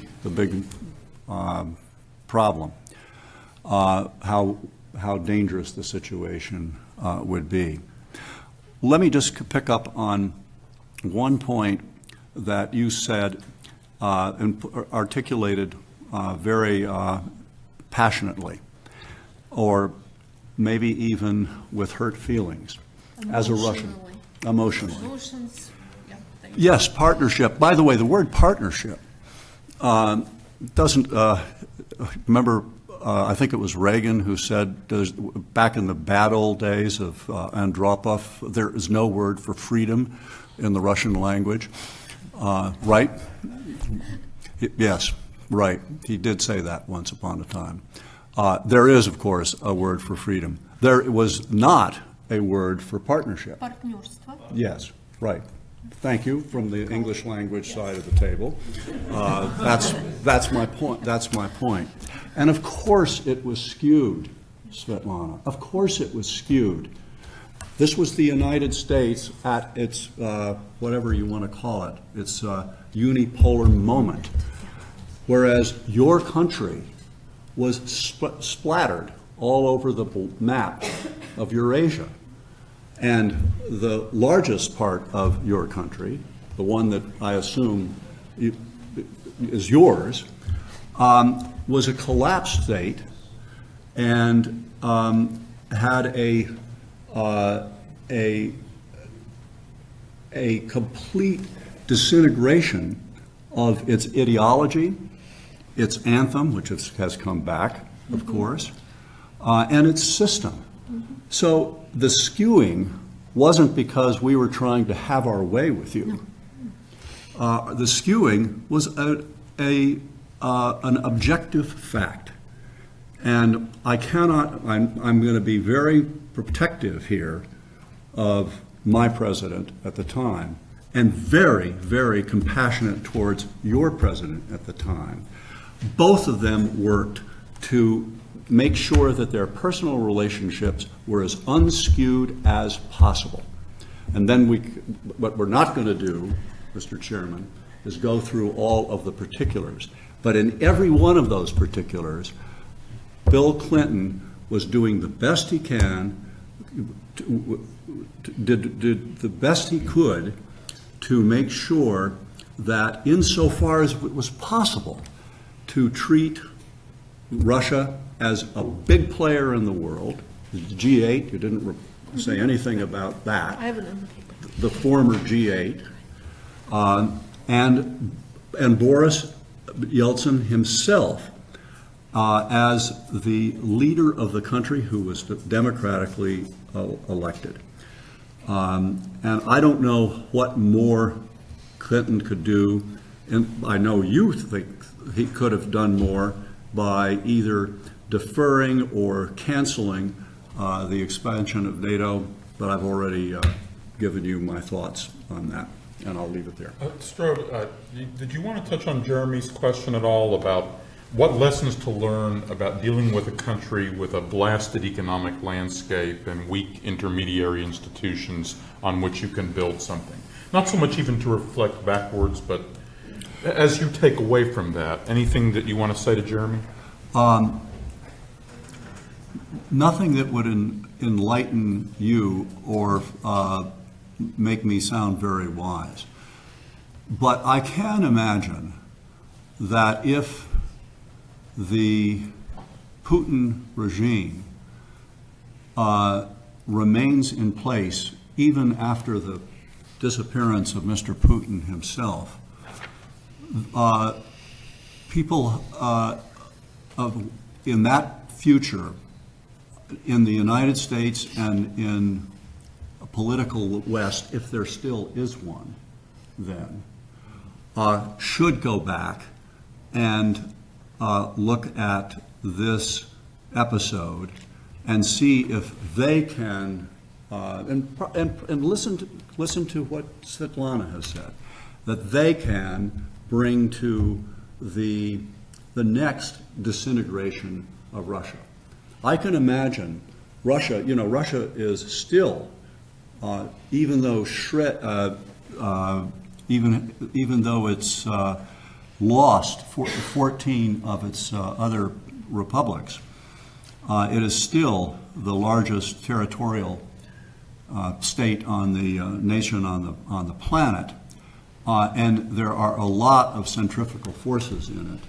problem, how dangerous the situation would be. Let me just pick up on one point that you said and articulated very passionately, or maybe even with hurt feelings, as a Russian. Emotionally. Emotions, yeah, yes, partnership. By the way, the word partnership doesn't, remember, I think it was Reagan who said, back in the bad old days of Andropov, there is no word for freedom in the Russian language, right? Yes, right. He did say that once upon a time. There is, of course, a word for freedom. There was not a word for partnership. Партнерство. Yes, right. Thank you, from the English language side of the table. That's my point. That's my point. And of course it was skewed, Svetlana. Of course it was skewed. This was the United States at its, whatever you want to call it, its unipolar moment. Whereas your country was splattered all over the map of Eurasia. And the largest part of your country, the one that I assume is yours, was a collapsed state and had a complete disintegration of its ideology, its anthem, which has come back, of course, and its system. So the skewing wasn't because we were trying to have our way with you. The skewing was an objective fact. And I'm going to be very protective here of my president at the time, and very, very compassionate towards your president at the time. Both of them worked to make sure that their personal relationships were as unskewed as possible. And then what we're not going to do, Mr. Chairman, is go through all of the particulars. But in every one of those particulars, Bill Clinton was doing the best he can, did the best he could to make sure that insofar as it was possible to treat Russia as a big player in the world, the G8, you didn't say anything about that, I have an the former G8, and Boris Yeltsin himself as the leader of the country who was democratically elected. And I don't know what more Clinton could do, and I know you think he could have done more by either deferring or canceling the expansion of NATO, but I've already given you my thoughts on that, and I'll leave it there. Strode, did you want to touch on Jeremy's question at all about what lessons to learn about dealing with a country with a blasted economic landscape and weak intermediary institutions on which you can build something? Not so much even to reflect backwards, but as you take away from that, anything that you want to say to Jeremy? Nothing that would enlighten you or make me sound very wise. But I can imagine that if the Putin regime remains in place even after the disappearance of Mr. Putin himself, people in that future in the United States and in a political West, if there still is one then, should go back and look at this episode and see if they can, and listen to what Svetlana has said, that they can bring to the next disintegration of Russia. I can imagine Russia, Russia is still, even though even though it's lost 14 of its other republics, it is still the largest territorial state on the nation on the planet, and there are a lot of centrifugal forces in it,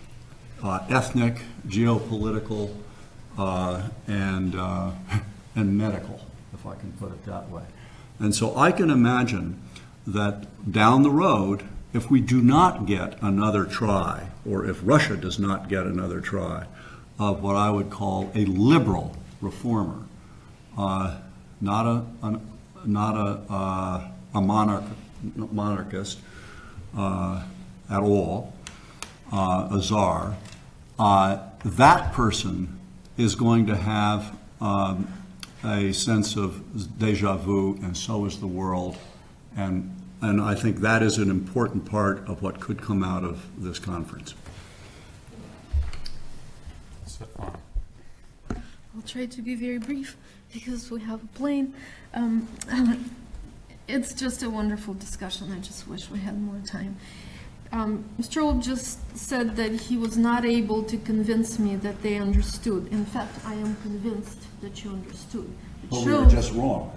ethnic, geopolitical, and medical, if I can put it that way. And so I can imagine that down the road, if we do not get another try, or if Russia does not get another try, of what I would call a liberal reformer, not a monarchist at all, a czar, that person is going to have a sense of deja vu, and so is the world. And I think that is an important part of what could come out of this conference. I'll try to be very brief because we have a plane. It's just a wonderful discussion. I just wish we had more time. Strode just said that he was not able to convince me that they understood. In fact, I am convinced that you understood. Well, we were just wrong.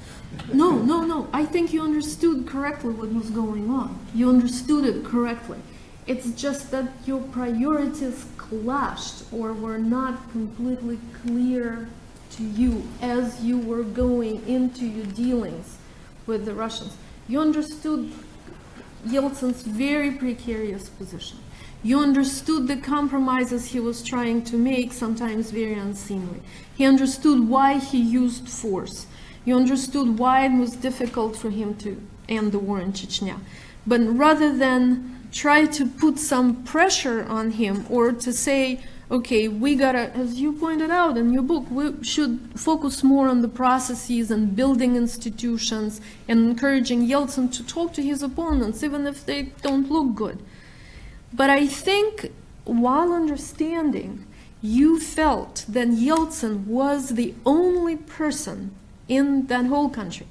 No. I think you understood correctly what was going on. You understood it correctly. It's just that your priorities clashed or were not completely clear to you as you were going into your dealings with the Russians. You understood Yeltsin's very precarious position. You understood the compromises he was trying to make, sometimes very unseemly. He understood why he used force. You understood why it was difficult for him to end the war in Chechnya. But rather than try to put some pressure on him or to say, okay, we gotta, as you pointed out in your book, we should focus more on the processes and building institutions and encouraging Yeltsin to talk to his opponents, even if they don't look good. But I think while understanding, you felt that Yeltsin was the only person in that whole country,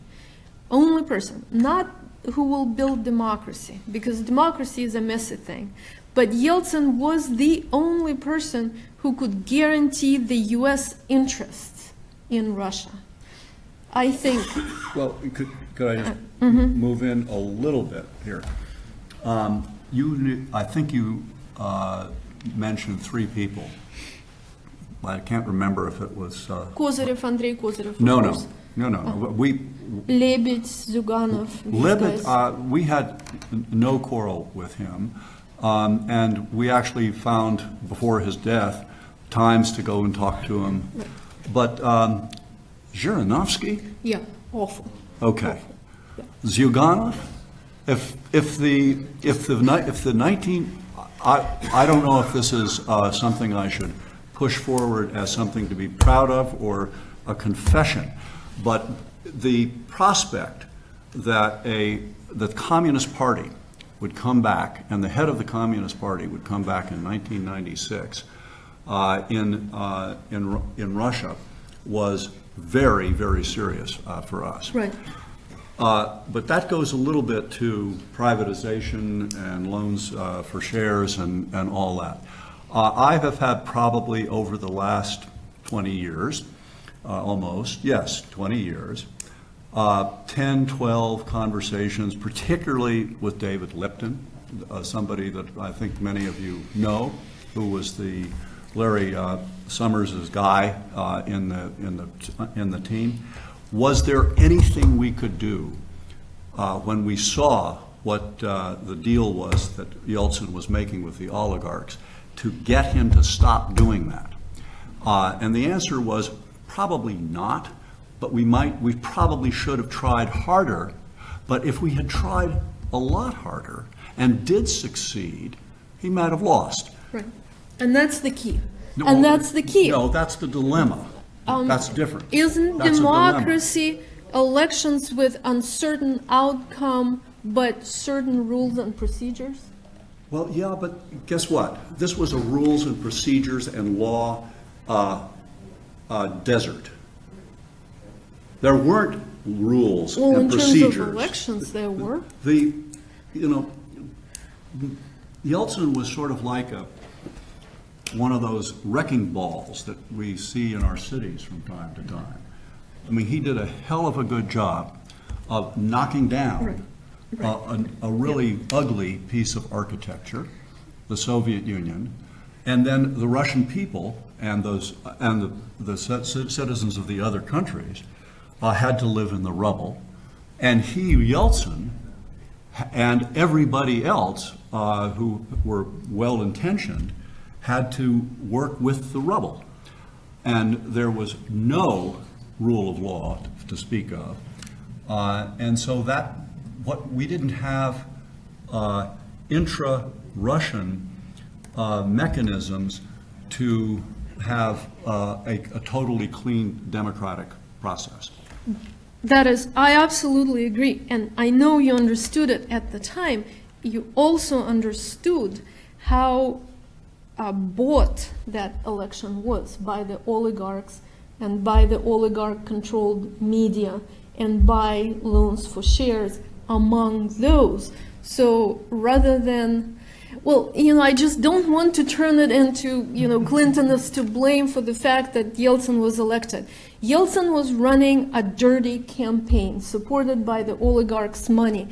only person, not build democracy, because democracy is a messy thing. But Yeltsin was the only person who could guarantee the U.S. interests in Russia. I think. Well, could I just move in a little bit here? I think you mentioned three people. I can't remember if it was. Kozyrev, Andrei Kozyrev. No. We. Lebedь, Zyuganov. Lebedь, we had no quarrel with him, and we actually found before his death times to go and talk to him. Right. But Zhirinovsky? Yeah, awful. Okay. Awful. Yeah. Zyuganov? If the 19, I don't know if this is something I should push forward as something to be proud of or a confession, but the prospect that the Communist Party would come back, and the head of the Communist Party would come back in 1996 in Russia was very, very serious for us. Right. But that goes a little bit to privatization and loans for shares and all that. I have had probably over the last 20 years, almost, yes, 20 years, 10, 12 conversations, particularly with David Lipton, somebody that I think many of you know, who was the Larry Summers' guy in the team. Was there anything we could do when we saw what the deal was that Yeltsin was making with the oligarchs to get him to stop doing that? And the answer was probably not, but we probably should have tried harder. But if we had tried a lot harder and did succeed, he might have lost. Right. And that's the key. No, that's the key. No, that's the dilemma. That's different. Isn't that's democracy elections with uncertain outcome but certain rules and procedures? Well, yeah, but guess what? This was a rules and procedures and law desert. There weren't rules and procedures. In terms of elections, there were. Yeltsin was sort of like one of those wrecking balls that we see in our cities from time to time. I mean, he did a hell of a good job of knocking down a really ugly piece of architecture, the Soviet Union, and then the Russian people and the citizens of the other countries had to live in the rubble. And Yeltsin, and everybody else who were well-intentioned had to work with the rubble. And there was no rule of law to speak of. And so we didn't have intra-Russian mechanisms to have a totally clean democratic process. That is, I absolutely agree. And I know you understood it at the time. You also understood how bought that election was by the oligarchs and by the oligarch-controlled media and by loans for shares among those. So rather than, well, I just don't want to turn it into, Clinton is to blame for the fact that Yeltsin was elected. Yeltsin was running a dirty campaign supported by the oligarchs' money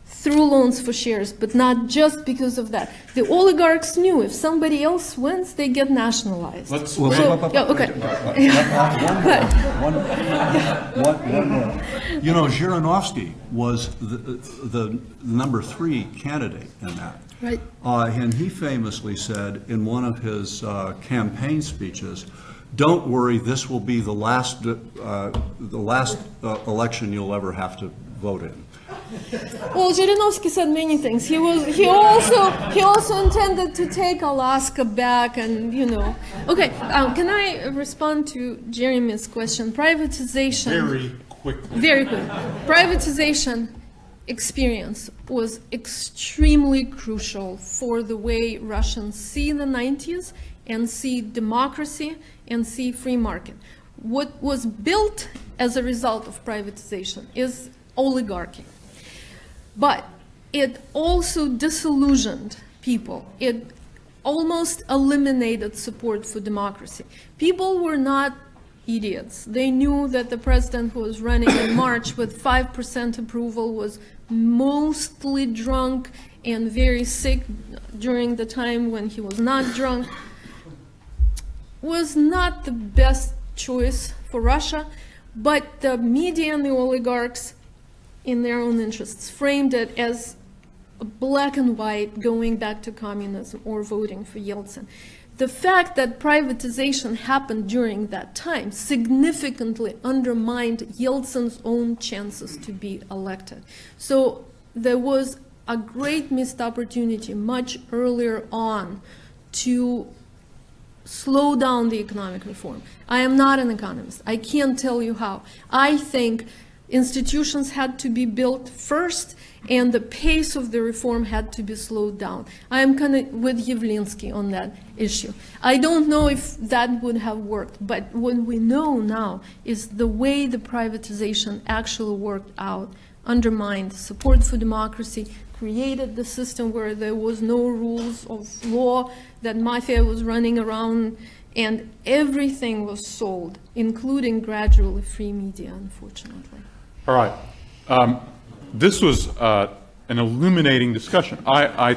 through loans for shares, but not just because of that. The oligarchs knew if somebody else wins, they get nationalized. Zhirinovsky was the number 3 candidate in that. Right. And he famously said in one of his campaign speeches, "Don't worry, this will be the last election you'll ever have to vote in." Well, Zhirinovsky said many things. He also intended to take Alaska back, and Okay, can I respond to Jeremy's question? Privatization. Very quickly. Very quick. Privatization experience was extremely crucial for the way Russians see the 90s and see democracy and see free market. What was built as a result of privatization is oligarchy. But it also disillusioned people. It almost eliminated support for democracy. People were not idiots. They knew that the president who was running in March with 5% approval was mostly drunk and very sick during the time when he was not drunk, was not the best choice for Russia, but the media and the oligarchs, in their own interests, framed it as a black and white going back to communism or voting for Yeltsin. The fact that privatization happened during that time significantly undermined Yeltsin's own chances to be elected. So there was a great missed opportunity much earlier on to slow down the economic reform. I am not an economist. I can't tell you how. I think institutions had to be built first, and the pace of the reform had to be slowed down. I am kind of with Yavlinsky on that issue. I don't know if that would have worked, but what we know now is the way the privatization actually worked out undermined support for democracy, created the system where there was no rules of law, that mafia was running around, and everything was sold, including gradually free media, unfortunately. All right. This was an illuminating discussion. I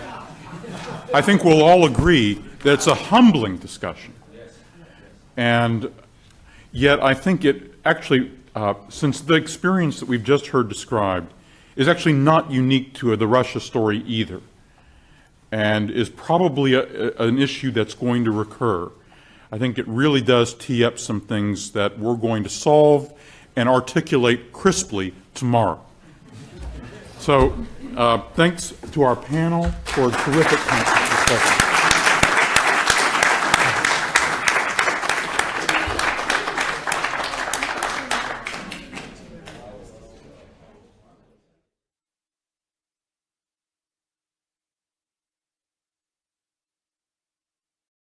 think we'll all agree that it's a humbling discussion. And yet I think it actually, since the experience that we've just heard described is actually not unique to the Russia story either, and is probably an issue that's going to recur, I think it really does tee up some things that we're going to solve and articulate crisply tomorrow. So thanks to our panel for a terrific discussion.